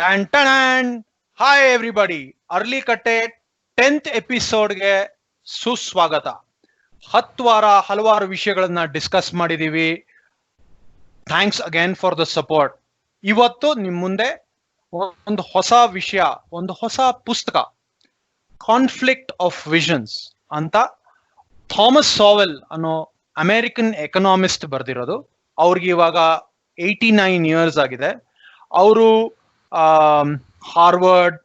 Tan ಟಣಾನ್. Hi everybody, early ಕಟ್ಟೆ 10th ಎಪಿಸೋಡ್ಗೆ ಸುಸ್ವಾಗತ. 10 ವಾರ ಹಲವಾರು ವಿಷಯಗಳನ್ನ ಡಿಸ್ಕಸ್ ಮಾಡಿದೀವಿ. Thanks again for the support. ಇವತ್ತು ನಿಮ್ ಮುಂದೆ ಒಂದು ಹೊಸ ವಿಷಯ, ಒಂದು ಹೊಸ ಪುಸ್ತಕ, ಕಾನ್ಫ್ಲಿಕ್ಟ್ ಆಫ್ ವಿಷನ್ಸ್ ಅಂತ ಥಾಮಸ್ ಸಾವೆಲ್ ಅನ್ನೋ ಅಮೆರಿಕನ್ ಎಕನಾಮಿಸ್ಟ್ ಬರ್ದಿರೋದು. ಅವ್ರಿಗೆ ಇವಾಗ 89 ಇಯರ್ಸ್ ಆಗಿದೆ. ಅವರು ಹಾರ್ವರ್ಡ್,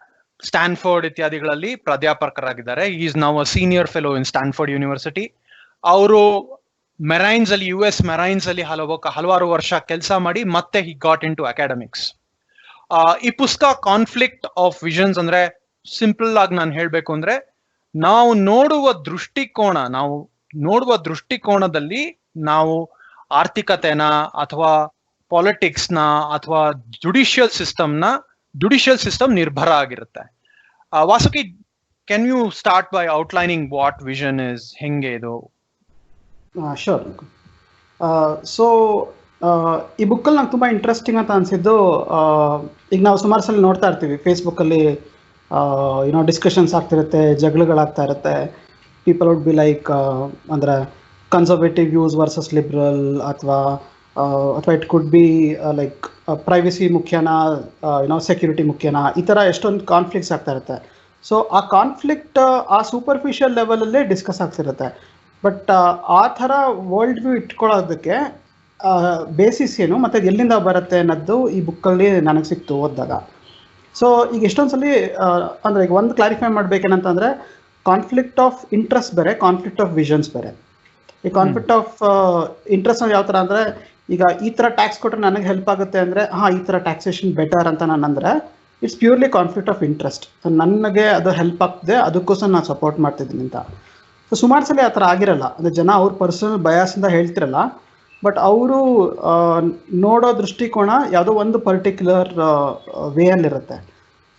ಸ್ಟ್ಯಾನ್ಫೋರ್ಡ್ ಇತ್ಯಾದಿಗಳಲ್ಲಿ ಪ್ರಾಧ್ಯಾಪಕರಾಗಿದ್ದಾರೆ. Is now a senior fellow in Stanford university. ಅವರು ಮೆರೈನ್ಸ್ ಅಲ್ಲಿ, US ಮೆರೈನ್ಸ್ ಅಲ್ಲಿ ಹಲವಾರು ವರ್ಷ ಕೆಲಸ ಮಾಡಿ ಮತ್ತೆ he got into academics. ಈ ಪುಸ್ತಕ ಕಾನ್ಫ್ಲಿಕ್ಟ್ ಆಫ್ ವಿಷನ್ಸ್ ಅಂದ್ರೆ, ಸಿಂಪಲ್ ಆಗಿ ನಾನು ಹೇಳ್ಬೇಕು ಅಂದ್ರೆ, ನಾವು ನೋಡುವ ದೃಷ್ಟಿಕೋನದಲ್ಲಿ ನಾವು ಆರ್ಥಿಕತೆನ ಅಥವಾ ಪಾಲಿಟಿಕ್ಸ್ ನ ಅಥವಾ ಜುಡಿಷಿಯಲ್ ಸಿಸ್ಟಮ್ ನಿರ್ಭರ ಆಗಿರುತ್ತೆ. Vasuki, can you start by outlining what vision is? ಹೆಂಗೆ ಇದು? ಶೋರ್. ಸೊ ಈ ಬುಕ್ಕಲ್ಲಿ ನಂಗೆ ತುಂಬ ಇಂಟ್ರೆಸ್ಟಿಂಗ್ ಅಂತ ಅನಿಸಿದ್ದು, ಈಗ ನಾವು ಸುಮಾರು ಸಲ ನೋಡ್ತಾ ಇರ್ತೀವಿ ಫೇಸ್ಬುಕ್ಕಲ್ಲಿ, ಡಿಸ್ಕಷನ್ಸ್ ಆಗ್ತಿರುತ್ತೆ, ಜಗಳಗಳಾಗ್ತಾ ಇರುತ್ತೆ. ಪೀಪಲ್ ವುಡ್ ಬಿ ಲೈಕ್, ಅಂದರೆ ಕನ್ಸರ್ವೇಟಿವ್ ವ್ಯೂಸ್ ವರ್ಸಸ್ ಲಿಬ್ರಲ್, ಅಥವಾ it could be like privacy ಮುಖ್ಯನಾ, ಸೆಕ್ಯೂರಿಟಿ ಮುಖ್ಯನಾ, ಈ ಥರ ಎಷ್ಟೊಂದು ಕಾನ್ಫ್ಲಿಕ್ಟ್ಸ್ ಆಗ್ತಾ ಇರುತ್ತೆ. ಸೊ ಆ ಕಾನ್ಫ್ಲಿಕ್ಟ್ ಆ ಸೂಪರ್ಫಿಷಿಯಲ್ ಲೆವೆಲಲ್ಲೇ ಡಿಸ್ಕಸ್ ಆಗ್ತಿರುತ್ತೆ. ಬಟ್ ಆ ಥರ ವರ್ಲ್ಡ್ ವ್ಯೂ ಇಟ್ಕೊಳ್ಳೋದಕ್ಕೆ ಬೇಸಿಸ್ ಏನು ಮತ್ತು ಎಲ್ಲಿಂದ ಬರುತ್ತೆ ಅನ್ನೋದು ಈ ಬುಕ್ಕಲ್ಲಿ ನನಗೆ ಸಿಕ್ತು ಓದಿದಾಗ. ಸೊ ಈಗ ಎಷ್ಟೊಂದು ಸಲ ಅಂದರೆ ಈಗ ಒಂದು ಕ್ಲಾರಿಫೈ ಮಾಡಬೇಕೇನಂತಂದರೆ, ಕಾನ್ಫ್ಲಿಕ್ಟ್ ಆಫ್ ಇಂಟ್ರೆಸ್ಟ್ ಬೇರೆ, ಕಾನ್ಫ್ಲಿಕ್ಟ್ ಆಫ್ ವಿಷನ್ಸ್ ಬೇರೆ. ಈ ಕಾನ್ಫ್ಲಿಕ್ಟ್ ಆಫ್ ಇಂಟ್ರೆಸ್ಟ್ ಯಾವ ಥರ ಅಂದರೆ, ಈಗ ಈ ಥರ ಟ್ಯಾಕ್ಸ್ ಕೊಟ್ಟರೆ ನನಗೆ ಹೆಲ್ಪ್ ಆಗುತ್ತೆ ಅಂದರೆ, ಈ ಥರ ಟ್ಯಾಕ್ಸೇಷನ್ ಬೆಟರ್ ಅಂತ ನಾನು ಅಂದರೆ, it's purely conflict of interest. ನನಗೆ ಅದು ಹೆಲ್ಪ್ ಆಗ್ತದೆ, ಅದಕ್ಕೋಸ್ಕರ ನಾನು ಸಪೋರ್ಟ್ ಮಾಡ್ತಿದ್ದೀನಿ ಅಂತ. ಸೊ ಸುಮಾರು ಸಲ ಆ ಥರ ಆಗಿರಲ್ಲ, ಅಂದರೆ ಜನ ಅವ್ರ ಪರ್ಸನಲ್ ಬಯಾಸಿಂದ ಹೇಳ್ತಿರಲ್ಲ, ಬಟ್ ಅವರು ನೋಡೋ ದೃಷ್ಟಿಕೋನ ಯಾವುದೋ ಒಂದು ಪರ್ಟಿಕ್ಯುಲರ್ ವೇಯಲ್ಲಿರುತ್ತೆ.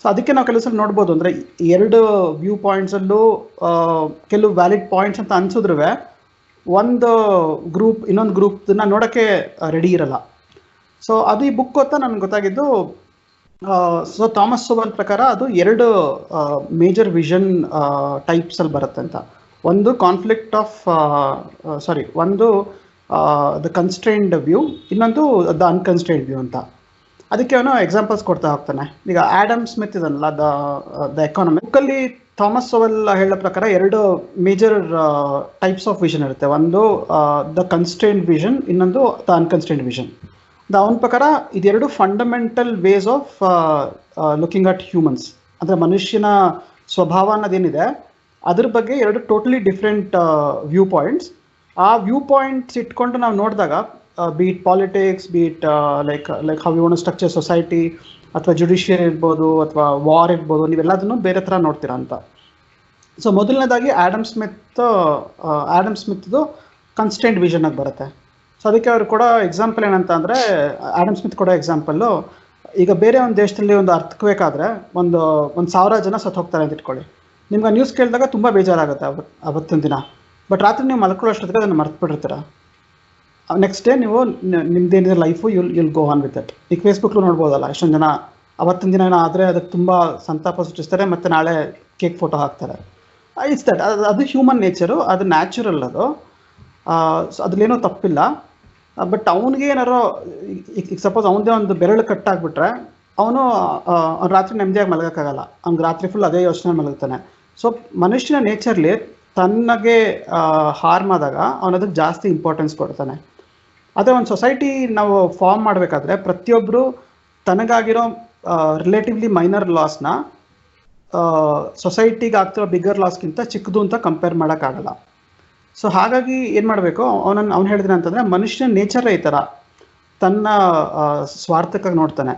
ಸೊ ಅದಕ್ಕೆ ನಾವು ಕೆಲವು ಸಲ ನೋಡ್ಬೋದು, ಅಂದರೆ ಎರಡು ವ್ಯೂ ಪಾಯಿಂಟ್ಸಲ್ಲೂ ಕೆಲವು ವ್ಯಾಲಿಡ್ ಪಾಯಿಂಟ್ಸ್ ಅಂತ ಅನ್ಸಿದ್ರು ಒಂದು ಗ್ರೂಪ್ ಇನ್ನೊಂದು ಗ್ರೂಪ್ನ ನೋಡೋಕ್ಕೆ ರೆಡಿ ಇರಲ್ಲ. ಸೊ ಅದು ಈ ಬುಕ್ ಓದ್ತಾ ನನಗೆ ಗೊತ್ತಾಗಿದ್ದು. ಸೊ ಥಾಮಸ್ ಸಾವೆಲ್ ಪ್ರಕಾರ ಅದು ಎರಡು ಮೇಜರ್ ವಿಷನ್ ಟೈಪ್ಸಲ್ಲಿ ಬರುತ್ತೆ ಅಂತ. ಒಂದು ಕಾನ್ಫ್ಲಿಕ್ಟ್ ಆಫ್ ಒಂದು ದ ಕನ್ಸ್ಟ್ರೈನ್ಡ್ ವ್ಯೂ, ಇನ್ನೊಂದು ದ ಅನ್ಕನ್ಸ್ಟ್ರೈನ್ಡ್ ವ್ಯೂ ಅಂತ. ಅದಕ್ಕೆ ಅವನು ಎಕ್ಸಾಂಪಲ್ಸ್ ಕೊಡ್ತಾ ಹೋಗ್ತಾನೆ. ಈಗ ಆಡಮ್ ಸ್ಮಿತ್ ಇದನ್ನಲ್ಲ, ದ ಎಕಾನಮಿ ಬುಕ್ಕಲ್ಲಿ ಥಾಮಸ್ ಸಾವೆಲ್ ಹೇಳೋ ಪ್ರಕಾರ ಎರಡು ಮೇಜರ್ ಟೈಪ್ಸ್ ಆಫ್ ವಿಷನ್ ಇರುತ್ತೆ. ಒಂದು ದ ಕನ್ಸ್ಟ್ರೈನ್ಡ್ ವಿಷನ್, ಇನ್ನೊಂದು ದ ಅನ್ಕನ್ಸ್ಟ್ರೈನ್ಡ್ ವಿಷನ್. ಅವನ ಪ್ರಕಾರ ಇದೆರಡು fundamental ways of looking at humans, ಅಂದರೆ ಮನುಷ್ಯನ ಸ್ವಭಾವ ಅನ್ನೋದೇನಿದೆ ಅದ್ರ ಬಗ್ಗೆ ಎರಡು ಟೋಟಲಿ ಡಿಫ್ರೆಂಟ್ ವ್ಯೂ ಪಾಯಿಂಟ್ಸ್. ಆ ವ್ಯೂ ಪಾಯಿಂಟ್ಸ್ ಇಟ್ಕೊಂಡು ನಾವು ನೋಡಿದಾಗ, beat politics, beat like how you want to structure society, ಅಥವಾ ಜುಡಿಷಿಯರಿ ಇರ್ಬೋದು, ಅಥವಾ ವಾರ್ ಇರ್ಬೋದು, ನೀವೆಲ್ಲದನ್ನು ಬೇರೆ ಥರ ನೋಡ್ತೀರಾ ಅಂತ. ಸೊ ಮೊದಲನೇದಾಗಿ ಆಡಮ್ ಸ್ಮಿತ್ದು ಕನ್ಸ್ಟೆಂಟ್ ವಿಷನ್ನಾಗಿ ಬರುತ್ತೆ. ಸೊ ಅದಕ್ಕೆ ಅವ್ರು ಕೊಡೋ ಎಕ್ಸಾಂಪಲ್ ಏನಂತ ಅಂದರೆ, ಆಡಮ್ ಸ್ಮಿತ್ ಕೊಡೋ ಎಕ್ಸಾಂಪಲ್ಲು, ಈಗ ಬೇರೆ ಒಂದು ದೇಶದಲ್ಲಿ ಒಂದು ಅರ್ಥಕ್ವೇಕ್ ಆದರೆ ಒಂದು 1000 ಜನ ಸತ್ತು ಹೋಗ್ತಾರೆ ಅಂತ ಇಟ್ಕೊಳ್ಳಿ. ನಿಮ್ಗೆ ಆ ನ್ಯೂಸ್ ಕೇಳಿದಾಗ ತುಂಬ ಬೇಜಾರಾಗುತ್ತೆ ಅವತ್ತಿನ ದಿನ. ಬಟ್ ರಾತ್ರಿ ನೀವು ಮಲ್ಕೊಳ್ಳೋ ಅಷ್ಟೊತ್ತಿಗೆ ಅದನ್ನು ಮರ್ತ್ಬಿಟ್ಟಿರ್ತೀರ. ನೆಕ್ಸ್ಟ್ ಡೇ ನೀವು ನಿಮ್ದೇನಿದೆ life you'll go on with it. ಈಗ ಫೇಸ್ಬುಕ್ಲು ನೋಡ್ಬೋದಲ್ಲ, ಎಷ್ಟೊಂದು ಜನ ಅವತ್ತಿನ ದಿನ ಏನೋ ಆದರೆ ಅದಕ್ಕೆ ತುಂಬ ಸಂತಾಪ ಸೃಷ್ಟಿಸ್ತಾರೆ, ಮತ್ತು ನಾಳೆ ಕೇಕ್ ಫೋಟೋ ಹಾಕ್ತಾರೆ. ಇಟ್ಸ್ ದಟ್, ಅದು ಹ್ಯೂಮನ್ ನೇಚರು, ಅದು ನ್ಯಾಚುರಲ್. ಅದು ಅದ್ರಲ್ಲೇನೂ ತಪ್ಪಿಲ್ಲ. ಬಟ್ ಅವನಿಗೆ ಏನಾರೋ ಈಗ ಸಪೋಸ್ ಅವನದೇ ಒಂದು ಬೆರಳು ಕಟ್ಟಾಗ್ಬಿಟ್ರೆ ಅವನು ರಾತ್ರಿ ನೆಮ್ಮದಿಯಾಗಿ ಮಲಗೋಕ್ಕಾಗಲ್ಲ, ಅವ್ನಿಗೆ ರಾತ್ರಿ ಫುಲ್ ಅದೇ ಯೋಚನೆ ಮಲಗ್ತಾನೆ. ಸೊ ಮನುಷ್ಯನ ನೇಚರ್ಲಿ ತನಗೆ ಹಾರ್ಮ್ ಆದಾಗ ಅವನದಕ್ಕೆ ಜಾಸ್ತಿ ಇಂಪಾರ್ಟೆನ್ಸ್ ಕೊಡ್ತಾನೆ. ಅದೇ ಒಂದು ಸೊಸೈಟಿ ನಾವು ಫಾರ್ಮ್ ಮಾಡಬೇಕಾದ್ರೆ ಪ್ರತಿಯೊಬ್ಬರು ತನಗಾಗಿರೋ ರಿಲೇಟಿವ್ಲಿ ಮೈನರ್ ಲಾಸ್ನ ಸೊಸೈಟಿಗೆ ಆಗ್ತಿರೋ ಬಿಗ್ಗರ್ ಲಾಸ್ಗಿಂತ ಚಿಕ್ಕದು ಅಂತ ಕಂಪೇರ್ ಮಾಡೋಕ್ಕಾಗಲ್ಲ. ಸೊ ಹಾಗಾಗಿ ಏನು ಮಾಡಬೇಕು, ಅವ್ನು ಹೇಳಿದ್ರೆ ಅಂತಂದರೆ, ಮನುಷ್ಯನ ನೇಚರೇ ಈ ಥರ, ತನ್ನ ಸ್ವಾರ್ಥಕ್ಕಾಗಿ ನೋಡ್ತಾನೆ.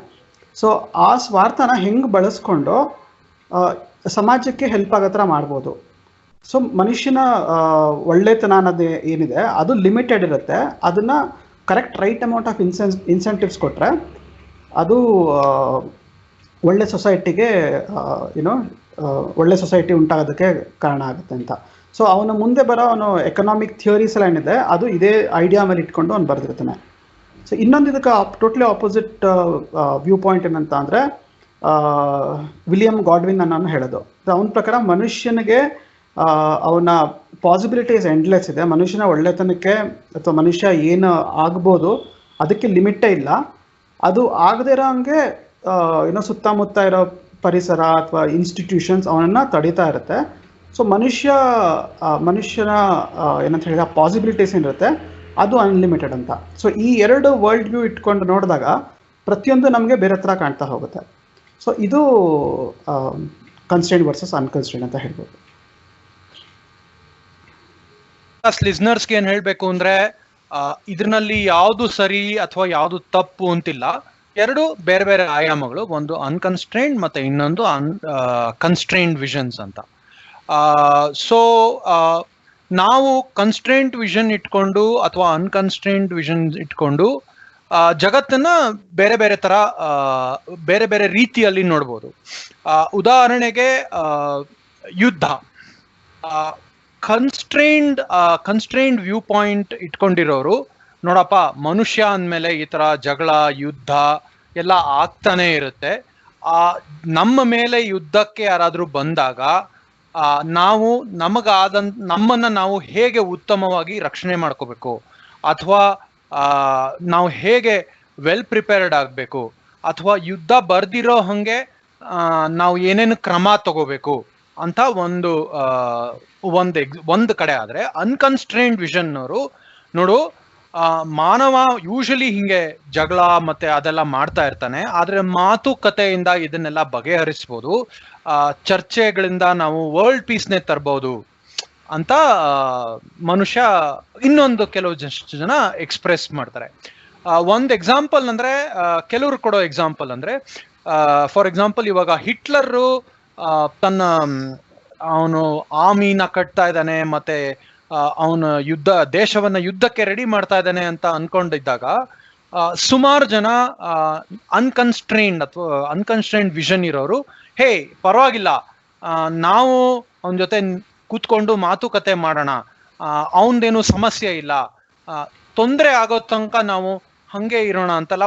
ಸೊ ಆ ಸ್ವಾರ್ಥನ ಹೆಂಗೆ ಬಳಸ್ಕೊಂಡು ಸಮಾಜಕ್ಕೆ ಹೆಲ್ಪ್ ಆಗೋ ಥರ ಮಾಡ್ಬೋದು. ಸೊ ಮನುಷ್ಯನ ಒಳ್ಳೆತನ ಅನ್ನೋದು ಏನಿದೆ ಅದು ಲಿಮಿಟೆಡ್ ಇರುತ್ತೆ. ಅದನ್ನು correct right amount of incentives ಕೊಟ್ಟರೆ ಅದು ಒಳ್ಳೆ ಸೊಸೈಟಿಗೆ ಒಳ್ಳೆ ಸೊಸೈಟಿ ಉಂಟಾಗೋದಕ್ಕೆ ಕಾರಣ ಆಗುತ್ತೆ ಅಂತ. ಸೊ ಅವನು ಮುಂದೆ ಬರೋ ಎಕನಾಮಿಕ್ ಥಿಯರೀಸ್ ಎಲ್ಲ ಏನಿದೆ ಅದು ಇದೇ ಐಡಿಯಾ ಮೇಲೆ ಇಟ್ಕೊಂಡು ಅವ್ನು ಬರೆದಿರ್ತಾನೆ. ಸೊ ಇನ್ನೊಂದು ಇದಕ್ಕೆ ಟೋಟಲಿ ಆಪೋಸಿಟ್ ವ್ಯೂ ಪಾಯಿಂಟ್ ಏನಂತ ಅಂದರೆ, ವಿಲಿಯಂ ಗಾಡ್ವಿನ್ ಅನ್ನೋನು ಹೇಳೋದು. ಅವನ ಪ್ರಕಾರ ಮನುಷ್ಯನಿಗೆ ಅವನ ಪಾಸಿಬಿಲಿಟೀಸ್ ಎಂಡ್ಲೆಸ್ ಇದೆ. ಮನುಷ್ಯನ ಒಳ್ಳೆತನಕ್ಕೆ ಅಥವಾ ಮನುಷ್ಯ ಏನು ಆಗ್ಬೋದು ಅದಕ್ಕೆ ಲಿಮಿಟೇ ಇಲ್ಲ. ಅದು ಆಗದೇ ಇರೋ ಹಂಗೆ ಏನೋ ಸುತ್ತಮುತ್ತ ಇರೋ ಪರಿಸರ ಅಥವಾ ಇನ್ಸ್ಟಿಟ್ಯೂಷನ್ಸ್ ಅವನನ್ನು ತಡೀತಾ ಇರುತ್ತೆ. ಸೊ ಮನುಷ್ಯನ ಏನಂತ ಹೇಳಿದ್ರೆ ಪಾಸಿಬಿಲಿಟೀಸ್ ಏನಿರುತ್ತೆ ಅದು ಅನ್ಲಿಮಿಟೆಡ್ ಅಂತ. ಸೊ ಈ ಎರಡು ವರ್ಲ್ಡ್ ವ್ಯೂ ಇಟ್ಕೊಂಡು ನೋಡಿದಾಗ ಪ್ರತಿಯೊಂದು ನಮಗೆ ಬೇರೆ ಥರ ಕಾಣ್ತಾ ಹೋಗುತ್ತೆ. ಸೊ ಇದು ಕನ್ಸ್ಟ್ರೈಂಟ್ ವರ್ಸಸ್ ಅನ್ಕನ್ಸ್ಟ್ರೈಂಟ್ ಅಂತ ಹೇಳ್ಬೋದು. ಲಿಸ್ನರ್ಸ್ಗೆ ಏನ್ ಹೇಳ್ಬೇಕು ಅಂದ್ರೆ ಇದ್ರಲ್ಲಿ ಯಾವ್ದು ಸರಿ ಅಥವಾ ಯಾವ್ದು ತಪ್ಪು ಅಂತಿಲ್ಲ. ಎರಡು ಬೇರೆ ಬೇರೆ ಆಯಾಮಗಳು, ಒಂದು ಅನ್ಕನ್ಸ್ಟ್ರೈನ್ಡ್ ಮತ್ತೆ ಇನ್ನೊಂದು ಕನ್ಸ್ಟ್ರೈನ್ಡ್ ವಿಷನ್ಸ್ ಅಂತ. ಸೊ ನಾವು ಕನ್ಸ್ಟ್ರೈನ್ಡ್ ವಿಷನ್ ಇಟ್ಕೊಂಡು ಅಥವಾ ಅನ್ಕನ್ಸ್ಟ್ರೈನ್ಡ್ ವಿಷನ್ ಇಟ್ಕೊಂಡು ಜಗತ್ತನ್ನ ಬೇರೆ ಬೇರೆ ತರ ಬೇರೆ ಬೇರೆ ರೀತಿಯಲ್ಲಿ ನೋಡ್ಬೋದು. ಉದಾಹರಣೆಗೆ ಯುದ್ಧ, ಕನ್ಸ್ಟ್ರೈನ್ಡ್ ವ್ಯೂ ಪಾಯಿಂಟ್ ಇಟ್ಕೊಂಡಿರೋರು ನೋಡಪ್ಪ ಮನುಷ್ಯ ಅಂದಮೇಲೆ ಈ ತರ ಜಗಳ ಯುದ್ಧ ಎಲ್ಲ ಆಗ್ತಾನೆ ಇರುತ್ತೆ. ನಮ್ಮ ಮೇಲೆ ಯುದ್ಧಕ್ಕೆ ಯಾರಾದ್ರೂ ಬಂದಾಗ ನಾವು ನಮ್ಮನ್ನ ನಾವು ಹೇಗೆ ಉತ್ತಮವಾಗಿ ರಕ್ಷಣೆ ಮಾಡ್ಕೋಬೇಕು, ಅಥವಾ ನಾವು ಹೇಗೆ ವೆಲ್ ಪ್ರಿಪೇರ್ಡ್ ಆಗಬೇಕು, ಅಥವಾ ಯುದ್ಧ ಬರ್ದಿರೋ ಹಂಗೆ ನಾವು ಏನೇನು ಕ್ರಮ ತಗೋಬೇಕು ಅಂತ ಒಂದು ಕಡೆ. ಆದ್ರೆ ಅನ್ಕನ್ಸ್ಟ್ರೈನ್ಡ್ ವಿಷನ್ ಅವರು ನೋಡು, ಮಾನವ ಯೂಶಲಿ ಹಿಂಗೆ ಜಗಳ ಮತ್ತೆ ಅದೆಲ್ಲ ಮಾಡ್ತಾ ಇರ್ತಾನೆ, ಆದ್ರೆ ಮಾತುಕತೆಯಿಂದ ಇದನ್ನೆಲ್ಲ ಬಗೆಹರಿಸ್ಬೋದು, ಚರ್ಚೆಗಳಿಂದ ನಾವು ವರ್ಲ್ಡ್ ಪೀಸ್ನೇ ತರಬಹುದು ಅಂತ ಮನುಷ್ಯ ಇನ್ನೊಂದು ಕೆಲವು ಜನ ಎಕ್ಸ್ಪ್ರೆಸ್ ಮಾಡ್ತಾರೆ. ಒಂದು ಎಕ್ಸಾಂಪಲ್ ಅಂದ್ರೆ ಕೆಲವರು ಕೊಡೋ ಎಕ್ಸಾಂಪಲ್ ಅಂದ್ರೆ ಫಾರ್ ಎಕ್ಸಾಂಪಲ್ ಇವಾಗ ಹಿಟ್ಲರು ಅವನು ಆರ್ಮಿನ ಕಟ್ತಾ ಇದ್ದಾನೆ, ಮತ್ತೆ ಅವನು ದೇಶವನ್ನ ಯುದ್ಧಕ್ಕೆ ರೆಡಿ ಮಾಡ್ತಾ ಇದ್ದಾನೆ ಅಂತ ಅನ್ಕೊಂಡಿದ್ದಾಗ ಸುಮಾರು ಜನ ಅನ್ಕನ್ಸ್ಟ್ರೈನ್ಡ್ ವಿಷನ್ ಇರೋರು, ಹೇ ಪರವಾಗಿಲ್ಲ, ನಾವು ಅವನ ಜೊತೆ ಕೂತ್ಕೊಂಡು ಮಾತುಕತೆ ಮಾಡೋಣ, ಅವನದೇನು ಸಮಸ್ಯೆ ಇಲ್ಲ, ತೊಂದರೆ ಆಗೋ ತನಕ ನಾವು ಹಂಗೆ ಇರೋಣ ಅಂತೆಲ್ಲ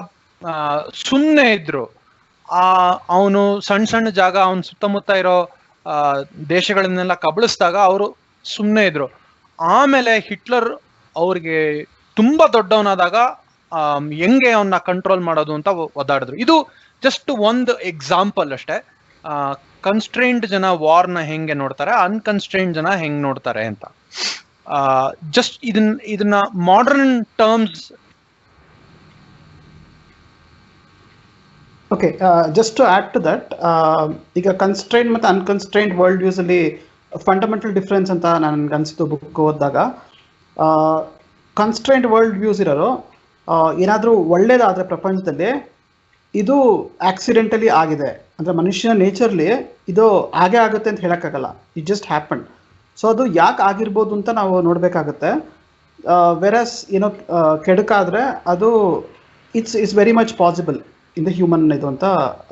ಸುಮ್ಮನೆ ಇದ್ರು. ಅವನು ಸಣ್ಣ ಜಾಗ ಅವನ ಸುತ್ತಮುತ್ತ ಇರೋ ದೇಶಗಳನ್ನೆಲ್ಲ ಕಬಳಿಸಿದಾಗ ಅವರು ಸುಮ್ಮನೆ ಇದ್ರು. ಆಮೇಲೆ ಹಿಟ್ಲರ್ ಅವ್ರಿಗೆ ತುಂಬಾ ದೊಡ್ಡವನಾದಾಗ ಹೆಂಗೆ ಅವನ್ನ ಕಂಟ್ರೋಲ್ ಮಾಡೋದು ಅಂತ ಒದ್ದಾಡಿದ್ರು. ಇದು ಜಸ್ಟ್ ಒಂದು ಎಕ್ಸಾಂಪಲ್ ಅಷ್ಟೇ. ಕನ್ಸ್ಟ್ರೈನ್ಡ್ ಜನ ವಾರ್ನ ಹೆಂಗೆ ನೋಡ್ತಾರೆ, ಅನ್ಕನ್ಸ್ಟ್ರೈನ್ಡ್ ಜನ ಹೆಂಗ್ ನೋಡ್ತಾರೆ ಅಂತ. ಜಸ್ಟ್ ಇದನ್ನ modern terms. Okay, just to add to that, ಈಗ ಕನ್ಸ್ಟ್ರೈನ್ಡ್ ಮತ್ತು ಅನ್ಕನ್ಸ್ಟ್ರೈನ್ಡ್ ವರ್ಲ್ಡ್ ವ್ಯೂಸ್ ಅಲ್ಲಿ ಫಂಡಮೆಂಟಲ್ ಡಿಫ್ರೆನ್ಸ್ ಅಂತ ನನಗೆ ಅನಿಸಿತು ಬುಕ್ ಓದಿದಾಗ. ಕನ್ಸ್ಟ್ರೈನ್ಡ್ ವರ್ಲ್ಡ್ ವ್ಯೂಸ್ ಇರೋರು ಏನಾದರೂ ಒಳ್ಳೇದಾದರೆ ಪ್ರಪಂಚದಲ್ಲಿ ಇದು ಆಕ್ಸಿಡೆಂಟಲಿ ಆಗಿದೆ, ಅಂದರೆ ಮನುಷ್ಯನ ನೇಚರ್ಲಿ ಇದು ಆಗೇ ಆಗುತ್ತೆ ಅಂತ ಹೇಳೋಕ್ಕಾಗಲ್ಲ, ಇಟ್ ಜಸ್ಟ್ ಹ್ಯಾಪನ್. ಸೊ ಅದು ಯಾಕೆ ಆಗಿರ್ಬೋದು ಅಂತ ನಾವು ನೋಡಬೇಕಾಗುತ್ತೆ. ವೆರಸ್ ಏನೋ ಕೆಡುಕಾದರೆ ಅದು it's very much possible in the human ಇದು ಅಂತ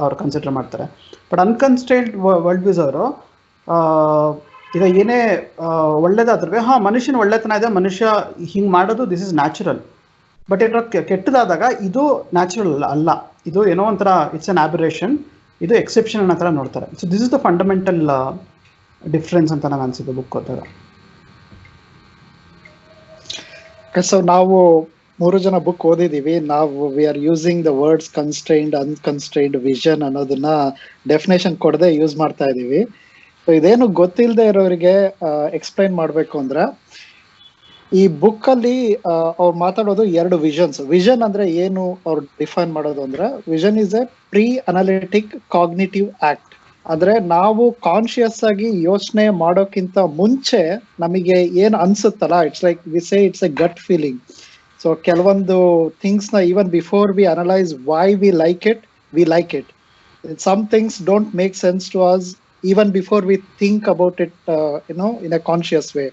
ಅವ್ರು ಕನ್ಸಿಡರ್ ಮಾಡ್ತಾರೆ. ಬಟ್ ಅನ್ಕನ್ಸ್ಟ್ರೈನ್ಡ್ ವರ್ಲ್ಡ್ ವ್ಯೂಸ್ ಅವರು ಈಗ ಏನೇ ಒಳ್ಳೇದಾದ್ರೆ ಮನುಷ್ಯನ ಒಳ್ಳೆತನ ಇದೆ, ಮನುಷ್ಯ ಹಿಂಗೆ ಮಾಡೋದು ದಿಸ್ ಇಸ್ ನ್ಯಾಚುರಲ್. ಬಟ್ ಏನೋ ಕೆಟ್ಟದಾದಾಗ ಇದು ನ್ಯಾಚುರಲ್ ಅಲ್ಲ, ಇದು ಏನೋ ಒಂಥರ ಇಟ್ಸ್ ಅನ್ ಆಬರೇಷನ್, ಇದು ಎಕ್ಸೆಪ್ಷನ್ ಅನ್ನೋ ಥರ ನೋಡ್ತಾರೆ. So this is the fundamental difference ಅಂತ ನಂಗೆ ಅನಿಸಿದ್ದು ಬುಕ್ ಓದಿದಾಗ. ಸೊ ನಾವು 3 ಜನ ಬುಕ್ ಓದಿದೀವಿ. ನಾವು we are using the words constrained, unconstrained vision ಅನ್ನೋದನ್ನ ಡೆಫಿನೇಷನ್ ಕೊಡದೆ ಯೂಸ್ ಮಾಡ್ತಾ ಇದೀವಿ. ಸೊ ಇದೇನು ಗೊತ್ತಿಲ್ಲದೆ ಇರೋರಿಗೆ ಎಕ್ಸ್ಪ್ಲೈನ್ ಮಾಡಬೇಕು ಅಂದ್ರೆ, ಈ ಬುಕ್ ಅಲ್ಲಿ ಅವ್ರು ಮಾತಾಡೋದು 2 ವಿಷನ್ಸ್. ವಿಷನ್ ಅಂದ್ರೆ ಏನು ಅವ್ರು ಡಿಫೈನ್ ಮಾಡೋದು ಅಂದ್ರೆ, vision is a pre analytic cognitive act. ಅಂದ್ರೆ ನಾವು ಕಾನ್ಶಿಯಸ್ ಆಗಿ ಯೋಚನೆ ಮಾಡೋಕ್ಕಿಂತ ಮುಂಚೆ ನಮಗೆ ಏನ್ ಅನ್ಸುತ್ತಲ್ಲ, it's like we say it's a gut feeling. So ಕೆಲವೊಂದು ಥಿಂಗ್ಸ್ ನ even before we analyse why we like it. Some things don't make sense to us even before we think about it, in a conscious way.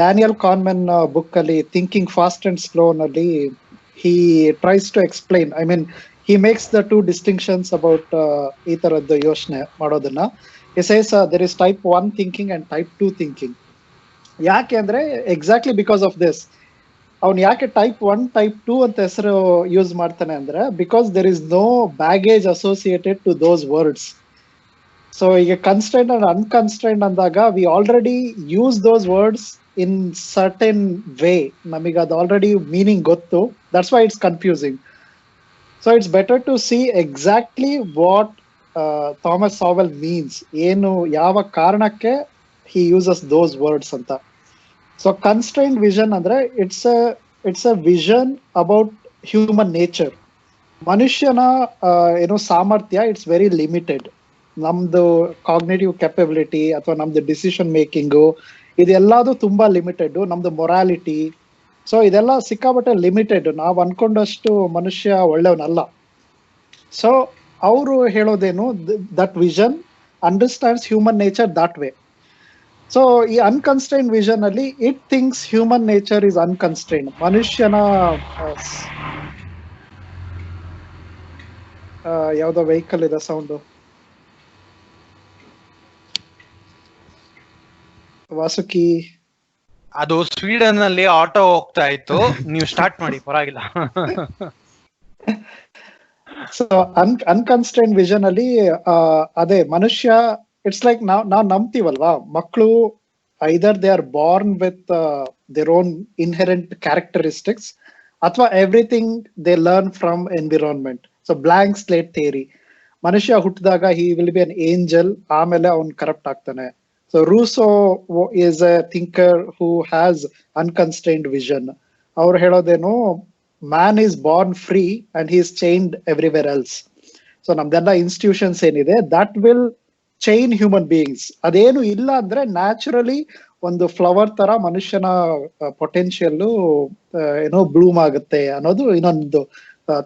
Daniel Kahneman book ಅಲ್ಲಿ Thinking Fast and Slow ನಲ್ಲಿ he tries to explain, I mean he makes the 2 distinctions about ಈ ತರದ್ದು ಯೋಚನೆ ಮಾಡೋದನ್ನ. He says there is type 1 thinking and type 2 thinking. ಯಾಕೆ ಅಂದ್ರೆ exactly because of this, ಅವ್ನು ಯಾಕೆ ಟೈಪ್ 1 ಟೈಪ್ 2 ಅಂತ ಹೆಸರು ಯೂಸ್ ಮಾಡ್ತಾನೆ ಅಂದ್ರೆ because there is no baggage associated to those words. So ಈಗ ಕನ್ಸ್ಟ್ರೈಂಡ್ ಅಂಡ್ ಅನ್ಕನ್ಸ್ಟ್ರೈಂಡ್ ಅಂದಾಗ we already use those words in certain way, ನಮಗೆ ಅದು ಆಲ್ರೆಡಿ ಮೀನಿಂಗ್ ಗೊತ್ತು, that's why it's confusing. So it's better to see exactly what Thomas Sowell means, ಏನು ಯಾವ ಕಾರಣಕ್ಕೆ he uses those words ಅಂತ. So constrained vision ಅಂದ್ರೆ it's a vision about human nature. ಮನುಷ್ಯನ ಏನೋ ಸಾಮರ್ಥ್ಯ ಇಟ್ಸ್ ವೆರಿ ಲಿಮಿಟೆಡ್. ನಮ್ದು ಕಾಗ್ನೇಟಿವ್ ಕೆಪಬಿಲಿಟಿ ಅಥವಾ ನಮ್ದು ಡಿಸಿಷನ್ ಮೇಕಿಂಗು ಇದೆಲ್ಲದು ತುಂಬಾ ಲಿಮಿಟೆಡ್. ನಮ್ದು ಮೊರಾಲಿಟಿ, ಸೊ ಇದೆಲ್ಲ ಸಿಕ್ಕಾಪಟ್ಟೆ ಲಿಮಿಟೆಡ್. ನಾವು ಅನ್ಕೊಂಡಷ್ಟು ಮನುಷ್ಯ ಒಳ್ಳೆಯವನಲ್ಲ. ಸೊ ಅವರು ಹೇಳೋದೇನು, that vision understands human nature that way. So ಈ ಅನ್ಕನ್ಸ್ಟ್ರೈನ್ಡ್ ವಿಷನ್ ಅಲ್ಲಿ it thinks human nature is unconstrained. ಮನುಷ್ಯನ ಯಾವ್ದೋ ವೆಹಿಕಲ್ ಇದೆ ಸೌಂಡು. ವಾಸುಕಿ, ಅದು ಸ್ವೀಡನ್ ಅಲ್ಲಿ ಆಟೋ ಹೋಗ್ತಾ ಇತ್ತು, ನೀವು ಸ್ಟಾರ್ಟ್ ಮಾಡಿ ಪರವಾಗಿಲ್ಲ. ಸೊ ಅನ್ಕನ್ಸ್ಟ್ರೈನ್ಡ್ ವಿಷನ್ ಅಲ್ಲಿ ಅದೇ ಮನುಷ್ಯ ಇಟ್ಸ್ ಲೈಕ್ ನಾವ್ ನಂಬ್ತೀವಲ್ವಾ, ಮಕ್ಕಳು either they are born with their own inherent characteristics ಅಥವಾ everything they learn from environment. So blank slate theory, ಮನುಷ್ಯ ಹುಟ್ಟಿದಾಗ he will be an angel, ಆಮೇಲೆ ಅವ್ನ್ ಕರಪ್ಟ್ ಆಗ್ತಾನೆ. So Rousseau is a thinker who has unconstrained vision. ಅವ್ರು ಹೇಳೋದೇನು, man is born free and he is chained everywhere else. So ನಮ್ದೆಲ್ಲ institutions ಏನಿದೆ that will chain human beings. ಅದೇನು ಇಲ್ಲ ಅಂದ್ರೆ ನ್ಯಾಚುರಲಿ ಒಂದು ಫ್ಲವರ್ ತರ ಮನುಷ್ಯನ ಪೊಟೆನ್ಶಿಯಲ್ ಏನೋ ಬ್ಲೂಮ್ ಆಗುತ್ತೆ ಅನ್ನೋದು ಇನ್ನೊಂದು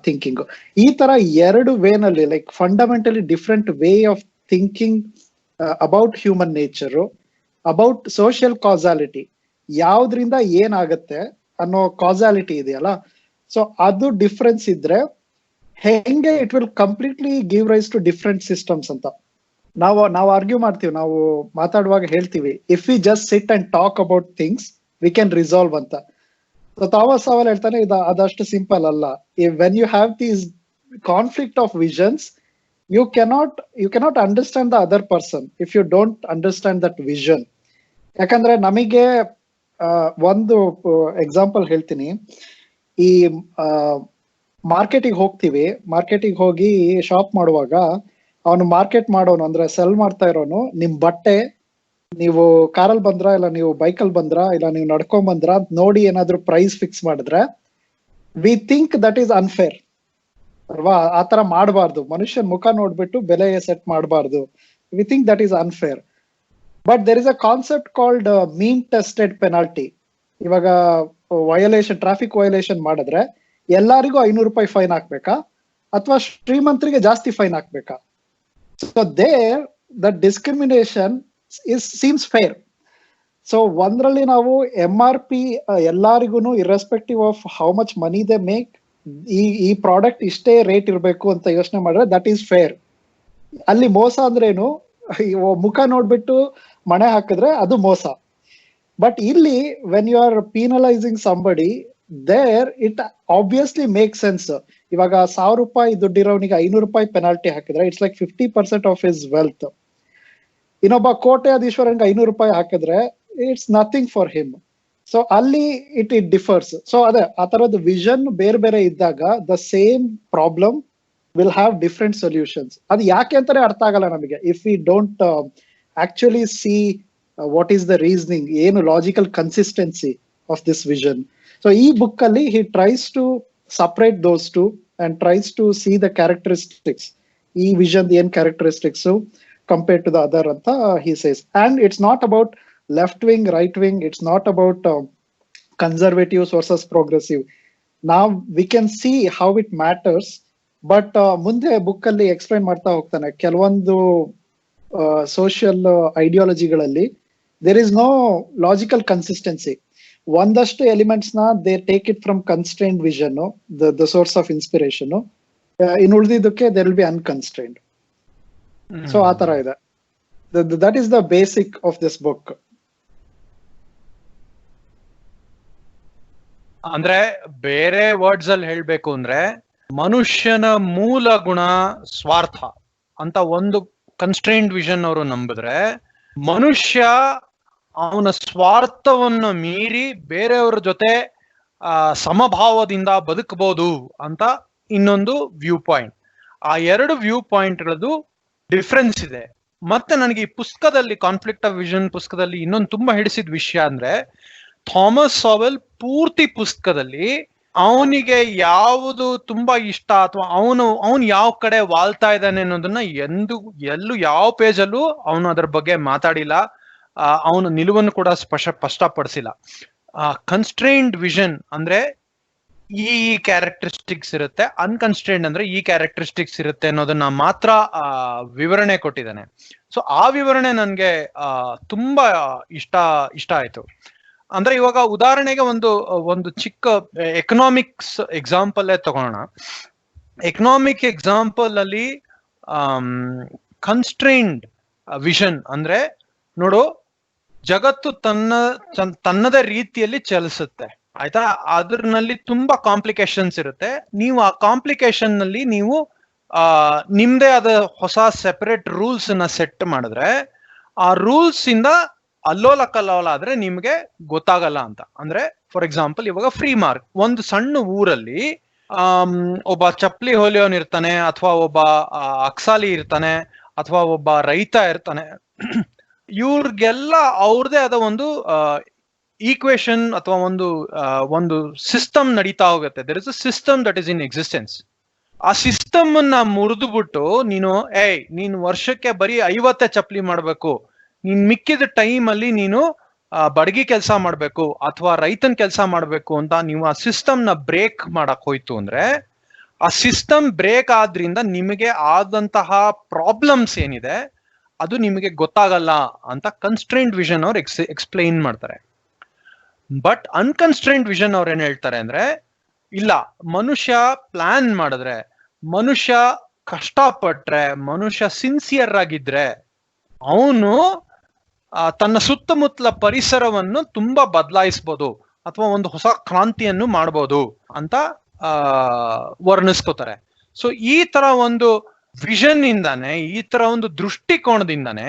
ಥಿಂಕಿಂಗ್. ಈ ತರ ಎರಡು ವೇನಲ್ಲಿ like fundamentally different way of thinking about human nature, about social causality, ಯಾವ್ದ್ರಿಂದ ಏನಾಗತ್ತೆ ಅನ್ನೋ ಕಾಸಾಲಿಟಿ ಇದೆಯಲ್ಲ, ಸೊ ಅದು ಡಿಫ್ರೆನ್ಸ್ ಇದ್ರೆ ಹೆಂಗೆ it will completely give rise to different systems ಅಂತ ನಾವು ಆರ್ಗ್ಯೂ ಮಾಡ್ತೀವಿ. ನಾವು ಮಾತಾಡುವಾಗ ಹೇಳ್ತೀವಿ, if we just sit and talk about things we can resolve ಅಂತ. ಸೊ ಥಾಮಸ್ ಸಾವೆಲ್ ಹೇಳ್ತಾನೆ ಅದಷ್ಟು ಸಿಂಪಲ್ ಅಲ್ಲ. When you have these conflict of visions, you cannot understand the other person if you don't understand that vision. ಯಾಕಂದ್ರೆ ನಮಗೆ ಒಂದು example ಹೇಳ್ತೀನಿ. ಈ ಮಾರ್ಕೆಟಿಗೆ ಹೋಗ್ತೀವಿ, ಮಾರ್ಕೆಟಿಗೆ ಹೋಗಿ ಶಾಪ್ ಮಾಡುವಾಗ ಅವನು ಮಾರ್ಕೆಟ್ ಮಾಡೋನು ಅಂದ್ರೆ ಸೆಲ್ ಮಾಡ್ತಾ ಇರೋನು, ನಿಮ್ ಬಟ್ಟೆ ನೀವು ಕಾರಲ್ಲಿ ಬಂದ್ರ ಇಲ್ಲ ನೀವು ಬೈಕಲ್ಲಿ ಬಂದ್ರ ಇಲ್ಲ ನೀವು ನಡ್ಕೊಂಡ್ ಬಂದ್ರ ಅಂತ ನೋಡಿ ಏನಾದ್ರು ಪ್ರೈಸ್ ಫಿಕ್ಸ್ ಮಾಡಿದ್ರೆ we think that is unfair ಅಲ್ವಾ. ಆತರ ಮಾಡಬಾರ್ದು, ಮನುಷ್ಯನ್ ಮುಖ ನೋಡ್ಬಿಟ್ಟು ಬೆಲೆ ಸೆಟ್ ಮಾಡಬಾರ್ದು. We think that is unfair. But there is a concept called mean tested penalty. ಇವಾಗ ವಯೋಲೇಷನ್, ಟ್ರಾಫಿಕ್ ವಯೋಲೇಷನ್ ಮಾಡಿದ್ರೆ ಎಲ್ಲರಿಗೂ 500 ರೂಪಾಯಿ ಫೈನ್ ಹಾಕ್ಬೇಕಾ ಅಥವಾ ಶ್ರೀಮಂತರಿಗೆ ಜಾಸ್ತಿ ಫೈನ್ ಹಾಕ್ಬೇಕಾ? So there the discrimination seems fair. So ಒಂದ್ರಲ್ಲಿ ನಾವು MRP ಎಲ್ಲರಿಗೂ irrespective of how much money they make, ಈ ಪ್ರಾಡಕ್ಟ್ ಇಷ್ಟೇ ರೇಟ್ ಇರಬೇಕು ಅಂತ ಯೋಚನೆ ಮಾಡಿದ್ರೆ ದಟ್ ಈಸ್ ಫೇರ್. ಅಲ್ಲಿ ಮೋಸ ಅಂದ್ರೇನು, ಮುಖ ನೋಡ್ಬಿಟ್ಟು ಮಣೆ ಹಾಕಿದ್ರೆ ಅದು ಮೋಸ. ಬಟ್ ಇಲ್ಲಿ when you are penalising somebody, there it obviously make sense. ಇವಾಗ 1000 ರೂಪಾಯಿ ದುಡ್ಡಿರೋನಿಗೆ 500 ರೂಪಾಯಿ ಪೆನಾಲ್ಟಿ ಹಾಕಿದ್ರೆ it's like 50% of his wealth. ಇನ್ನೊಬ್ಬ ಕೋಟ್ಯಾಧೀಶ್ವರನಿಗೆ 500 ರೂಪಾಯಿ ಹಾಕಿದ್ರೆ it's nothing for him. So ಅಲ್ಲಿ ಇಟ್ ಡಿಫರ್ಸ್. ಸೊ ಅದೇ ಆ ತರದ ವಿಷನ್ ಬೇರೆ ಬೇರೆ ಇದ್ದಾಗ the same problem will have different solutions. ಅದು ಯಾಕೆ ಅಂತಾನೆ ಅರ್ಥ ಆಗಲ್ಲ ನಮಗೆ if we don't actually see what is the reasoning, ಏನು logical consistency of this vision. So ಈ ಬುಕ್ ಅಲ್ಲಿ he tries to separate those two and tries to see the characteristics, ಈ ವಿಷನ್ ಏನ್ characteristics compared to the other ಅಂತ he says. And it's not about left wing, right wing. It's not about conservatives versus progressive. Now we can see how it matters, but ಮುಂದೆ book ಅಲ್ಲಿ explain ಮಾಡ್ತಾ ಹೋಗ್ತಾನೆ ಕೆಲವೊಂದು social ಐಡಿಯಾಲಜಿಗಳಲ್ಲಿ there is no logical consistency. ಒಂದಷ್ಟು elements ನ they take it from constrained vision, the source of inspiration. In ಉಳಿದಿದ್ದಕ್ಕೆ there will be unconstrained. So ಆ ತರ ಇದೆ. That is the basic of this book. ಅಂದ್ರೆ ಬೇರೆ ವರ್ಡ್ಸ್ ಅಲ್ಲಿ ಹೇಳ್ಬೇಕು ಅಂದ್ರೆ ಮನುಷ್ಯನ ಮೂಲ ಗುಣ ಸ್ವಾರ್ಥ ಅಂತ ಒಂದು ಕನ್ಸ್ಟ್ರೈನ್ಡ್ ವಿಷನ್ ಅವರು ನಂಬಿದ್ರೆ, ಮನುಷ್ಯ ಅವನ ಸ್ವಾರ್ಥವನ್ನು ಮೀರಿ ಬೇರೆಯವ್ರ ಜೊತೆ ಸಮಭಾವದಿಂದ ಬದುಕಬಹುದು ಅಂತ ಇನ್ನೊಂದು ವ್ಯೂ ಪಾಯಿಂಟ್. ಆ ಎರಡು ವ್ಯೂ ಪಾಯಿಂಟ್ಗಳದ್ದು ಡಿಫ್ರೆನ್ಸ್ ಇದೆ. ಮತ್ತೆ ನನಗೆ ಈ ಪುಸ್ತಕದಲ್ಲಿ, ಕಾನ್ಫ್ಲಿಕ್ಟ್ ಆಫ್ ವಿಷನ್ ಪುಸ್ತಕದಲ್ಲಿ ಇನ್ನೊಂದು ತುಂಬಾ ಹಿಡಿಸಿದ ವಿಷಯ ಅಂದ್ರೆ, ಥಾಮಸ್ ಸಾವೆಲ್ ಪೂರ್ತಿ ಪುಸ್ತಕದಲ್ಲಿ ಅವನಿಗೆ ಯಾವುದು ತುಂಬಾ ಇಷ್ಟ ಅಥವಾ ಅವನು ಯಾವ ಕಡೆ ವಾಲ್ತಾ ಇದ್ದಾನೆ ಅನ್ನೋದನ್ನ ಎಲ್ಲೂ ಯಾವ ಪೇಜಲ್ಲೂ ಅವನು ಅದರ ಬಗ್ಗೆ ಮಾತಾಡಿಲ್ಲ. ಅವನ ನಿಲುವನ್ನು ಕೂಡ ಸ್ಪಷ್ಟಪಡಿಸಿಲ್ಲ. ಕನ್ಸ್ಟ್ರೈನ್ಡ್ ವಿಷನ್ ಅಂದ್ರೆ ಈ ಕ್ಯಾರೆಕ್ಟರಿಸ್ಟಿಕ್ಸ್ ಇರುತ್ತೆ, ಅನ್ಕನ್ಸ್ಟ್ರೈನ್ಡ್ ಅಂದ್ರೆ ಈ ಕ್ಯಾರೆಕ್ಟರಿಸ್ಟಿಕ್ಸ್ ಇರುತ್ತೆ ಅನ್ನೋದನ್ನ ಮಾತ್ರ ವಿವರಣೆ ಕೊಟ್ಟಿದ್ದಾನೆ. ಸೊ ಆ ವಿವರಣೆ ನನ್ಗೆ ತುಂಬಾ ಇಷ್ಟ ಆಯ್ತು. ಅಂದ್ರೆ ಇವಾಗ ಉದಾಹರಣೆಗೆ ಒಂದು ಚಿಕ್ಕ ಎಕನಾಮಿಕ್ಸ್ ಎಕ್ಸಾಂಪಲ್ ತಗೋಣ. ಎಕನಾಮಿಕ್ ಎಕ್ಸಾಂಪಲ್ ಅಲ್ಲಿ ಕನ್ಸ್ಟ್ರೈನ್ಡ್ ವಿಷನ್ ಅಂದ್ರೆ, ನೋಡು, ಜಗತ್ತು ತನ್ನದೇ ರೀತಿಯಲ್ಲಿ ಚಲಿಸುತ್ತೆ, ಆಯ್ತಾ? ಅದ್ರಲ್ಲಿ ತುಂಬಾ ಕಾಂಪ್ಲಿಕೇಶನ್ಸ್ ಇರುತ್ತೆ. ನೀವು ಆ ಕಾಂಪ್ಲಿಕೇಶನ್ ನಲ್ಲಿ ನೀವು ನಿಮ್ದೇ ಆದ ಹೊಸ ಸೆಪರೇಟ್ ರೂಲ್ಸ್ ನ ಸೆಟ್ ಮಾಡಿದ್ರೆ, ಆ ರೂಲ್ಸ್ ಇಂದ ಅಲ್ಲೋಲ ಕಲ್ಲೋಲ ಆದ್ರೆ ನಿಮ್ಗೆ ಗೊತ್ತಾಗಲ್ಲ ಅಂತ. ಅಂದ್ರೆ ಫಾರ್ ಎಕ್ಸಾಂಪಲ್, ಇವಾಗ ಫ್ರೀ ಮಾರ್ಕ್, ಒಂದು ಸಣ್ಣ ಊರಲ್ಲಿ ಒಬ್ಬ ಚಪ್ಪಲಿ ಹೊಲಿಯೋನ್ ಇರ್ತಾನೆ, ಅಥವಾ ಒಬ್ಬ ಅಕ್ಸಾಲಿ ಇರ್ತಾನೆ, ಅಥವಾ ಒಬ್ಬ ರೈತ ಇರ್ತಾನೆ. ಇವ್ರಿಗೆಲ್ಲ ಅವ್ರದೇ ಆದ ಒಂದು ಈಕ್ವೇಶನ್ ಅಥವಾ ಒಂದು ಸಿಸ್ಟಮ್ ನಡೀತಾ ಹೋಗುತ್ತೆ. There is a system that is in existence. ಆ ಸಿಸ್ಟಮ್ ಅನ್ನ ಮುರಿದ್ಬಿಟ್ಟು ನೀನು ವರ್ಷಕ್ಕೆ ಬರೀ 50 ಚಪ್ಪಲಿ ಮಾಡ್ಬೇಕು, ನೀನ್ ಮಿಕ್ಕಿದ ಟೈಮ್ ಅಲ್ಲಿ ನೀನು ಬಡಗಿ ಕೆಲಸ ಮಾಡ್ಬೇಕು ಅಥವಾ ರೈತನ್ ಕೆಲಸ ಮಾಡ್ಬೇಕು ಅಂತ ನೀವು ಆ ಸಿಸ್ಟಮ್ ನ ಬ್ರೇಕ್ ಮಾಡಕ್ ಹೋಯ್ತು ಅಂದ್ರೆ, ಆ ಸಿಸ್ಟಮ್ ಬ್ರೇಕ್ ಆದ್ರಿಂದ ನಿಮಗೆ ಆದಂತಹ ಪ್ರಾಬ್ಲಮ್ಸ್ ಏನಿದೆ ಅದು ನಿಮಗೆ ಗೊತ್ತಾಗಲ್ಲ ಅಂತ ಕನ್ಸ್ಟ್ರೈನ್ಡ್ ವಿಷನ್ ಅವ್ರು ಎಕ್ಸ್ಪ್ಲೈನ್ ಮಾಡ್ತಾರೆ. ಬಟ್ ಅನ್ಕನ್ಸ್ಟ್ರೈನ್ಡ್ ವಿಷನ್ ಅವ್ರು ಏನ್ ಹೇಳ್ತಾರೆ ಅಂದ್ರೆ, ಇಲ್ಲ, ಮನುಷ್ಯ ಪ್ಲಾನ್ ಮಾಡಿದ್ರೆ, ಮನುಷ್ಯ ಕಷ್ಟಪಟ್ರೆ, ಮನುಷ್ಯ ಸಿನ್ಸಿಯರ್ ಆಗಿದ್ರೆ ಅವನು ತನ್ನ ಸುತ್ತಮುತ್ತಲ ಪರಿಸರವನ್ನು ತುಂಬಾ ಬದಲಾಯಿಸ್ಬೋದು ಅಥವಾ ಒಂದು ಹೊಸ ಕ್ರಾಂತಿಯನ್ನು ಮಾಡ್ಬೋದು ಅಂತ ವರ್ಣಿಸ್ಕೋತಾರೆ. ಸೊ ಈ ತರ ಒಂದು ವಿಷನ್ ಇಂದಾನೆ, ಈ ತರ ಒಂದು ದೃಷ್ಟಿಕೋನದಿಂದಾನೆ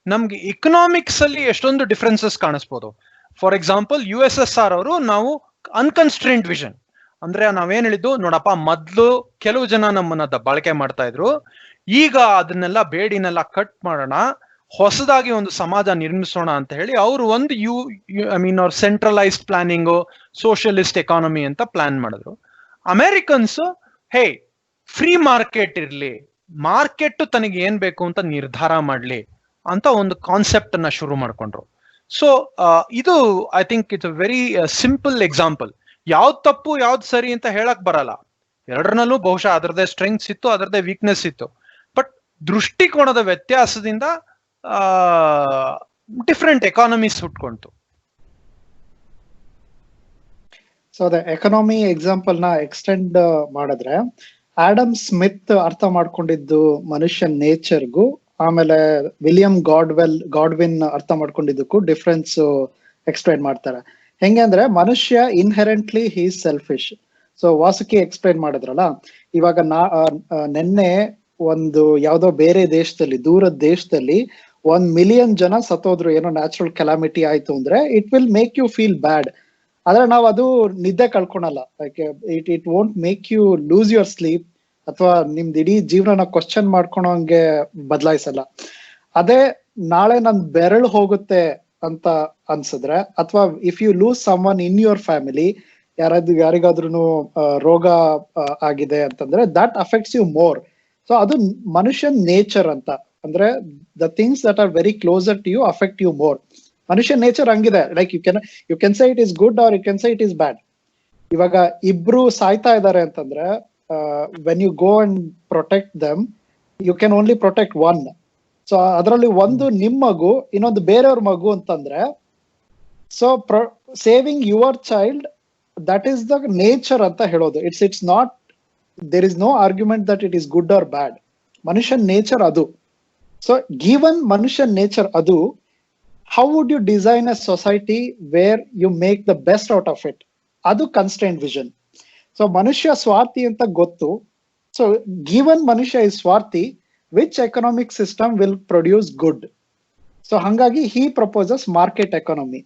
ನಮ್ಗೆ ಎಕನಾಮಿಕ್ಸ್ ಅಲ್ಲಿ ಎಷ್ಟೊಂದು ಡಿಫ್ರೆನ್ಸಸ್ ಕಾಣಿಸ್ಬೋದು. ಫಾರ್ ಎಕ್ಸಾಂಪಲ್, USSR ಅವರು ನಾವು ಅನ್ಕನ್ಸ್ಟ್ರೈನ್ಡ್ ವಿಷನ್ ಅಂದ್ರೆ ನಾವೇನ್ ಹೇಳಿದ್ದು, ನೋಡಪ್ಪ, ಮೊದ್ಲು ಕೆಲವು ಜನ ನಮ್ಮನ್ನ ಬಳಕೆ ಮಾಡ್ತಾ ಇದ್ರು, ಈಗ ಅದನ್ನೆಲ್ಲ ಬೇಡಿನೆಲ್ಲ ಕಟ್ ಮಾಡೋಣ, ಹೊಸದಾಗಿ ಒಂದು ಸಮಾಜ ನಿರ್ಮಿಸೋಣ ಅಂತ ಹೇಳಿ ಅವರು ಒಂದು ಅವ್ರ ಸೆಂಟ್ರಲೈಸ್ಡ್ ಪ್ಲಾನಿಂಗು, ಸೋಷಿಯಲಿಸ್ಟ್ ಎಕಾನಮಿ ಅಂತ ಪ್ಲಾನ್ ಮಾಡಿದ್ರು. ಅಮೆರಿಕನ್ಸ್, ಹೇ, ಫ್ರೀ ಮಾರ್ಕೆಟ್ ಇರ್ಲಿ, ಮಾರ್ಕೆಟ್ ತನಗೆ ಏನ್ ಬೇಕು ಅಂತ ನಿರ್ಧಾರ ಮಾಡ್ಲಿ ಅಂತ ಒಂದು ಕಾನ್ಸೆಪ್ಟ್ ಅನ್ನ ಶುರು ಮಾಡ್ಕೊಂಡ್ರು. ಸೊ ಇದು I think it's a very simple example. ಯಾವ್ದು ತಪ್ಪು ಯಾವ್ದು ಸರಿ ಅಂತ ಹೇಳಕ್ ಬರಲ್ಲ, ಎರಡರಲ್ಲೂ ಬಹುಶಃ ಅದರದೇ ಸ್ಟ್ರೆಂಗ್ಸ್ ಇತ್ತು, ಅದರದೇ ವೀಕ್ನೆಸ್ ಇತ್ತು. ಬಟ್ ದೃಷ್ಟಿಕೋನದ ವ್ಯತ್ಯಾಸದಿಂದ ಡಿಫ್ರೆಂಟ್ ಎಕಾನಮೀಸ್ ಹುಟ್ಕೊಂತು. ಸೊ ಅದೇ ಎಕನಾಮಿ ಎಕ್ಸಾಂಪಲ್ ನ ಎಕ್ಸ್ಟೆಂಡ್ ಮಾಡಿದ್ರೆ, ಆಡಮ್ ಸ್ಮಿತ್ ಅರ್ಥ ಮಾಡ್ಕೊಂಡಿದ್ದು ಮನುಷ್ಯನ್ ನೇಚರ್ಗೂ, ಆಮೇಲೆ ವಿಲಿಯಂ ಗಾಡ್ವಿನ್ ಅರ್ಥ ಮಾಡ್ಕೊಂಡಿದ್ದಕ್ಕೂ ಡಿಫ್ರೆನ್ಸ್ ಎಕ್ಸ್ಪ್ಲೈನ್ ಮಾಡ್ತಾರೆ. ಹೆಂಗೆ ಅಂದ್ರೆ, ಮನುಷ್ಯ inherently he is selfish. So Vasuki explain ಮಾಡಿದ್ರಲ್ಲ, ಇವಾಗ ನೆನ್ನೆ ಒಂದು ಯಾವ್ದೋ ಬೇರೆ ದೇಶದಲ್ಲಿ, ದೂರದ ದೇಶದಲ್ಲಿ 1 ಮಿಲಿಯನ್ ಜನ ಸತ್ತೋದ್ರು, ಏನೋ ನ್ಯಾಚುರಲ್ ಕೆಲಾಮಿಟಿ ಆಯ್ತು ಅಂದ್ರೆ it will make you feel bad. ಆದ್ರೆ ನಾವು ಅದು ನಿದ್ದೆ ಕಳ್ಕೊಳಲ್ಲ. It won't make you lose your sleep ಅಥವಾ ನಿಮ್ದು ಇಡೀ ಜೀವನ ಕ್ವಶನ್ ಮಾಡ್ಕೊಳೋಂಗೆ ಬದಲಾಯಿಸಲ್ಲ. ಅದೇ ನಾಳೆ ನನ್ ಬೆರಳು ಹೋಗುತ್ತೆ ಅಂತ ಅನ್ಸಿದ್ರೆ, ಅಥವಾ if you lose someone in your family, ಯಾರಿಗಾದ್ರೂ ರೋಗ ಆಗಿದೆ ಅಂತಂದ್ರೆ that affects you more. So ಅದು ಮನುಷ್ಯನ್ ನೇಚರ್ ಅಂತ. ಅಂದ್ರೆ the things that are very closer to you affect you more. ಮನುಷ್ಯನ್ ನೇಚರ್ ಹಂಗಿದೆ. Like you can say it is good or you can say it is bad. ಇವಾಗ ಇಬ್ರು ಸಾಯ್ತಾ ಇದಾರೆ ಅಂತಂದ್ರೆ, when you go and protect them, you can only protect one. So ಅದರಲ್ಲಿ ಒಂದು ನಿಮ್ ಮಗು, ಇನ್ನೊಂದು ಬೇರೆಯವ್ರ ಮಗು ಅಂತಂದ್ರೆ, so saving your child, that is the nature ಅಂತ ಹೇಳೋದು. It's not, there is no argument that it is good or bad. ಮನುಷ್ಯನ್ ನೇಚರ್ ಅದು. ಸೊ ಗಿವನ್ ಮನುಷ್ಯನ್ ನೇಚರ್ ಅದು, how would you design a society where you make the best out of it? ಅದು constrained vision. So ಮನುಷ್ಯ ಸ್ವಾರ್ಥಿ ಅಂತ ಗೊತ್ತು. So given ಮನುಷ್ಯ ಇಸ್ ಸ್ವಾರ್ಥಿ, which economic system will produce good? So ಹಂಗಾಗಿ ಹಿ ಪ್ರಪೋಸಸ್ ಮಾರ್ಕೆಟ್ ಎಕಾನಮಿ.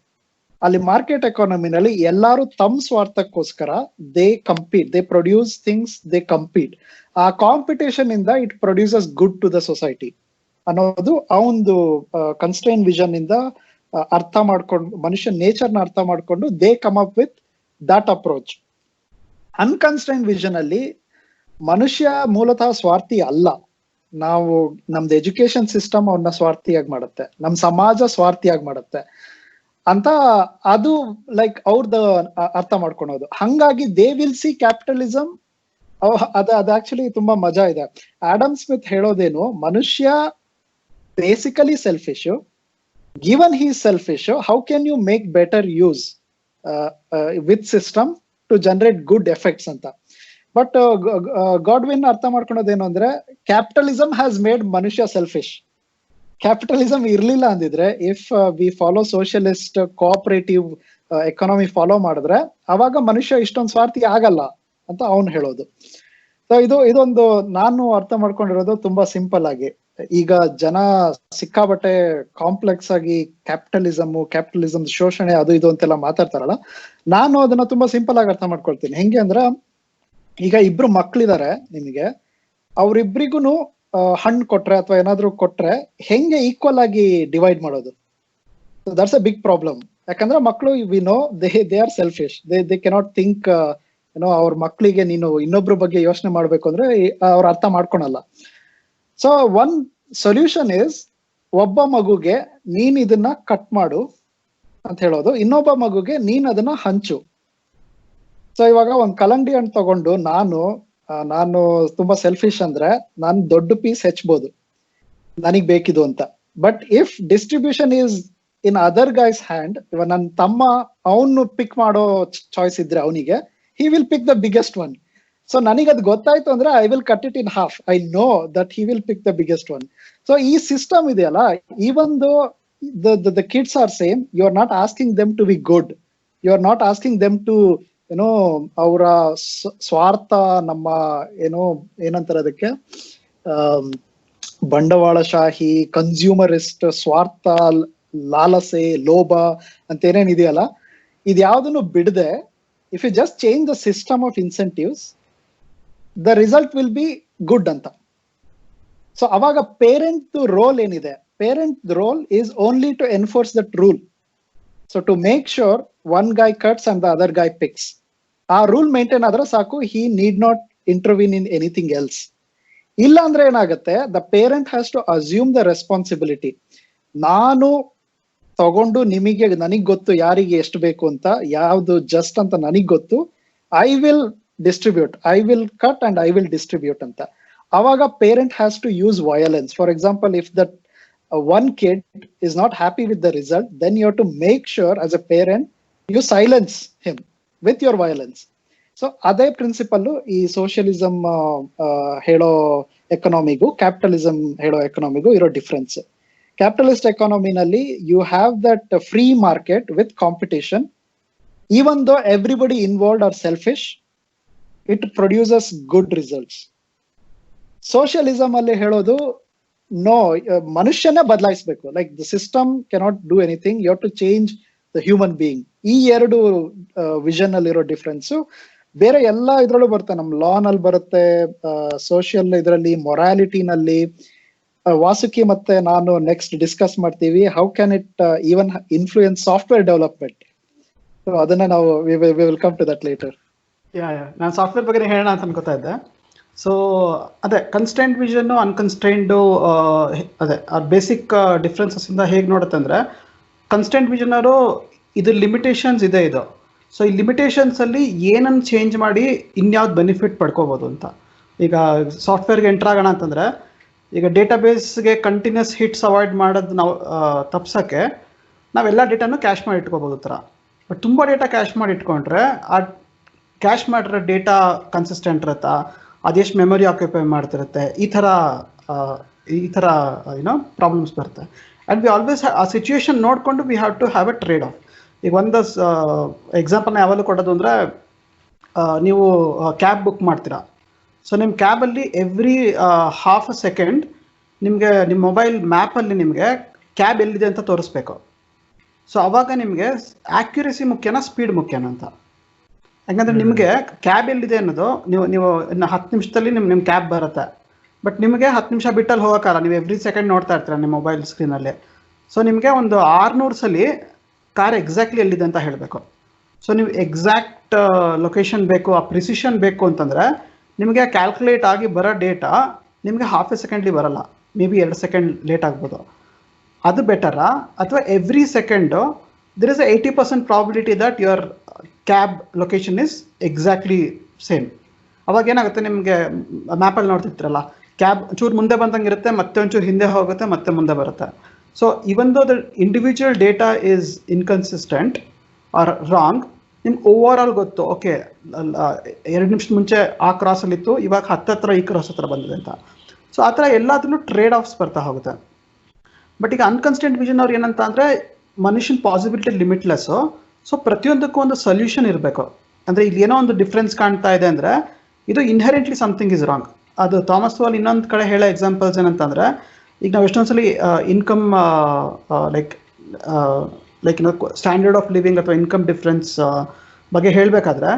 ಅಲ್ಲಿ market ಎಕಾನಮಿನಲ್ಲಿ ಎಲ್ಲಾರು ತಮ್ಮ ಸ್ವಾರ್ಥಕ್ಕೋಸ್ಕರ they compete, they produce things, they compete. ಆ ಕಾಂಪಿಟೇಷನ್ ಇಂದ it produces good to the society ಅನ್ನೋದು ಅವನದು ಕನ್ಸ್ಟ್ರೈನ್ ವಿಷನ್ ಇಂದ ಅರ್ಥ ಮಾಡ್ಕೊಂಡು, ಮನುಷ್ಯ ನೇಚರ್ನ ಅರ್ಥ ಮಾಡ್ಕೊಂಡು they come up with that approach. Unconstrained vision ಅಲ್ಲಿ ಮನುಷ್ಯ ಮೂಲತಃ ಸ್ವಾರ್ಥಿ ಅಲ್ಲ. ನಾವು ನಮ್ದು ಎಜುಕೇಶನ್ ಸಿಸ್ಟಮ್ ಅವನ್ನ ಸ್ವಾರ್ಥಿಯಾಗಿ ಮಾಡುತ್ತೆ, ನಮ್ ಸಮಾಜ ಸ್ವಾರ್ಥಿಯಾಗಿ ಮಾಡುತ್ತೆ ಅಂತ ಅದು ಲೈಕ್ ಅವ್ರದ್ದು ಅರ್ಥ ಮಾಡ್ಕೊಳೋದು. ಹಂಗಾಗಿ ದೇ ವಿಲ್ ಸಿ ಕ್ಯಾಪಿಟಲಿಸಮ್. ಅದು ಆಕ್ಚುಲಿ ತುಂಬಾ ಮಜಾ ಇದೆ. ಆಡಮ್ ಸ್ಮಿತ್ ಹೇಳೋದೇನು, ಮನುಷ್ಯ basically selfish. Given he selfish, how can you make better use with system to generate good effects ಅಂತ. ಬಟ್ ಗಾಡ್ವಿನ್ ಅರ್ಥ ಮಾಡ್ಕೊಳೋದೇನು ಅಂದ್ರೆ, ಕ್ಯಾಪಿಟಲಿಸಮ್ ಹ್ಯಾಸ್ ಮೇಡ್ ಮನುಷ್ಯ ಸೆಲ್ಫಿಶ್. ಕ್ಯಾಪಿಟಲಿಸಮ್ ಇರ್ಲಿಲ್ಲ ಅಂದಿದ್ರೆ, if we follow socialist cooperative economy follow ಮಾಡಿದ್ರೆ ಅವಾಗ ಮನುಷ್ಯ ಇಷ್ಟೊಂದು ಸ್ವಾರ್ಥಿ ಆಗಲ್ಲ ಅಂತ ಅವನು ಹೇಳೋದು. ಸೊ ಇದೊಂದು ನಾನು ಅರ್ಥ ಮಾಡ್ಕೊಂಡಿರೋದು ತುಂಬಾ ಸಿಂಪಲ್ ಆಗಿ. ಈಗ ಜನ ಸಿಕ್ಕಾಬಟ್ಟೆ ಕಾಂಪ್ಲೆಕ್ಸ್ ಆಗಿ ಕ್ಯಾಪಿಟಲಿಸಮ್ ಶೋಷಣೆ ಅದು ಇದು ಅಂತೆಲ್ಲ ಮಾತಾಡ್ತಾರಲ್ಲ, ನಾನು ಅದನ್ನ ತುಂಬಾ ಸಿಂಪಲ್ ಆಗಿ ಅರ್ಥ ಮಾಡ್ಕೊಳ್ತೀನಿ. ಹೆಂಗೆ ಅಂದ್ರೆ, ಈಗ ಇಬ್ರು ಮಕ್ಳಿದಾರೆ ನಿಮಗೆ, ಅವ್ರಿಬ್ರಿಗೂ ಹಣ್ಣು ಕೊಟ್ರೆ ಅಥವಾ ಏನಾದ್ರು ಕೊಟ್ರೆ ಹೆಂಗೆ ಈಕ್ವಲ್ ಆಗಿ ಡಿವೈಡ್ ಮಾಡೋದು? That's a big problem. ಯಾಕಂದ್ರೆ ಮಕ್ಕಳು we know they are selfish. They cannot think, ಏನೋ ಅವ್ರ ಮಕ್ಳಿಗೆ ನೀನು ಇನ್ನೊಬ್ರ ಬಗ್ಗೆ ಯೋಚನೆ ಮಾಡ್ಬೇಕು ಅಂದ್ರೆ ಅವ್ರ ಅರ್ಥ ಮಾಡ್ಕೊಳಲ್ಲ. ಸೊ ಒನ್ ಸೊಲ್ಯೂಷನ್ ಇಸ್, ಒಬ್ಬ ಮಗುಗೆ ನೀನ್ ಇದನ್ನ ಕಟ್ ಮಾಡು ಅಂತ ಹೇಳೋದು, ಇನ್ನೊಬ್ಬ ಮಗುಗೆ ನೀನ್ ಅದನ್ನ ಹಂಚು. ಸೊ ಇವಾಗ ಒಂದ್ ಕಲ್ಲಂಗಡಿ ಹಣ್ಣು ತಗೊಂಡು ನಾನು ತುಂಬಾ ಸೆಲ್ಫಿಶ್ ಅಂದ್ರೆ ನಾನು ದೊಡ್ಡ ಪೀಸ್ ಹೆಚ್ಚಬಹುದು ನನಗ್ ಬೇಕಿದು ಅಂತ. But if distribution is in other guys hand, ಇವಾಗ ನನ್ನ ತಮ್ಮ ಅವನು ಪಿಕ್ ಮಾಡೋ ಚಾಯ್ಸ್ ಇದ್ರೆ ಅವನಿಗೆ, he will pick the biggest one. So ನನಗೆ ಅದು ಗೊತ್ತಾಯ್ತು ಅಂದ್ರೆ I will cut it in half. I know that he will pick the biggest one. So ಈ ಸಿಸ್ಟಮ್ ಇದೆಯಲ್ಲ, even though the kids are same, you are not asking them to be good. You are not asking them to, ಅವರ ಸ್ವಾರ್ಥ, ನಮ್ಮ ಏನಂತಾರೆ ಅದಕ್ಕೆ, ಬಂಡವಾಳಶಾಹಿ, ಕನ್ಸ್ಯೂಮರಿಸ್ಟ್, ಸ್ವಾರ್ಥ, ಲಾಲಸೆ, ಲೋಭ ಅಂತ ಏನೇನಿದೆಯಲ್ಲ, ಇದ್ಯಾವುದನ್ನು ಬಿಡದೆ if you just change the system of incentives, the result will be good ಅಂತ. ಸೊ ಅವಾಗ ಪೇರೆಂಟ್ ರೋಲ್ ಏನಿದೆ, parent role is only to enforce that rule. So to make sure one guy cuts and the other guy picks, ಆ rule maintain ಆದ್ರೆ ಸಾಕು, he need not intervene in anything else. ಇಲ್ಲ ಅಂದ್ರೆ ಏನಾಗುತ್ತೆ, the parent has to assume the responsibility. ನಾನು ತಗೊಂಡು ನನಗ್ ಗೊತ್ತು ಯಾರಿಗೆ ಎಷ್ಟು ಬೇಕು ಅಂತ, ಯಾವ್ದು ಜಸ್ಟ್ ಅಂತ ನನಗ್ ಗೊತ್ತು, I will distribute, I will cut and I will distribute ಅಂತ. ಅವಾಗ parent has to use violence. For example, if that one kid is not happy with the result, then you have to make sure as a parent you silence him with your violence. So ಅದೇ principle ಈ socialism ಹೇಳೋ ಎಕನಾಮಿಗೂ capitalism ಹೇಳೋ ಎಕನಾಮಿಗೂ ಇರೋ difference. Capitalist ಎಕಾನಮಿನಲ್ಲಿ you have that free market with competition. Even though everybody involved are selfish, it produces good results. Socialism ಅಲ್ಲಿ ಹೇಳೋದು, ನೋ, ಮನುಷ್ಯನೇ ಬದಲಾಯಿಸಬೇಕು. Like the system cannot do anything, you have to change the human being. ಈ ಎರಡು vision ಅಲ್ಲಿ ಇರೋ difference. ಬೇರೆ ಎಲ್ಲ ಇದ್ರಲ್ಲೂ ಬರುತ್ತೆ, ನಮ್ ಲಾ ನಲ್ಲಿ ಬರುತ್ತೆ, ಸೋಷಿಯಲ್ ಇದರಲ್ಲಿ, ಮೊರಾಲಿಟಿನಲ್ಲಿ. ವಾಸುಕಿ ಮತ್ತೆ ನಾನು ನೆಕ್ಸ್ಟ್ ಡಿಸ್ಕಸ್ ಮಾಡ್ತೀವಿ, how can it even influence software development. So ಅದನ್ನ ನಾವು will come to that later. ನಾನು ಸಾಫ್ಟ್ವೇರ್ ಬಗ್ಗೆ ಹೇಳೋಣ ಅಂತ ಅನ್ಕೋತಾ ಇದ್ದೆ. ಸೊ ಅದೇ ಕನ್ಸ್ಟೆಂಟ್ ವಿಷನ್ನು ಅನ್ಕನ್ಸ್ಟೈನ್ಡು, ಅದೇ ಬೇಸಿಕ್ ಡಿಫ್ರೆನ್ಸಸ್ ಇಂದ ಹೇಗೆ ನೋಡುತ್ತೆ ಅಂದರೆ, ಕನ್ಸ್ಟೆಂಟ್ ವಿಷನ್ ಅವರು ಇದು ಲಿಮಿಟೇಷನ್ಸ್ ಇದೆ ಇದು. ಸೊ ಈ ಲಿಮಿಟೇಷನ್ಸ್ ಅಲ್ಲಿ ಏನನ್ನು ಚೇಂಜ್ ಮಾಡಿ ಇನ್ಯಾವ್ದು ಬೆನಿಫಿಟ್ ಪಡ್ಕೋಬೋದು ಅಂತ. ಈಗ ಸಾಫ್ಟ್ವೇರ್ಗೆ ಎಂಟರ್ ಆಗೋಣ ಅಂತಂದರೆ, ಈಗ ಡೇಟಾಬೇಸ್ಗೆ ಕಂಟಿನ್ಯೂಸ್ ಹಿಟ್ಸ್ ಅವಾಯ್ಡ್ ಮಾಡೋದು ನಾವು ತಪ್ಸೋಕ್ಕೆ ನಾವೆಲ್ಲ ಡೇಟಾನು ಕ್ಯಾಶ್ ಮಾಡಿ ಇಟ್ಕೋಬೋದು ಥರ. ಬಟ್ ತುಂಬ ಡೇಟಾ ಕ್ಯಾಶ್ ಮಾಡಿ ಇಟ್ಕೊಂಡ್ರೆ ಆ ಕ್ಯಾಶ್ ಮಾಡಿರೋ ಡೇಟಾ ಕನ್ಸಿಸ್ಟೆಂಟ್ ಇರುತ್ತಾ, ಅದೆಷ್ಟು ಮೆಮೊರಿ ಆಕ್ಯುಪೈ ಮಾಡ್ತಿರುತ್ತೆ, ಈ ಥರ ಪ್ರಾಬ್ಲಮ್ಸ್ ಬರುತ್ತೆ. ಆ್ಯಂಡ್ ವಿ ಆಲ್ವೇಸ್ ಆ ಸಿಚುವೇಶನ್ ನೋಡಿಕೊಂಡು we have to have a trade off. ಈಗ ಒಂದು ಎಕ್ಸಾಂಪಲ್ನ ಯಾವಾಗಲೂ ಕೊಡೋದು ಅಂದರೆ, ನೀವು ಕ್ಯಾಬ್ ಬುಕ್ ಮಾಡ್ತೀರಾ. ಸೊ ನಿಮ್ಮ ಕ್ಯಾಬಲ್ಲಿ ಎವ್ರಿ ಹಾಫ್ ಅ ಸೆಕೆಂಡ್ ನಿಮಗೆ ನಿಮ್ಮ ಮೊಬೈಲ್ ಮ್ಯಾಪಲ್ಲಿ ನಿಮಗೆ ಕ್ಯಾಬ್ ಎಲ್ಲಿದೆ ಅಂತ ತೋರಿಸ್ಬೇಕು. ಸೊ ಅವಾಗ ನಿಮಗೆ ಆ್ಯಕ್ಯುರಸಿ ಮುಖ್ಯನಾ ಸ್ಪೀಡ್ ಮುಖ್ಯನಾ ಅಂತ. ಯಾಕಂದರೆ ನಿಮಗೆ ಕ್ಯಾಬ್ ಎಲ್ಲಿದೆ ಅನ್ನೋದು ನೀವು ಇನ್ನು 10 ನಿಮಿಷದಲ್ಲಿ ನಿಮ್ಮ ಕ್ಯಾಬ್ ಬರುತ್ತೆ. ಬಟ್ ನಿಮಗೆ 10 ನಿಮಿಷ ಬಿಟ್ಟಲ್ಲಿ ಹೋಗೋಕ್ಕಲ್ಲ, ನೀವು ಎವ್ರಿ ಸೆಕೆಂಡ್ ನೋಡ್ತಾ ಇರ್ತೀರ ನಿಮ್ಮ ಮೊಬೈಲ್ ಸ್ಕ್ರೀನಲ್ಲಿ. ಸೊ ನಿಮಗೆ ಒಂದು 600 ಸಲ ಕಾರ್ ಎಕ್ಸಾಕ್ಟ್ಲಿ ಎಲ್ಲಿದೆ ಅಂತ ಹೇಳಬೇಕು. ಸೊ ನೀವು ಎಕ್ಸಾಕ್ಟ್ ಲೊಕೇಶನ್ ಬೇಕು, ಆ ಪ್ರಿಸಿಷನ್ ಬೇಕು ಅಂತಂದರೆ ನಿಮಗೆ ಕ್ಯಾಲ್ಕುಲೇಟ್ ಆಗಿ ಬರೋ ಡೇಟಾ ನಿಮಗೆ ಹಾಫ್ ಎ ಸೆಕೆಂಡ್ಲಿ ಬರಲ್ಲ, ಮೇ ಬಿ 2 ಸೆಕೆಂಡ್ ಲೇಟ್ ಆಗ್ಬೋದು. ಅದು ಬೆಟರಾ, ಅಥವಾ every second there is 80% probability that your cab location is exactly same. ಅವಾಗ ಏನಾಗುತ್ತೆ, ನಿಮಗೆ ಮ್ಯಾಪಲ್ಲಿ ನೋಡ್ತಿರ್ತೀರಲ್ಲ, ಕ್ಯಾಬ್ ಚೂರು ಮುಂದೆ ಬಂದಂಗೆ ಇರುತ್ತೆ, ಮತ್ತೆ ಒಂಚೂರು ಹಿಂದೆ ಹೋಗುತ್ತೆ, ಮತ್ತೆ ಮುಂದೆ ಬರುತ್ತೆ. So even though the individual data is inconsistent or wrong, ನಿಮ್ಗೆ ಓವರ್ ಆಲ್ ಗೊತ್ತು, ಓಕೆ 2 ನಿಮಿಷದ ಮುಂಚೆ ಆ ಕ್ರಾಸಲ್ಲಿತ್ತು, ಇವಾಗ ಹತ್ತತ್ರ ಈ ಕ್ರಾಸ್ ಹತ್ರ ಬಂದಿದೆ ಅಂತ. ಸೊ ಆ ಥರ ಎಲ್ಲದನ್ನು ಟ್ರೇಡ್ ಆಫ್ಸ್ ಬರ್ತಾ ಹೋಗುತ್ತೆ. ಬಟ್ ಈಗ ಅನ್ಕನ್ಸ್ಟೆಂಟ್ ವಿಷನ್ ಅವ್ರು ಏನಂತ ಅಂದರೆ, ಮನುಷ್ಯನ ಪಾಸಿಬಿಲಿಟಿ ಲಿಮಿಟ್ಲೆಸ್ಸು. ಸೊ ಪ್ರತಿಯೊಂದಕ್ಕೂ ಒಂದು ಸೊಲ್ಯೂಷನ್ ಇರಬೇಕು. ಅಂದರೆ ಇಲ್ಲಿ ಏನೋ ಒಂದು ಡಿಫ್ರೆನ್ಸ್ ಕಾಣ್ತಾ ಇದೆ ಅಂದರೆ ಇದು ಇನ್ಹೆರೆಂಟ್ಲಿ ಸಮಥಿಂಗ್ ಇಸ್ ರಾಂಗ್. ಅದು ಥಾಮಸ್ ವಾಲ್ ಇನ್ನೊಂದು ಕಡೆ ಹೇಳೋ ಎಕ್ಸಾಂಪಲ್ಸ್ ಏನಂತಂದರೆ, ಈಗ ನಾವು ಎಷ್ಟೊಂದ್ಸಲಿ income like standard of living ಅಥವಾ ಇನ್ಕಮ್ ಡಿಫ್ರೆನ್ಸ್ ಬಗ್ಗೆ ಹೇಳಬೇಕಾದ್ರೆ,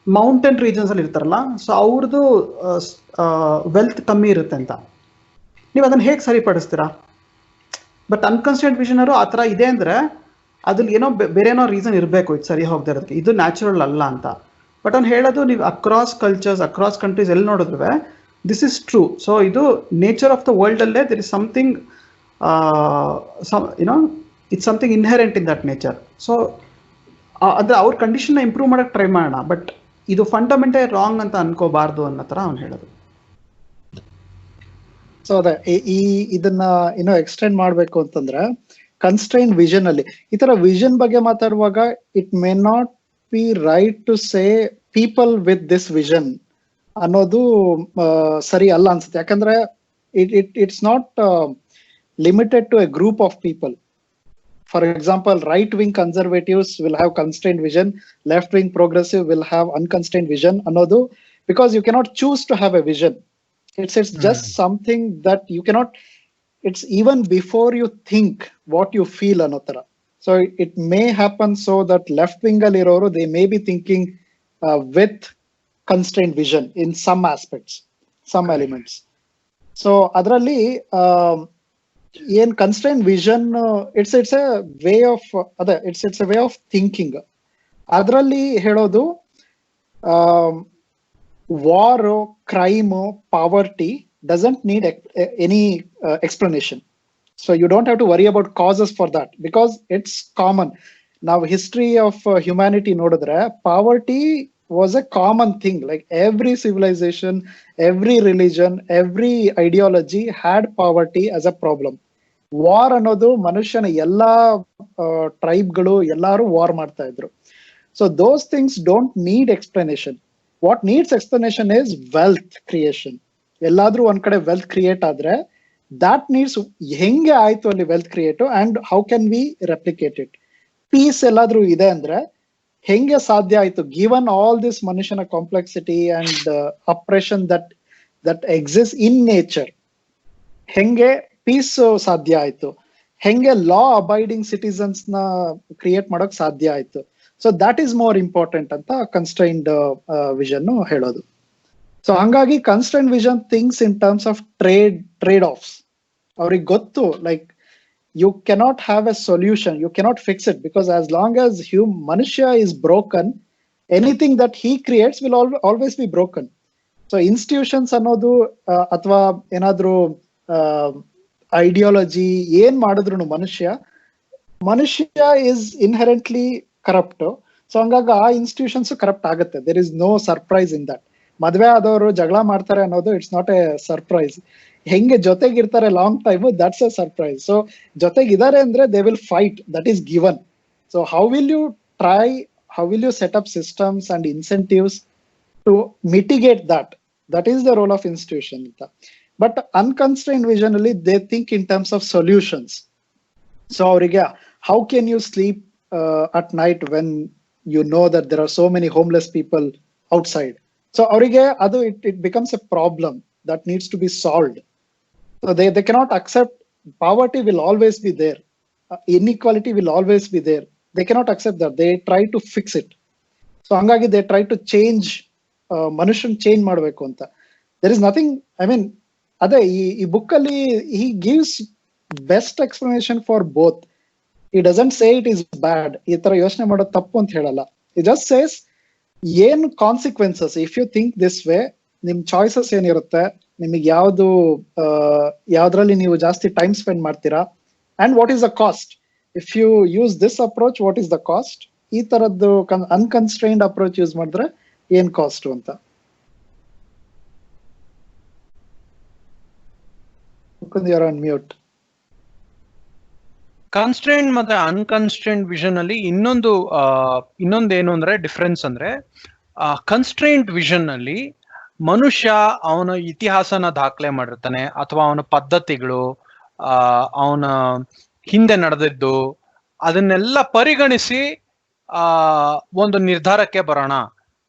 ಮೌಂಟೇನ್ ರೀಜನ್ಸಲ್ಲಿ ಇರ್ತಾರಲ್ಲ, ಸೊ ಅವ್ರದ್ದು ವೆಲ್ತ್ ಕಮ್ಮಿ ಇರುತ್ತೆ ಅಂತ. ನೀವು ಅದನ್ನು ಹೇಗೆ ಸರಿಪಡಿಸ್ತೀರಾ? ಬಟ್ ಅನ್ಕನ್ಸ್ಟೆಂಟ್ ವಿಷನರು ಆ ಥರ ಇದೆ ಅಂದರೆ ಅದ್ರಲ್ಲಿ ಏನೋ ಬೇರೆ ಏನೋ ರೀಸನ್ ಇರಬೇಕು ಇದು ಸರಿ ಹೋಗದೆ ಇರೋದಕ್ಕೆ, ಇದು ನ್ಯಾಚುರಲ್ ಅಲ್ಲ ಅಂತ. ಬಟ್ ಅವ್ನು ಹೇಳೋದು, ನೀವು ಅಕ್ರಾಸ್ ಕಲ್ಚರ್ಸ್, ಅಕ್ರಾಸ್ ಕಂಟ್ರೀಸ್ ಎಲ್ಲಿ ನೋಡಿದ್ರೆ ದಿಸ್ ಇಸ್ ಟ್ರೂ. ಸೊ ಇದು ನೇಚರ್ ಆಫ್ ದ ವರ್ಲ್ಡಲ್ಲೇ there is something, it's something inherent in that nature. So ಅಂದರೆ ಅವ್ರ ಕಂಡೀಷನ್ನ ಇಂಪ್ರೂವ್ ಮಾಡೋಕ್ಕೆ ಟ್ರೈ ಮಾಡೋಣ, ಬಟ್ ಇದು ಫಂಡಮೆಂಟೇ ರಾಂಗ್ ಅಂತ ಅನ್ಕೋಬಾರ್ದು ಅನ್ನೋ ಥರ ಅವ್ನು ಹೇಳೋದು. ಸೊ ಅದೇ ಇದನ್ನ ಇನ್ನೂ ಎಕ್ಸ್ಟೆಂಡ್ ಮಾಡ್ಬೇಕು ಅಂತಂದ್ರೆ, ಕನ್ಸ್ಟ್ರೈನ್ ವಿಷನ್ ಅಲ್ಲಿ ಈ ತರ ವಿಷನ್ ಬಗ್ಗೆ ಮಾತಾಡುವಾಗ it may not be right to say people with this vision ಅನ್ನೋದು ಸರಿ ಅಲ್ಲ ಅನ್ಸುತ್ತೆ. ಯಾಕಂದ್ರೆ it's not limited to a group of people. For example, right wing conservatives will have constrain vision, left wing progressive will have unconstrain vision ಅನ್ನೋದು, because you cannot choose to have a vision. It's just something that you cannot, it's even before you think what you feel another. So it may happen so that left wing aliroru, they may be thinking with constrained vision in some aspects, some elements. So adralli yen constrained vision, it's a way of it's a way of thinking. Adralli helodu war, crime, poverty doesn't need any explanation. So you don't have to worry about causes for that, because it's common. Now history of humanity nodidre, poverty was a common thing. Like every civilization, every religion, every ideology had poverty as a problem. War ಅನ್ನೋದು ಮನುಷ್ಯನ ಎಲ್ಲಾ ಟ್ರೈಬ್ಗಳು ಎಲ್ಲಾರು war ಮಾಡ್ತಾ ಇದ್ರು. So those things don't need explanation. What needs explanation is wealth creation. ಎಲ್ಲಾದ್ರೂ ಒಂದ್ ಕಡೆ wealth create ಆದ್ರೆ that needs ಹೆಂಗೆ ಆಯ್ತು ಅಲ್ಲಿ wealth create, and how can we replicate it. Peace ಎಲ್ಲಾದ್ರೂ ಇದೆ ಅಂದ್ರೆ ಹೆಂಗೆ ಸಾಧ್ಯ ಆಯ್ತು, ಗಿವನ್ ಆಲ್ ದಿಸ್ ಮನುಷ್ಯನ complexity and oppression that exist in nature, ಹೆಂಗೆ ಪೀಸ್ ಸಾಧ್ಯ ಆಯ್ತು, ಹೆಂಗೆ ಲಾ ಅಬೈಡಿಂಗ್ ಸಿಟಿಸನ್ಸ್ ನ ಕ್ರಿಯೇಟ್ ಮಾಡೋಕ್ ಸಾಧ್ಯ ಆಯ್ತು. So that is more important ಅಂತ ಕನ್ಸ್ಟ್ರೈನ್ಡ್ ವಿಷನ್ ಹೇಳೋದು. ಸೊ ಹಂಗಾಗಿ constrained vision thinks in terms of trade offs. ಅವ್ರಿಗೆ ಗೊತ್ತು, like you cannot have a solution, you cannot fix it, because as long as Manushya is broken, anything that he creates will always be broken. So institutions ಅನ್ನೋದು ಅಥವಾ ಏನಾದ್ರೂ ideology ಏನ್ ಮಾಡಿದ್ರು ಮನುಷ್ಯ is inherently corrupt. So ಹಂಗಾಗಿ ಆ institutions corrupt ಆಗುತ್ತೆ. There is no surprise in that. ಮದ್ವೆ ಆದವರು ಜಗಳ ಮಾಡ್ತಾರೆ ಅನ್ನೋದು ಇಟ್ಸ್ ನಾಟ್ ಎ ಸರ್ಪ್ರೈಸ್. ಹೆಂಗೆ ಜೊತೆಗಿರ್ತಾರೆ long time, that's a surprise. So ಜೊತೆಗಿದ್ದಾರೆ ಅಂದ್ರೆ they will fight, that is given. So how will you set up systems and incentives to mitigate that is the role of institution ಅಂತ. But unconstrained vision ಅಲ್ಲಿ they think in terms of solutions. So ಅವರಿಗೆ how can you sleep at night when you know that there are so many homeless people outside. So ಅವರಿಗೆ ಅದು it becomes a problem that needs to be solved. So they cannot accept poverty will always be there. Inequality will always be there. They cannot accept that. They try to fix it. So ಹಂಗಾಗಿ they try to change, ಮನುಷ್ಯನ್ change ಮಾಡಬೇಕು ಅಂತ. There is nothing, I mean, ಅದೇ ಈ book ಅಲ್ಲಿ he gives best explanation for both. He doesn't say it is bad. ಈ ತರ ಯೋಚನೆ ಮಾಡೋದು ತಪ್ಪು ಅಂತ ಹೇಳಲ್ಲ. He just says ಏನು consequences if you think this way, ನಿಮ್ ಚಾಯ್ಸಸ್ ಏನಿರುತ್ತೆ, ನಿಮಗೆ ಯಾವ್ದ್ರಲ್ಲಿ ನೀವು ಜಾಸ್ತಿ ಟೈಮ್ ಸ್ಪೆಂಡ್ ಮಾಡ್ತೀರಾ, and what is the cost if you use this approach, what is the cost. ಈ ತರದ್ದು ಅನ್ಕನ್ಸ್ಟ್ರೈನ್ಡ್ ಅಪ್ರೋಚ್ ಯೂಸ್ ಮಾಡಿದ್ರೆ ಏನ್ ಕಾಸ್ಟ್ ಅಂತ. you're on mute. ಕನ್ಸ್ಟ್ರೈನ್ಡ್ ಮತ್ತೆ ಅನ್ಕನ್ಸ್ಟ್ರೈನ್ಡ್ ವಿಷನ್ ಅಲ್ಲಿ ಇನ್ನೊಂದು ಏನು ಅಂದ್ರೆ ಡಿಫ್ರೆನ್ಸ್ ಅಂದ್ರೆ, ಕನ್ಸ್ಟ್ರೈನ್ಡ್ ವಿಷನ್ ಅಲ್ಲಿ ಮನುಷ್ಯ ಅವನ ಇತಿಹಾಸನ ದಾಖಲೆ ಮಾಡಿರ್ತಾನೆ, ಅಥವಾ ಅವನ ಪದ್ಧತಿಗಳು, ಅವನ ಹಿಂದೆ ನಡೆದಿದ್ದು, ಅದನ್ನೆಲ್ಲ ಪರಿಗಣಿಸಿ ಒಂದು ನಿರ್ಧಾರಕ್ಕೆ ಬರೋಣ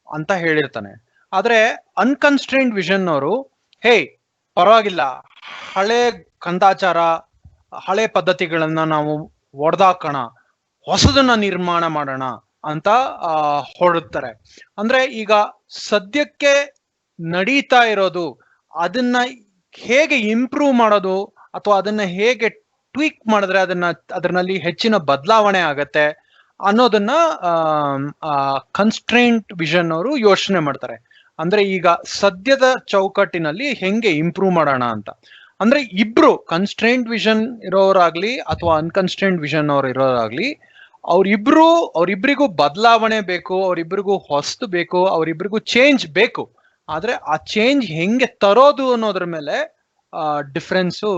ಅಂತ ಹೇಳಿರ್ತಾನೆ. ಆದ್ರೆ ಅನ್ಕನ್ಸ್ಟ್ರೈನ್ಡ್ ವಿಷನ್ ಅವರು, ಹೇ ಪರವಾಗಿಲ್ಲ, ಹಳೆ ಕಂದಾಚಾರ, ಹಳೆ ಪದ್ಧತಿಗಳನ್ನ ನಾವು ಒಡೆದಾಕೋಣ, ಹೊಸದನ್ನ ನಿರ್ಮಾಣ ಮಾಡೋಣ ಅಂತ ಹೊರಡ್ತಾರೆ. ಅಂದ್ರೆ ಈಗ ಸದ್ಯಕ್ಕೆ ನಡೀತಾ ಇರೋದು ಅದನ್ನ ಹೇಗೆ ಇಂಪ್ರೂವ್ ಮಾಡೋದು, ಅಥವಾ ಅದನ್ನ ಹೇಗೆ ಟ್ವೀಕ್ ಮಾಡಿದ್ರೆ ಅದರಲ್ಲಿ ಹೆಚ್ಚಿನ ಬದಲಾವಣೆ ಆಗತ್ತೆ ಅನ್ನೋದನ್ನ ಕನ್ಸ್ಟ್ರೈಂಟ್ ವಿಷನ್ ಅವರು ಯೋಚನೆ ಮಾಡ್ತಾರೆ. ಅಂದ್ರೆ ಈಗ ಸದ್ಯದ ಚೌಕಟ್ಟಿನಲ್ಲಿ ಹೆಂಗೆ ಇಂಪ್ರೂವ್ ಮಾಡೋಣ ಅಂತ. ಅಂದ್ರೆ ಇಬ್ರು ಕನ್ಸ್ಟ್ರೈಂಟ್ ವಿಷನ್ ಇರೋರಾಗ್ಲಿ ಅಥವಾ ಅನ್ಕನ್ಸ್ಟ್ರೈಂಟ್ ವಿಷನ್ ಅವ್ರು ಇರೋರಾಗ್ಲಿ, ಅವ್ರಿಬ್ರಿಗೂ ಬದಲಾವಣೆ ಬೇಕು, ಅವ್ರಿಬ್ರಿಗೂ ಹೊಸದು ಬೇಕು, ಅವ್ರಿಬ್ರಿಗೂ ಚೇಂಜ್ ಬೇಕು. ಆದ್ರೆ ಆ ಚೇಂಜ್ ಹೆಂಗೆ ತರೋದು ಅನ್ನೋದ್ರ ಮೇಲೆ ಡಿಫ್ರೆನ್ಸು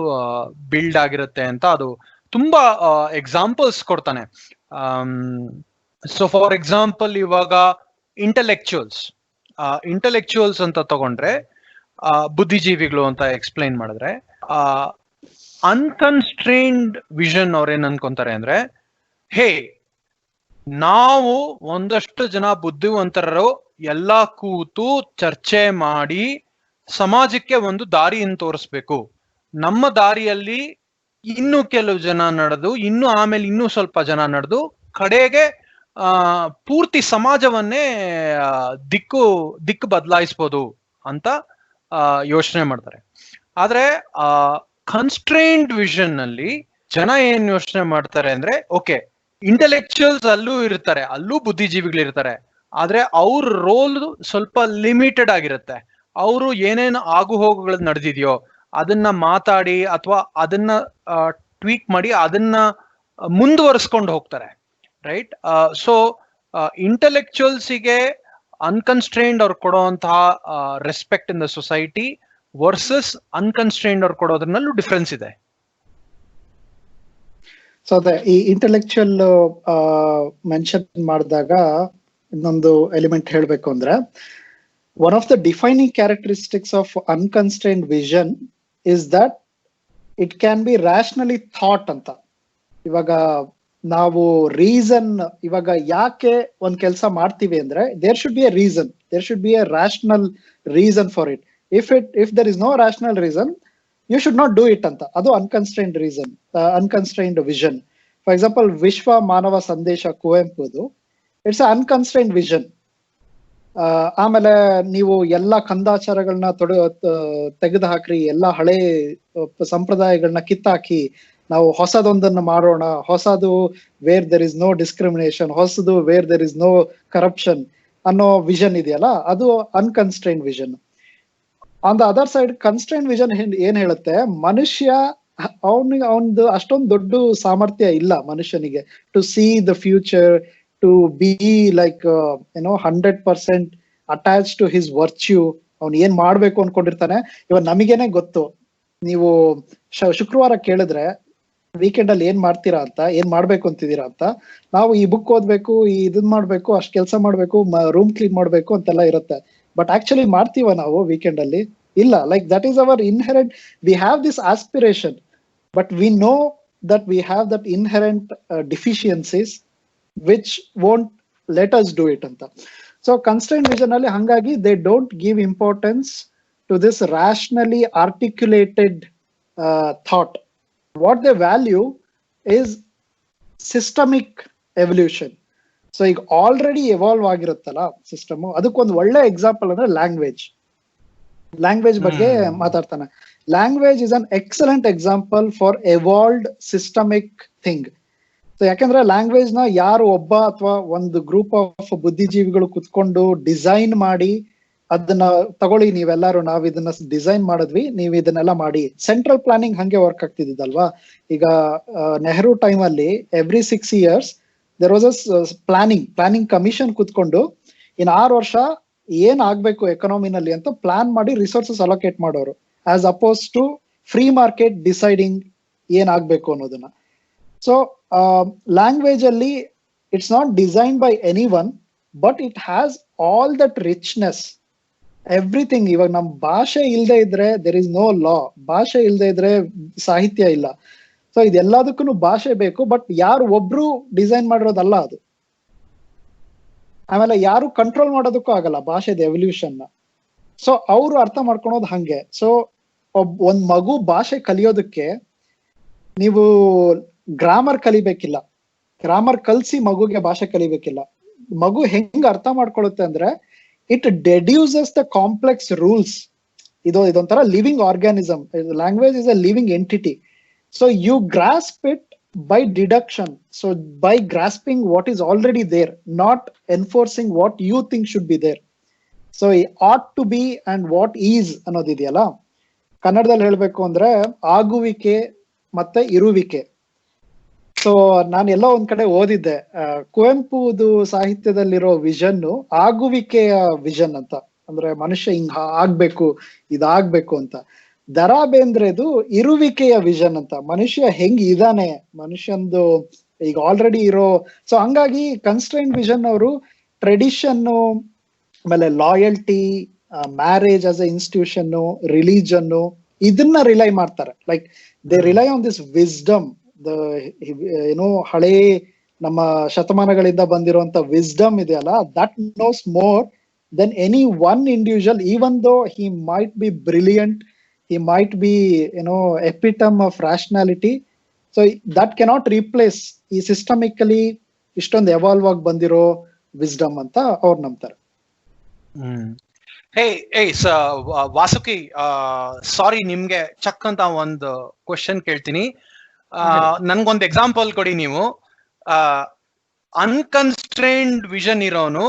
ಬಿಲ್ಡ್ ಆಗಿರುತ್ತೆ ಅಂತ ಅದು ತುಂಬಾ ಎಕ್ಸಾಂಪಲ್ಸ್ ಕೊಡ್ತಾನೆ. ಸೊ ಫಾರ್ ಎಕ್ಸಾಂಪಲ್, ಇವಾಗ ಇಂಟೆಲೆಕ್ಚುಯಲ್ಸ್ ಅಂತ ತಗೊಂಡ್ರೆ, ಬುದ್ಧಿಜೀವಿಗಳು ಅಂತ ಎಕ್ಸ್ಪ್ಲೈನ್ ಮಾಡಿದ್ರೆ, ಅನ್ಕನ್ಸ್ಟ್ರೈನ್ಡ್ ವಿಷನ್ ಅವ್ರೇನ್ ಅನ್ಕೊಂತಾರೆ ಅಂದ್ರೆ, ಹೇ ನಾವು ಒಂದಷ್ಟು ಜನ ಬುದ್ಧಿವಂತರರು ಎಲ್ಲ ಕೂತು ಚರ್ಚೆ ಮಾಡಿ ಸಮಾಜಕ್ಕೆ ಒಂದು ದಾರಿಯನ್ನು ತೋರಿಸ್ಬೇಕು. ನಮ್ಮ ದಾರಿಯಲ್ಲಿ ಇನ್ನು ಕೆಲವು ಜನ ನಡೆದು, ಆಮೇಲೆ ಇನ್ನೂ ಸ್ವಲ್ಪ ಜನ ನಡೆದು, ಕಡೆಗೆ ಪೂರ್ತಿ ಸಮಾಜವನ್ನೇ ದಿಕ್ಕು ಬದಲಾಯಿಸ್ಬೋದು ಅಂತ ಯೋಚನೆ ಮಾಡ್ತಾರೆ. ಆದ್ರೆ ಕನ್ಸ್ಟ್ರೈನ್ಡ್ ವಿಷನ್ ಅಲ್ಲಿ ಜನ ಏನ್ ಯೋಚನೆ ಮಾಡ್ತಾರೆ ಅಂದ್ರೆ, ಓಕೆ ಇಂಟೆಲೆಕ್ಚುಯಲ್ಸ್ ಅಲ್ಲೂ ಇರ್ತಾರೆ, ಅಲ್ಲೂ ಬುದ್ಧಿಜೀವಿಗಳು ಇರ್ತಾರೆ, ಆದ್ರೆ ಅವ್ರ ರೋಲ್ ಸ್ವಲ್ಪ ಲಿಮಿಟೆಡ್ ಆಗಿರುತ್ತೆ. ಅವರು ಏನೇನು ಆಗು ಹೋಗುಗಳು ನಡೆದಿದೆಯೋ ಅದನ್ನ ಮಾತಾಡಿ ಅಥವಾ ಅದನ್ನ ಟ್ವೀಕ್ ಮಾಡಿ ಅದನ್ನ ಮುಂದುವರಿಸ್ಕೊಂಡು ಹೋಗ್ತಾರೆ, ರೈಟ್? ಸೊ ಇಂಟೆಲೆಕ್ಚುಯಲ್ಸಿಗೆ ಅನ್ಕನ್ಸ್ಟ್ರೈನ್ಡ್ ಅವ್ರು ಕೊಡುವಂತಹ respect in the society versus unconstrained ಅವ್ರು ಕೊಡೋದ್ರಲ್ಲೂ ಡಿಫ್ರೆನ್ಸ್ ಇದೆ. ಸೊ ಅದೇ ಈ ಇಂಟೆಲೆಕ್ಚುಯಲ್ ಮೆನ್ಷನ್ ಮಾಡಿದಾಗ ಇನ್ನೊಂದು ಎಲಿಮೆಂಟ್ ಹೇಳ್ಬೇಕು ಅಂದ್ರೆ, one of the defining characteristics of unconstrained vision is that it can be ರ್ಯಾಷನಲಿ thought ಅಂತ. ಇವಾಗ ನಾವು ರೀಸನ್, ಇವಾಗ ಯಾಕೆ ಒಂದ್ ಕೆಲಸ ಮಾಡ್ತೀವಿ ಅಂದ್ರೆ, there should be a reason, there should be a rational reason for it. If there is no rational reason, you should not do it ಅಂತ. ಅದು unconstrained reason, unconstrained vision. For example, ವಿಶ್ವ ಮಾನವ ಸಂದೇಶ ಕುವೆಂಪುದು, ಇಟ್ಸ್ ಅನ್ಕನ್ಸ್ಟ್ರೈನ್ಡ್ ವಿಷನ್. ಆಮೇಲೆ ನೀವು ಎಲ್ಲಾ ಕಂದಾಚಾರಗಳನ್ನ ತೆಗೆದು ಹಾಕ್ರಿ, ಎಲ್ಲಾ ಹಳೆ ಸಂಪ್ರದಾಯಗಳನ್ನ ಕಿತ್ತಾಕಿ ನಾವು ಹೊಸದೊಂದನ್ನು ಮಾಡೋಣ, ಹೊಸದು where there is no discrimination, ಹೊಸದು where there is no corruption ಅನ್ನೋ ವಿಷನ್ ಇದೆಯಲ್ಲ, ಅದು unconstrained vision. On the other side, constrained vision ಏನ್ ಹೇಳುತ್ತೆ, ಮನುಷ್ಯ ಅವನದು ಅಷ್ಟೊಂದು ದೊಡ್ಡ ಸಾಮರ್ಥ್ಯ ಇಲ್ಲ ಮನುಷ್ಯನಿಗೆ to see the future, to be like 100% attach to his virtue. ಅವ್ನು ಏನ್ ಮಾಡ್ಬೇಕು ಅನ್ಕೊಂಡಿರ್ತಾನೆ. ಇವಾಗ ನಮಗೇನೆ ಗೊತ್ತು, ನೀವು ಶುಕ್ರವಾರ ಕೇಳಿದ್ರೆ ವೀಕೆಂಡ್ ಅಲ್ಲಿ ಏನ್ ಮಾಡ್ತೀರಾ ಅಂತ, ಏನ್ ಮಾಡ್ಬೇಕು ಅಂತಿದ್ದೀರಾ ಅಂತ, ನಾವು ಈ ಬುಕ್ ಓದ್ಬೇಕು, ಇದನ್ ಮಾಡ್ಬೇಕು, ಅಷ್ಟ್ ಕೆಲಸ ಮಾಡ್ಬೇಕು, ರೂಮ್ ಕ್ಲೀನ್ ಮಾಡ್ಬೇಕು ಅಂತೆಲ್ಲ ಇರುತ್ತೆ. ಬಟ್ ಆಕ್ಚುಲಿ ಮಾಡ್ತೀವ ನಾವು ವೀಕೆಂಡ್ ಅಲ್ಲಿ? ಇಲ್ಲ. Like that is our inherent, we have this aspiration, but we know that we have that inherent deficiencies. Which won't let us do it ಅಂತ. ಸೊ ಕನ್ಸ್ಟ್ರೈಂಟ್ ವಿಷನ್ ಅಲ್ಲಿ ಹಂಗಾಗಿ they don't give importance to this rationally articulated thought. What they value is systemic evolution. So ಈಗ already evolve ಆಗಿರುತ್ತಲ್ಲ system, ಅದಕ್ಕೊಂದು ಒಳ್ಳೆ example ಅಂದ್ರೆ language ಬಗ್ಗೆ ಮಾತಾಡ್ತಾನೆ. Language is an excellent example for evolved systemic thing. So ಯಾಕಂದ್ರೆ language ನ ಯಾರು ಒಬ್ಬ ಅಥವಾ ಒಂದು ಗ್ರೂಪ್ ಆಫ್ ಬುದ್ಧಿಜೀವಿಗಳು ಕುತ್ಕೊಂಡು ಡಿಸೈನ್ ಮಾಡಿ ಅದನ್ನ ತಗೊಳ್ಳಿ ನೀವೆಲ್ಲರೂ, ನಾವ್ ಇದನ್ನ ಡಿಸೈನ್ ಮಾಡಿದ್ವಿ, ನೀವ್ ಇದನ್ನೆಲ್ಲ ಮಾಡಿ. ಸೆಂಟ್ರಲ್ ಪ್ಲಾನಿಂಗ್ ಹಂಗೆ ವರ್ಕ್ ಆಗ್ತಿದ್ದಲ್ವಾ. ಈಗ ನೆಹರು ಟೈಮ್ ಅಲ್ಲಿ every 6 years there was a planning commission ಕುತ್ಕೊಂಡು ಇನ್ 6 ವರ್ಷ ಏನ್ ಆಗ್ಬೇಕು ಎಕನಾಮಿನಲ್ಲಿ ಅಂತ ಪ್ಲಾನ್ ಮಾಡಿ ರಿಸೋರ್ಸಸ್ ಅಲೋಕೇಟ್ ಮಾಡೋರು, as oppose to free market deciding ಏನ್ ಆಗ್ಬೇಕು ಅನ್ನೋದನ್ನ. ಸೊ ಲ್ಯಾಂಗ್ವೇಜ್ ಅಲ್ಲಿ it's not design by anyone, but it has all that richness, everything. ಇವಾಗ ನಮ್ ಭಾಷೆ ಇಲ್ದೇ ಇದ್ರೆ ದೇರ್ ಇಸ್ ನೋ ಲಾ, ಭಾಷೆ ಇಲ್ದೇ ಇದ್ರೆ ಸಾಹಿತ್ಯ ಇಲ್ಲ. ಸೊ ಇದೆಲ್ಲದಕ್ಕೂ ಭಾಷೆ ಬೇಕು, ಬಟ್ ಯಾರು ಒಬ್ರು ಡಿಸೈನ್ ಮಾಡಿರೋದಲ್ಲ ಅದು. ಆಮೇಲೆ ಯಾರು ಕಂಟ್ರೋಲ್ ಮಾಡೋದಕ್ಕೂ ಆಗಲ್ಲ ಭಾಷೆದ ಎವಲ್ಯೂಷನ್ ನ. ಸೊ ಅವ್ರು ಅರ್ಥ ಮಾಡ್ಕೊಳೋದು ಹಂಗೆ. ಸೊ ಒಂದ್ ಮಗು ಭಾಷೆ ಕಲಿಯೋದಕ್ಕೆ ನೀವು ಗ್ರಾಮರ್ ಕಲಿಬೇಕಿಲ್ಲ, ಗ್ರಾಮರ್ ಕಲ್ಸಿ ಮಗುಗೆ ಭಾಷೆ ಕಲಿಬೇಕಿಲ್ಲ. ಮಗು ಹೆಂಗ್ ಅರ್ಥ ಮಾಡ್ಕೊಳ್ಳುತ್ತೆ ಅಂದ್ರೆ ಇಟ್ ಡೆಡ್ಯೂಸಸ್ ದ ಕಾಂಪ್ಲೆಕ್ಸ್ ರೂಲ್ಸ್. ಇದೊಂಥರ living organism. Language is a living entity. So you grasp it by deduction. So by grasping what is already there, not enforcing what you think should be there. So ought to be and what is ಅನ್ನೋದಿದೆಯಲ್ಲ, ಕನ್ನಡದಲ್ಲಿ ಹೇಳ್ಬೇಕು ಅಂದ್ರೆ ಆಗುವಿಕೆ ಮತ್ತೆ ಇರುವಿಕೆ. So ನಾನು ಎಲ್ಲೋ ಒಂದ್ ಕಡೆ ಓದಿದ್ದೆ, ಕುವೆಂಪುದು ಸಾಹಿತ್ಯದಲ್ಲಿರೋ vision ಆಗುವಿಕೆಯ vision ಅಂತ, ಅಂದ್ರೆ ಮನುಷ್ಯ ಹಿಂಗ ಆಗ್ಬೇಕು, ಇದಾಗ್ಬೇಕು ಅಂತ. ದರಾ ಬೇಂದ್ರೆದು ಇರುವಿಕೆಯ ವಿಷನ್ ಅಂತ, ಮನುಷ್ಯ ಹೆಂಗ್ ಇದಾನೆ, ಮನುಷ್ಯಂದು ಈಗ ಆಲ್ರೆಡಿ ಇರೋ. ಸೊ ಹಂಗಾಗಿ ಕನ್ಸ್ಟ್ರೈಂಟ್ ವಿಷನ್ ಅವರು ಟ್ರೆಡಿಷನ್, ಆಮೇಲೆ loyalty, marriage as a institution, religion, ಇದನ್ನ ರಿಲೈ ಮಾಡ್ತಾರೆ. Like they rely on this wisdom, ಏನೋ ಹಳೇ ನಮ್ಮ ಶತಮಾನಗಳಿಂದ ಬಂದಿರುವಂತ ವಿಸ್ಡಮ್ ಇದೆಯಲ್ಲ, that knows more than anyone individual, even though he might be brilliant, he might be, epitome of rationality. So that cannot replace ಈ ಸಿಸ್ಟಮಿಕಲಿ ಇಷ್ಟೊಂದು evolve ಆಗಿ ಬಂದಿರೋ ವಿಸ್ಡಮ್ ಅಂತ ಅವ್ರು ನಂಬ್ತಾರೆ. ವಾಸುಕಿ, ಸಾರಿ ನಿಮ್ಗೆ ಚಕ್ ಅಂತ ಒಂದು ಕ್ವಶನ್ ಕೇಳ್ತೀನಿ. ನನ್ಗೊಂದು ಎಕ್ಸಾಂಪಲ್ ಕೊಡಿ ನೀವು. ಅನ್ಕನ್ಸ್ಟ್ರೈನ್ಡ್ ವಿಷನ್ ಇರೋನು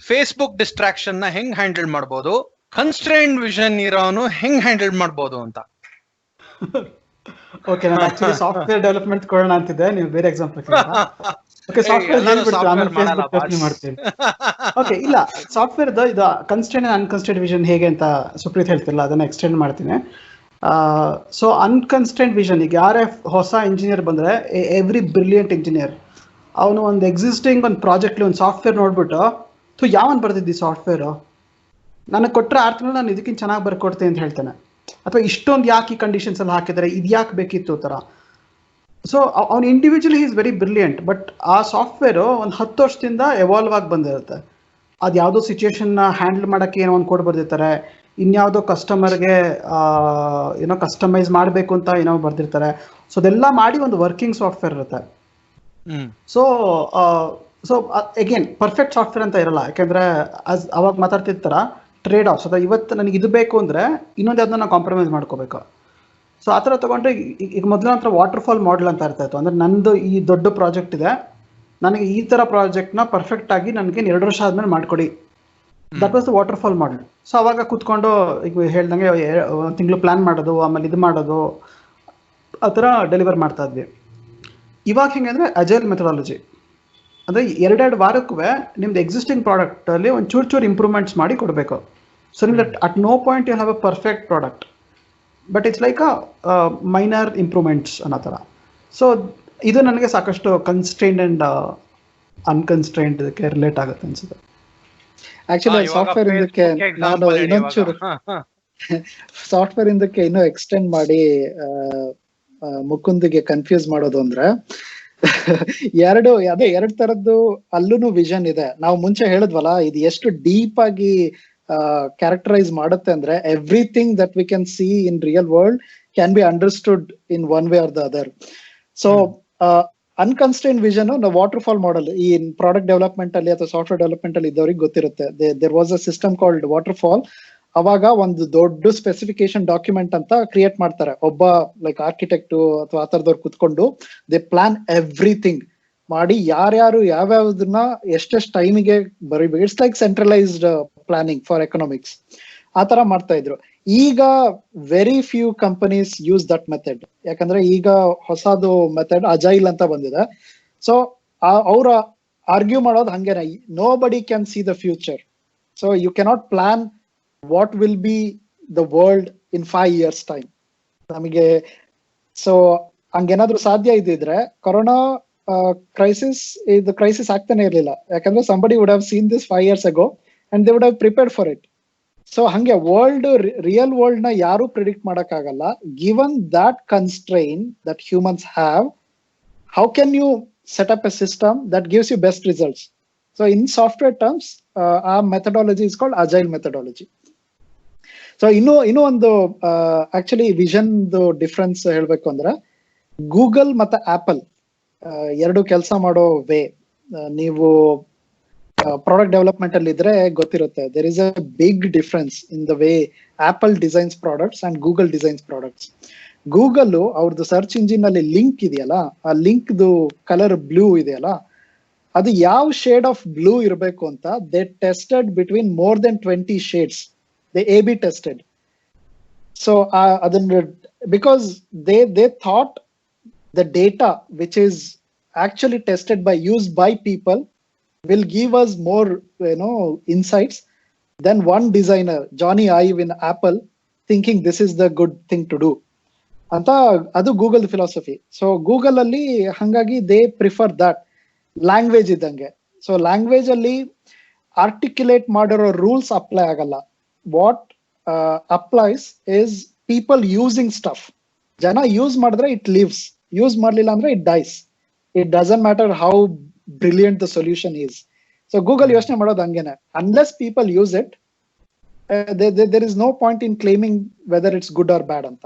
ಫೇಸ್ಬುಕ್ ಡಿಸ್ಟ್ರಾಕ್ಷನ್ ನ ಹೆಂಗ್ ಹ್ಯಾಂಡಲ್ ಮಾಡ್ಬೋದು, ಕನ್ಸ್ಟ್ರೈನ್ಡ್ ವಿಷನ್ ಇರೋನು ಹೆಂಗ್ ಹ್ಯಾಂಡಲ್ ಮಾಡ್ಬೋದು ಅಂತ. ಓಕೆ, ನಾನು ಆಕ್ಚುಲಿ ಸಾಫ್ಟ್ವೇರ್ ಡೆವಲಪ್ಮೆಂಟ್ ಕೊಡೋಣ ಅಂತಿದ್ದೆ, ನೀವು ಬೇರೆ ಎಕ್ಸಾಂಪಲ್ ಓಕೆ ಸಾಫ್ಟ್ವೇರ್ ಮಾಡ್ತೀನಿ. ಓಕೆ, ಇಲ್ಲ ಸಾಫ್ಟ್ವೇರ್ ಇದು ಕನ್ಸ್ಟ್ರೈನ್ ಅಂಡ್ ಅನ್ಕನ್ಸ್ಟ್ರೈನ್ಡ್ ವಿಷನ್ ಹೇಗೆ ಅಂತ ಸುಪ್ರೀತ್ ಹೇಳ್ತಿಲ್ಲ, ಅದನ್ನ ಎಕ್ಸ್ಟೆಂಡ್ ಮಾಡ್ತೀನಿ. ಸೊ ಅನ್ಕನ್ಸ್ಟ್ರೈನ್ಡ್ ವಿಷನ್, ಈಗ ಯಾರೇ ಹೊಸ ಇಂಜಿನಿಯರ್ ಬಂದ್ರೆ, ಎವ್ರಿ ಬ್ರಿಲಿಯಂಟ್ ಇಂಜಿನಿಯರ್ ಅವನು ಒಂದು ಎಕ್ಸಿಸ್ಟಿಂಗ್ ಒಂದು ಪ್ರಾಜೆಕ್ಟ್ಲಿ ಒಂದು ಸಾಫ್ಟ್ವೇರ್ ನೋಡ್ಬಿಟ್ಟು ಯಾವನ್ ಬರ್ತಿದ್ದಿ ಸಾಫ್ಟ್ವೇರು, ನನಗೆ ಕೊಟ್ಟರೆ 6 ತಿಂಗಳು ನಾನು ಇದಕ್ಕಿಂತ ಚೆನ್ನಾಗಿ ಬರ್ಕೊಡ್ತೀನಿ ಅಂತ ಹೇಳ್ತಾನೆ. ಅಥವಾ ಇಷ್ಟೊಂದು ಯಾಕೆ ಈ ಕಂಡೀಷನ್ಸ್ ಅಲ್ಲಿ ಹಾಕಿದ್ದಾರೆ, ಇದು ಯಾಕೆ ಬೇಕಿತ್ತು ಥರ. ಸೊ ಅವ್ನು individually is very brilliant, but ಆ ಸಾಫ್ಟ್ವೇರು ಒಂದು 10 ವರ್ಷದಿಂದ ಎವಾಲ್ವ್ ಆಗಿ ಬಂದಿರುತ್ತೆ. ಅದು ಯಾವುದೋ ಸಿಚುವೇಶನ್ನ ಹ್ಯಾಂಡಲ್ ಮಾಡೋಕ್ಕೆ ಏನೋ ಒಂದು ಕೋಡ್ ಬರ್ದಿರ್ತಾರೆ, ಇನ್ಯಾವುದೋ ಕಸ್ಟಮರ್ಗೆ ಕಸ್ಟಮೈಸ್ ಮಾಡಬೇಕು ಅಂತ ಏನೋ ಬರ್ದಿರ್ತಾರೆ. ಸೊ ಅದೆಲ್ಲ ಮಾಡಿ ಒಂದು ವರ್ಕಿಂಗ್ ಸಾಫ್ಟ್ವೇರ್ ಇರುತ್ತೆ. ಸೊ ಅಗೇನ್ ಪರ್ಫೆಕ್ಟ್ ಸಾಫ್ಟ್ವೇರ್ ಅಂತ ಇರಲ್ಲ, ಯಾಕೆಂದ್ರೆ ಅವಾಗ ಮಾತಾಡ್ತಿರ್ತಾರ ಟ್ರೇಡ್ ಆಫ್ಸ್. ಅದ ಇವತ್ತು ನನಗೆ ಇದು ಬೇಕು ಅಂದರೆ ಇನ್ನೊಂದು ಯಾವ್ದನ್ನ ನಾವು ಕಾಂಪ್ರಮೈಸ್ ಮಾಡ್ಕೋಬೇಕು. ಸೊ ಆ ಥರ ತೊಗೊಂಡ್ರೆ ಈಗ ಮೊದಲ ಹತ್ರ ವಾಟರ್ ಫಾಲ್ ಮಾಡೆಲ್ ಅಂತ ಇರ್ತಾ ಇತ್ತು. ಅಂದರೆ ನಂದು ಈ ದೊಡ್ಡ ಪ್ರಾಜೆಕ್ಟ್ ಇದೆ, ನನಗೆ ಈ ಥರ ಪ್ರಾಜೆಕ್ಟ್ನ ಪರ್ಫೆಕ್ಟ್ ಆಗಿ ನನಗೆ 2 ವರ್ಷ ಆದಮೇಲೆ ಮಾಡಿಕೊಡಿ, that was the water fall model. So ಅವಾಗ ಕೂತ್ಕೊಂಡು ಈಗ ಹೇಳ್ದಂಗೆ 1 ತಿಂಗಳು ಪ್ಲ್ಯಾನ್ ಮಾಡೋದು, ಆಮೇಲೆ ಇದು ಮಾಡೋದು, ಆ ಥರ ಡೆಲಿವರ್ ಮಾಡ್ತಾ ಇದ್ವಿ. ಇವಾಗ ಹೆಂಗೆ ಅಂದರೆ ಅಜೈಲ್ ಮೆಥಡಾಲಜಿ, ಅಂದರೆ 2 ವಾರಕ್ಕೂ ನಿಮ್ದು ಎಕ್ಸಿಸ್ಟಿಂಗ್ ಪ್ರಾಡಕ್ಟಲ್ಲಿ ಒಂದು ಚೂರು ಇಂಪ್ರೂವ್ಮೆಂಟ್ಸ್ ಮಾಡಿ ಕೊಡಬೇಕು. ಸೊ ನಿಮ್ದು at no point you have a perfect product, but it's like a minor improvements ಅನ್ನೋ ಥರ. ಸೊ ಇದು ನನಗೆ ಸಾಕಷ್ಟು ಕನ್ಸ್ಟ್ರೈನ್ಡ್ ಆ್ಯಂಡ್ ಅನ್ಕನ್ಸ್ಟ್ರೈನ್ಡ್ ಇದಕ್ಕೆ ರಿಲೇಟ್ ಆಗುತ್ತೆ ಅನ್ಸುತ್ತೆ. ಆಕ್ಚುಲಿ ಸಾಫ್ಟ್ವೇರ್ ಇದಕ್ಕೆ ನಾನು ಇನ್ನೊಂಚೂರು ಸಾಫ್ಟ್ವೇರ್ ಇದಕ್ಕೆ ಇನ್ನೂ ಎಕ್ಸ್ಟೆಂಡ್ ಮಾಡಿ ಮುಕುಂದಿಗೆ ಕನ್ಫ್ಯೂಸ್ ಮಾಡೋದು ಅಂದ್ರೆ, ಎರಡ್ ತರದ್ದು ಅಲ್ಲೂ ವಿಷನ್ ಇದೆ. ನಾವು ಮುಂಚೆ ಹೇಳಿದ್ವಲ್ಲ, ಇದು ಎಷ್ಟು ಡೀಪ್ ಆಗಿ ಕ್ಯಾರೆಕ್ಟರೈಸ್ ಮಾಡುತ್ತೆ ಅಂದ್ರೆ everything that we can see in real world can be understood in one way or the other. So unconstrained vision waterfall model ಈ ಪ್ರಾಡಕ್ಟ್ ಡೆವಲಪ್ಮೆಂಟ್ ಅಲ್ಲಿ ಅಥವಾ ಸಾಫ್ಟ್ವೇರ್ ಡೆವಲಪ್ಮೆಂಟ್ ಅಲ್ಲಿ ಇದ್ದವ್ರಿಗೆ ಗೊತ್ತಿರುತ್ತೆ. There was a system called waterfall. ಅವಾಗ ಒಂದು ದೊಡ್ಡ specification document ಅಂತ ಕ್ರಿಯೇಟ್ ಮಾಡ್ತಾರೆ. ಒಬ್ಬ ಲೈಕ್ ಆರ್ಕಿಟೆಕ್ಟ್ ಅಥವಾ ಆ ತರದವ್ರು ಕುತ್ಕೊಂಡು ದೇ ಪ್ಲಾನ್ ಎವ್ರಿಥಿಂಗ್ ಮಾಡಿ ಯಾರ್ಯಾರು ಯಾವ್ಯಾವ್ದನ್ನ ಎಷ್ಟೆಷ್ಟು ಟೈಮಿಗೆ ಬರೀಬೇಕು. It's like centralised planning for economics. ಆ ತರ ಮಾಡ್ತಾ ಇದ್ರು. ಈಗ very few companies use that method. ಯಾಕಂದ್ರೆ ಈಗ ಹೊಸದು ಮೆಥಡ್ ಅಜೈಲ್ ಅಂತ ಬಂದಿದೆ. ಸೊ ಅವ್ರ ಆರ್ಗ್ಯೂ ಮಾಡೋದು ಹಂಗೇನೆ, nobody can see the future. So you cannot plan what will be the world in 5 years time. ನಮಗೆ ಸೊ ಹಂಗೇನಾದ್ರೂ ಸಾಧ್ಯ ಇದ್ದಿದ್ರೆ ಕೊರೋನಾ ಕ್ರೈಸಿಸ್ ಆಗ್ತಾನೆ ಇರ್ಲಿಲ್ಲ. ಯಾಕಂದ್ರೆ somebody would have seen this 5 years ago and they would have prepared for it. So ಹಂಗೆ real world ನ ಯಾರು predict ಮಾಡಕ್ ಆಗಲ್ಲ. Given that constrain that humans have, how can you set up a system that gives you best results? So in software terms ಆ methodology is called agile methodology. So ಇನ್ನೂ ಒಂದು actually vision difference ಹೇಳ್ಬೇಕು ಅಂದ್ರೆ, Google ಮತ್ತೆ apple ಎರಡು ಕೆಲಸ ಮಾಡೋ way, ನೀವು ಪ್ರಾಡಕ್ಟ್ ಡೆವಲಪ್ಮೆಂಟ್ ಅಲ್ಲಿ ಇದ್ರೆ ಗೊತ್ತಿರುತ್ತೆ. There is a big difference in the way Apple designs products and Google designs products. Google ಅವ್ರದ್ದು ಸರ್ಚ್ ಇಂಜಿನ್ ಅಲ್ಲಿ ಲಿಂಕ್ ಇದೆಯಲ್ಲ, ಆ ಲಿಂಕ್ ಕಲರ್ ಬ್ಲೂ ಇದೆಯಲ್ಲ, ಅದು ಯಾವ ಶೇಡ್ ಆಫ್ ಬ್ಲೂ ಇರಬೇಕು ಅಂತ they tested between more than 20 shades. They A/B tested. So because they thought the data which is actually tested used by people will give us more insights than one designer, Johnny Ive in Apple, thinking this is the good thing to do. Anta adu Google philosophy. So Google alli hangagi they prefer that language idange. So language alli articulate madiro rules apply agalla. What applies is people using stuff. Jana use madre it lives, use madlilla andre it dies. It doesn't matter how brilliant the solution is. So Google ಯೋಚನೆ ಮಾಡೋದು ಹಂಗೇನೆ, unless people use it, there is no point in claiming whether it's good or bad ಅಂತ.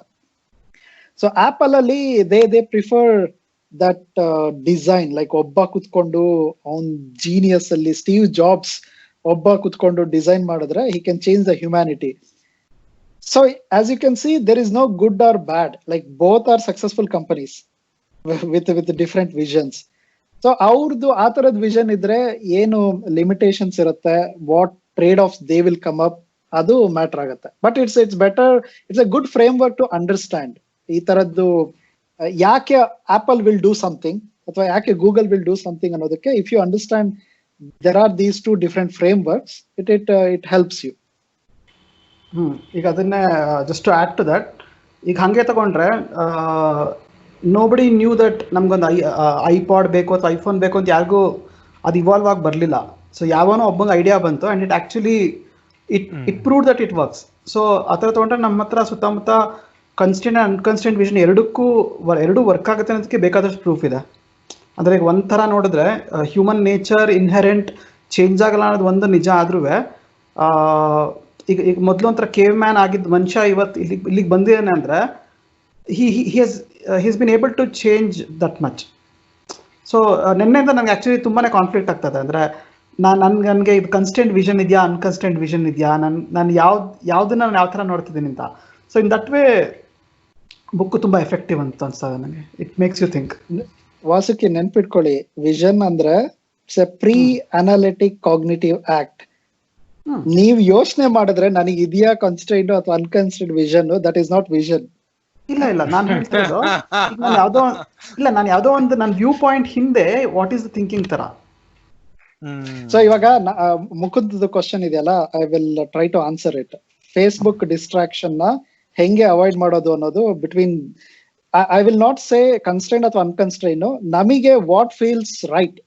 So Apple ಅಲ್ಲಿ they prefer that design, like ಒಬ್ಬ ಕುತ್ಕೊಂಡು ಅವನ್ genius ಅಲ್ಲಿ Steve jobs ಒಬ್ಬ ಕುತ್ಕೊಂಡು ಡಿಸೈನ್ ಮಾಡಿದ್ರೆ he can change the humanity. So as you can see, there is no good or bad, like both are successful companies with different visions. So ಅವ್ರದ್ದು ಆ ತರದ ವಿಷನ್ ಇದ್ರೆ ಏನು ಲಿಮಿಟೇಷನ್ಸ್ ಇರುತ್ತೆ, what trade offs they will come up, ಅದು matter ಆಗುತ್ತೆ. But it's better, it's a good framework to understand ಈ ತರದ್ದು ಯಾಕೆ ಆಪಲ್ ವಿಲ್ ಡೂ ಸಮಥಿಂಗ್ ಅಥವಾ ಯಾಕೆ ಗೂಗಲ್ ವಿಲ್ ಡೂ ಸಮಥಿಂಗ್ ಅನ್ನೋದಕ್ಕೆ. If you understand there are these two different frameworks, it helps you. ಈಗ ಅದನ್ನೇ just to add to that, ಈಗ ಹಾಗೆ ತಗೊಂಡ್ರೆ ನೋಬಡಿ ನ್ಯೂ ದಟ್ ನಮ್ಗೊಂದು ಐಪಾಡ್ ಬೇಕು ಅಥವಾ ಐಫೋನ್ ಬೇಕು ಅಂತ ಯಾರಿಗೂ ಅದು ಇವಾಲ್ವ್ ಆಗಿ ಬರಲಿಲ್ಲ. ಸೊ ಯಾವನೋ ಒಬ್ಬಂಗೆ ಐಡಿಯಾ ಬಂತು and it actually it prove that it works. So ಆ ಥರ ತೊಗೊಂಡ್ರೆ ನಮ್ಮ ಹತ್ರ ಸುತ್ತಮುತ್ತ ಕನ್ಸ್ಟೆಂಟ್ ಆ್ಯಂಡ್ ಅನ್ಕನ್ಸ್ಟೆಂಟ್ ವಿಷನ್ ಎರಡೂ ವರ್ಕ್ ಆಗುತ್ತೆ ಅನ್ನೋದಕ್ಕೆ ಬೇಕಾದಷ್ಟು ಪ್ರೂಫ್ ಇದೆ. ಅಂದರೆ ಈಗ ಒಂಥರ ನೋಡಿದ್ರೆ ಹ್ಯೂಮನ್ ನೇಚರ್ ಇನ್ಹೆರೆಂಟ್ ಚೇಂಜ್ ಆಗಲ್ಲ ಅನ್ನೋದು ಒಂದು ನಿಜ. ಆದ್ರೂ ಈಗ ಮೊದಲು ಒಂಥರ ಕೇವ್ ಮ್ಯಾನ್ ಆಗಿದ್ದ ಮನುಷ್ಯ ಇವತ್ತು ಇಲ್ಲಿಗೆ ಬಂದಿದ್ದಾನೆ ಅಂದರೆ he's been able to change that much. So ನಿನ್ನೆಯಿಂದ ನನಗೆ ಆ್ಯಕ್ಚುಲಿ ತುಂಬಾ ಕಾನ್ಫ್ಲಿಕ್ಟ್ ಆಗ್ತದೆ. ಅಂದರೆ ನನಗೆ ಇದು ಕನ್ಸ್ಟೆಂಟ್ ವಿಷನ್ ಇದೆಯಾ ಅನ್ಕನ್ಸ್ಟೆಂಟ್ ವಿಷನ್ ಇದೆಯಾ, ನಾನು ಯಾವುದನ್ನ ನಾನು ಯಾವ ಥರ ನೋಡ್ತಿದ್ದೀನಿ ಅಂತ. So in that way book ತುಂಬ ಎಫೆಕ್ಟಿವ್ ಅಂತ ಅನ್ಸ್ತದೆ ನನಗೆ. It makes you think. Vasuki ನೆನ್ಪಿಟ್ಕೊಳ್ಳಿ, ವಿಷನ್ ಅಂದ್ರೆ it's a pre analytic cognitive act. ನೀವ್ ಯೋಚನೆ ಮಾಡಿದ್ರೆ ನನಗೆ ಇದೆಯಾ ಕನ್ಸ್ಟೆಂಟ್ ಅಥವಾ unconstant vision, that is not vision. ಇಲ್ಲ ನಾನು ಹೇಳ್ತಿರೋದು ನಾನು ಯಾವುದೋ ಒಂದು ನನ್ನ ವ್ಯೂ ಪಾಯಿಂಟ್ ಹಿಂದೆ ವಾಟ್ ಈಸ್ ದ ಥಿಂಕಿಂಗ್ ತರ. ಸೊ ಇವಾಗ ಮುಖದ ಕ್ವಶನ್ ಇದೆಯಲ್ಲ, I will try to answer it. Facebook distraction ನ ಹೆಂಗೆ ಅವಾಯ್ಡ್ ಮಾಡೋದು ಅನ್ನೋದು between, I will not say constrain ಅಥವಾ ಅನ್ಕನ್ಸ್ಟ್ರೈನ್, ನಮಗೆ what feels right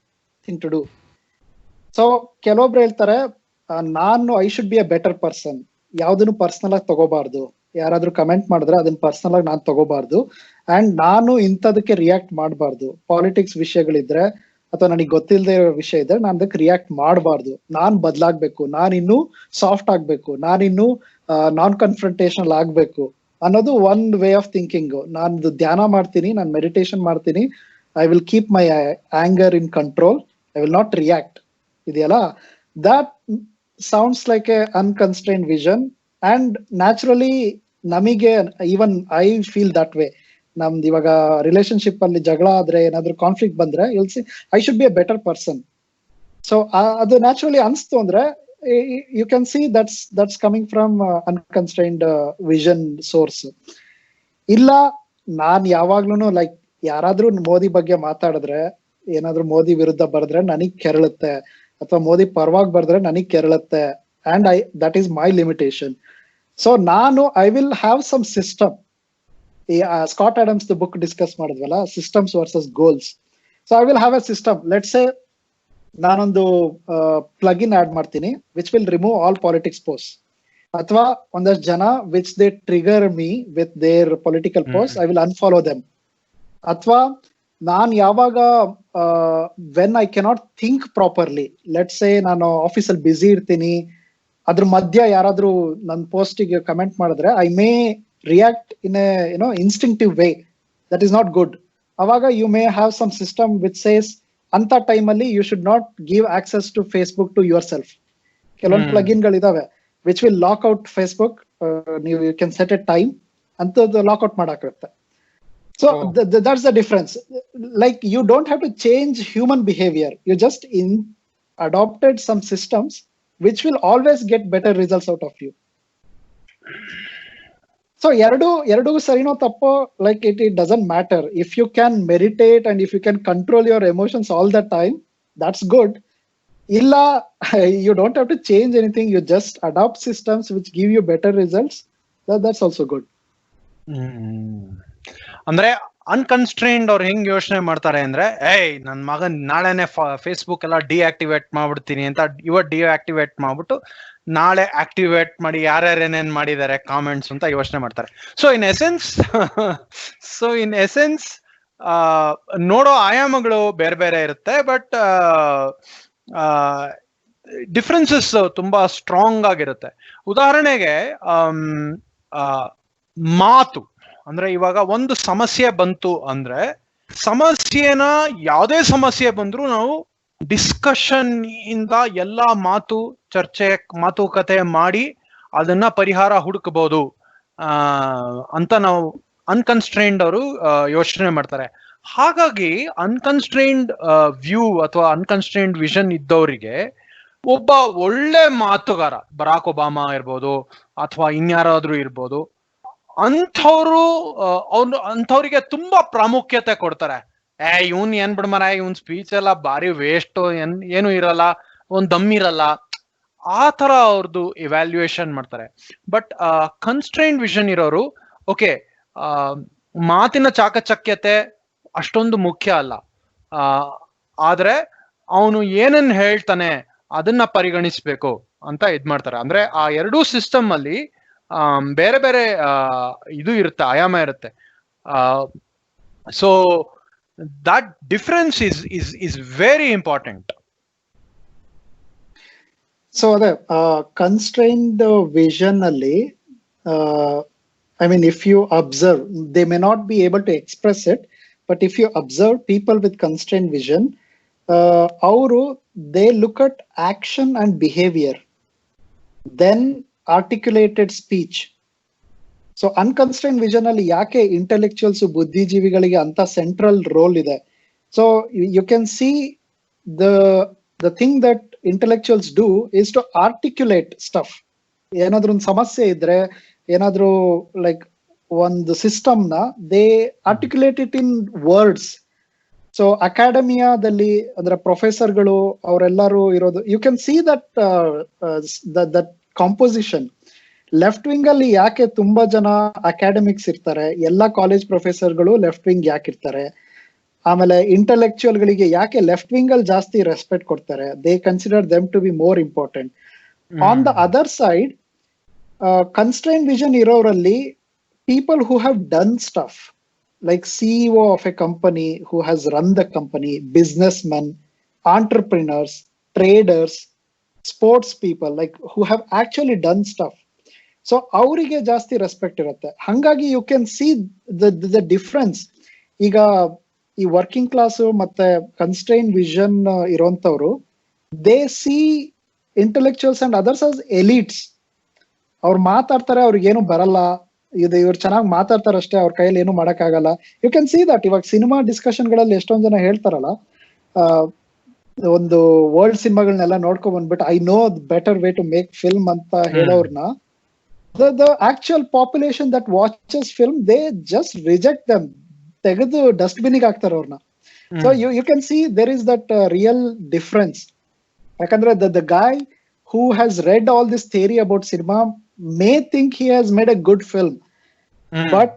thing to do. So ಕೆಲವೊಬ್ರು ಹೇಳ್ತಾರೆ ನಾನು I should be a better person, ಯಾವ್ದನ್ನು ಪರ್ಸನಲ್ ಆಗಿ ತಗೋಬಾರ್ದು, ಯಾರಾದ್ರೂ ಕಮೆಂಟ್ ಮಾಡಿದ್ರೆ ಅದನ್ನ ಪರ್ಸನಲ್ ಆಗಿ ನಾನು ತಗೋಬಾರ್ದು. ಅಂಡ್ ನಾನು ಇಂಥದಕ್ಕೆ ರಿಯಾಕ್ಟ್ ಮಾಡಬಾರ್ದು. ಪಾಲಿಟಿಕ್ಸ್ ವಿಷಯಗಳಿದ್ರೆ ಅಥವಾ ನನಗೆ ಗೊತ್ತಿಲ್ಲದೆ ಇರೋ ವಿಷಯ ಇದ್ರೆ ನಾನು ಅದಕ್ಕೆ ರಿಯಾಕ್ಟ್ ಮಾಡಬಾರ್ದು. ನಾನ್ ಬದಲಾಗ್ಬೇಕು, ನಾನಿನ್ನೂ ಸಾಫ್ಟ್ ಆಗ್ಬೇಕು, ನಾನಿನ್ನೂ ನಾನ್ ಕನ್ಫ್ರಂಟೇಷನಲ್ ಆಗ್ಬೇಕು ಅನ್ನೋದು ಒಂದ್ ವೇ ಆಫ್ ಥಿಂಕಿಂಗ್. ನಾನು ಧ್ಯಾನ ಮಾಡ್ತೀನಿ, ನಾನು ಮೆಡಿಟೇಷನ್ ಮಾಡ್ತೀನಿ. I will keep my anger in control, I will not react ಇದೆಯಲ್ಲ, that sounds like a unconstrained vision. And naturally ನಮಗೆ even I feel that way. ನಮ್ದು ಇವಾಗ ರಿಲೇಶನ್ಶಿಪ್ ಅಲ್ಲಿ ಜಗಳ ಆದ್ರೆ ಏನಾದ್ರು ಕಾನ್ಫ್ಲಿಕ್ಟ್ ಬಂದ್ರೆ you'll see I should be a better person. So ಅದು ನ್ಯಾಚುರಲಿ ಅನ್ಸ್ತು ಅಂದ್ರೆ you can see that's coming from unconstrained vision source. ಇಲ್ಲ ನಾನ್ ಯಾವಾಗ್ಲೂ ಲೈಕ್ ಯಾರಾದ್ರೂ ಮೋದಿ ಬಗ್ಗೆ ಮಾತಾಡಿದ್ರೆ, ಏನಾದ್ರು ಮೋದಿ ವಿರುದ್ಧ ಬರೆದ್ರೆ ನನಗ್ ಕೆರಳುತ್ತೆ, ಅಥವಾ ಮೋದಿ ಪರವಾಗಿ ಬರೆದ್ರೆ ನನಗ್ ಕೆರಳುತ್ತೆ. And that is my limitation. So ನಾನು I will have some system. ಈ ಸ್ಕಾಟ್ ಆಡಮ್ಸ್ ಬುಕ್ ಡಿಸ್ಕಸ್ ಮಾಡಿದ್ವಲ್ಲ, systems versus goals. So I will have a system. Let's say ನಾನೊಂದು ಪ್ಲಗ್ ಇನ್ ಆಡ್ ಮಾಡ್ತೀನಿ which will remove all politics post, ಅಥವಾ ಒಂದಷ್ಟು ಜನ which they trigger me with their political post, I will unfollow them. ಅಥವಾ ನಾನ್ ಯಾವಾಗ when I cannot think properly, let's ಸೇ ನಾನು ಆಫೀಸಲ್ಲಿ ಬ್ಯುಸಿ ಇರ್ತೀನಿ, ಅದ್ರ ಮಧ್ಯ ಯಾರಾದ್ರೂ ನನ್ನ ಪೋಸ್ಟಿಗೆ ಕಮೆಂಟ್ ಮಾಡಿದ್ರೆ I may react in a instinctive way, that is not good. ಅವಾಗ you may have some system which says ಅಂತ ಟೈಮಲ್ಲಿ you should not give access to Facebook to yourself. ಕೆಲವೊಂದು ಪ್ಲಗಿನ್ ಗಳಿದಾವೆ which will lock out Facebook. ನೀವು you can set a time ಅಂತದ್ದು lockout ಮಾಡಾಕಿರುತ್ತೆ. So that's the difference. Like you don't have to change human behavior. You just adopted some systems which will always get better results out of you. So ಎರಡು ಸರಿನೋ ತಪ್ಪೋ, like it doesn't matter. If you can meditate and if you can control your emotions all the time, that's good. Illa you don't have to change anything. You just adopt systems which give you better results. That's also good. ಅಂದ್ರೆ unconstrained ಅವ್ರು ಹೆಂಗ್ ಯೋಚನೆ ಮಾಡ್ತಾರೆ ಅಂದ್ರೆ, ನನ್ ಮಗನ್ ನಾಳೆನೆ Facebook ಎಲ್ಲ ಡಿಆಕ್ಟಿವೇಟ್ ಮಾಡ್ಬಿಡ್ತೀನಿ ಅಂತ ಇವತ್ತು ಡಿಆಕ್ಟಿವೇಟ್ ಮಾಡ್ಬಿಟ್ಟು ನಾಳೆ ಆಕ್ಟಿವೇಟ್ ಮಾಡಿ ಯಾರ್ಯಾರೇನೇನ್ ಮಾಡಿದ್ದಾರೆ ಕಾಮೆಂಟ್ಸ್ ಅಂತ ಯೋಚನೆ ಮಾಡ್ತಾರೆ. ಸೊ ಇನ್ ಎಸೆನ್ಸ್ ನೋಡೋ ಆಯಾಮಗಳು ಬೇರೆ ಬೇರೆ ಇರುತ್ತೆ, ಬಟ್ ಡಿಫ್ರೆನ್ಸಸ್ ತುಂಬಾ ಸ್ಟ್ರಾಂಗ್ ಆಗಿರುತ್ತೆ. ಉದಾಹರಣೆಗೆ ಮಾತು ಅಂದ್ರೆ, ಇವಾಗ ಒಂದು ಸಮಸ್ಯೆ ಬಂತು ಅಂದ್ರೆ, ಸಮಸ್ಯೆನ ಯಾವುದೇ ಸಮಸ್ಯೆ ಬಂದ್ರು ನಾವು ಡಿಸ್ಕಷನ್ ಇಂದ ಎಲ್ಲಾ ಮಾತುಕತೆ ಮಾಡಿ ಅದನ್ನ ಪರಿಹಾರ ಹುಡುಕಬಹುದು ಅಂತ ನಾವು ಅನ್ಕನ್ಸ್ಟ್ರೈನ್ಡ್ ಅವರು ಯೋಚನೆ ಮಾಡ್ತಾರೆ. ಹಾಗಾಗಿ ಅನ್ಕನ್ಸ್ಟ್ರೈನ್ಡ್ ವ್ಯೂ ಅಥವಾ ಅನ್ಕನ್ಸ್ಟ್ರೈನ್ಡ್ ವಿಷನ್ ಇದ್ದವರಿಗೆ ಒಬ್ಬ ಒಳ್ಳೆ ಮಾತುಗಾರ, ಬರಾಕ್ ಒಬಾಮಾ ಇರ್ಬೋದು ಅಥವಾ ಇನ್ಯಾರಾದ್ರೂ ಇರ್ಬೋದು, ಅಂಥವ್ರಿಗೆ ತುಂಬಾ ಪ್ರಾಮುಖ್ಯತೆ ಕೊಡ್ತಾರೆ. ಇವನ್ ಏನ್ ಬಿಡ್ಮರ, ಇವನ್ ಸ್ಪೀಚ್ ಎಲ್ಲ ಬಾರಿ ವೇಸ್ಟ್, ಏನು ಇರಲ್ಲ, ಒಂದ್ ದಮ್ ಇರಲ್ಲ, ಆ ತರ ಅವ್ರದ್ದು ಇವ್ಯಾಲ್ಯೂಯೇಷನ್ ಮಾಡ್ತಾರೆ. ಬಟ್ ಕನ್ಸ್ಟ್ರೈನ್ಡ್ ವಿಷನ್ ಇರೋರು, ಓಕೆ, ಮಾತಿನ ಚಾಕಚಕ್ಯತೆ ಅಷ್ಟೊಂದು ಮುಖ್ಯ ಅಲ್ಲ, ಆದ್ರೆ ಅವನು ಏನನ್ನ ಹೇಳ್ತಾನೆ ಅದನ್ನ ಪರಿಗಣಿಸ್ಬೇಕು ಅಂತ ಇದ್ ಮಾಡ್ತಾರೆ. ಅಂದ್ರೆ ಆ ಎರಡೂ ಸಿಸ್ಟಮ್ ಅಲ್ಲಿ ಬೇರೆ ಬೇರೆ ಇದು ಇರುತ್ತೆ, ಆಯಾಮ ಇರುತ್ತೆ. So that difference is very important. So ಅದೇ ಕನ್ಸ್ಟ್ರೈನ್ಡ್ ವಿಷನ್ ಅಲ್ಲಿ, I mean if you observe, they may not be able to express it, but if you observe people with constrained vision, ಅವರು they look at action and behaviour, then articulated speech. So unconstrained vision ಅಲ್ಲಿ ಯಾಕೆ intellectuals, ಬುದ್ಧಿಜೀವಿಗಳಿಗೆ ಅಂತ central role ಇದೆ? So you can see the thing that intellectuals do is to articulate stuff. ಏನಾದ್ರೂ ಒಂದು ಸಮಸ್ಯೆ ಇದ್ರೆ, ಏನಾದ್ರೂ ಲೈಕ್ ಒಂದು ಸಿಸ್ಟಮ್ ನ they articulate it in words. So ಅಕಾಡೆಮಿಯಾದಲ್ಲಿ ಅಂದ್ರೆ ಪ್ರೊಫೆಸರ್ಗಳು ಅವರೆಲ್ಲರೂ ಇರೋದು, you can see that composition. Left wing ಅಲ್ಲಿ ಯಾಕೆ ತುಂಬಾ ಜನ ಅಕಾಡೆಮಿಕ್ಸ್ ಇರ್ತಾರೆ, ಎಲ್ಲಾ ಕಾಲೇಜ್ ಪ್ರೊಫೆಸರ್ಗಳು ಲೆಫ್ಟ್ ವಿಂಗ್ ಯಾಕೆ ಇರ್ತಾರೆ? ಆಮೇಲೆ ಇಂಟೆಲೆಕ್ಚುಯಲ್ ಗಳಿಗೆ ಯಾಕೆ ಲೆಫ್ಟ್ ವಿಂಗ್ ಅಲ್ಲಿ ಜಾಸ್ತಿ ರೆಸ್ಪೆಕ್ಟ್ ಕೊಡ್ತಾರೆ? They consider them to be more important. On the other side, constrain vision ಇರೋರಲ್ಲಿ people who have done stuff, like CEO of a company who has run the company, businessmen, entrepreneurs, traders, sports people, like who have actually done stuff. So ಅವರಿಗೆ ಜಾಸ್ತಿ respect ಇರುತ್ತೆ. ಹಂಗಾಗಿ you can see the difference. ಈಗ ಈ working class ಮತ್ತೆ constrain vision ಇರೋಂಥವ್ರು, they see intellectuals and others as elites. ಅವ್ರು ಮಾತಾಡ್ತಾರೆ, ಅವ್ರಿಗೇನು ಬರಲ್ಲ, ಇವ್ರು ಚೆನ್ನಾಗಿ ಮಾತಾಡ್ತಾರೆ ಅಷ್ಟೇ, ಅವ್ರ ಕೈಯಲ್ಲಿ ಏನು ಮಾಡಕ್ಕಾಗಲ್ಲ. You can see that. ಇವಾಗ ಸಿನಿಮಾ ಡಿಸ್ಕಷನ್ ಗಳಲ್ಲಿ ಎಷ್ಟೊಂದ್ ಜನ ಹೇಳ್ತಾರಲ್ಲ, ಒಂದು ವರ್ಲ್ಡ್ ಸಿನಿಮಾಗಳನ್ನೆಲ್ಲ ನೋಡ್ಕೊಂಡ್ ಬಂದ್ಬಿಟ್ಟು I know better way to make film ಅಂತ ಹೇಳೋರ್ನ, the actual population that watches film, they just reject them, ತೆಗೆದು ಡಸ್ಟ್ಬಿನ್ ಗೆ ಹಾಕ್ತಾರೆ ಅವ್ರನ್ನ. So you can see there is that real difference. ಯಾಕಂದ್ರೆ the guy who has read all this theory about cinema may think he has made a good film, but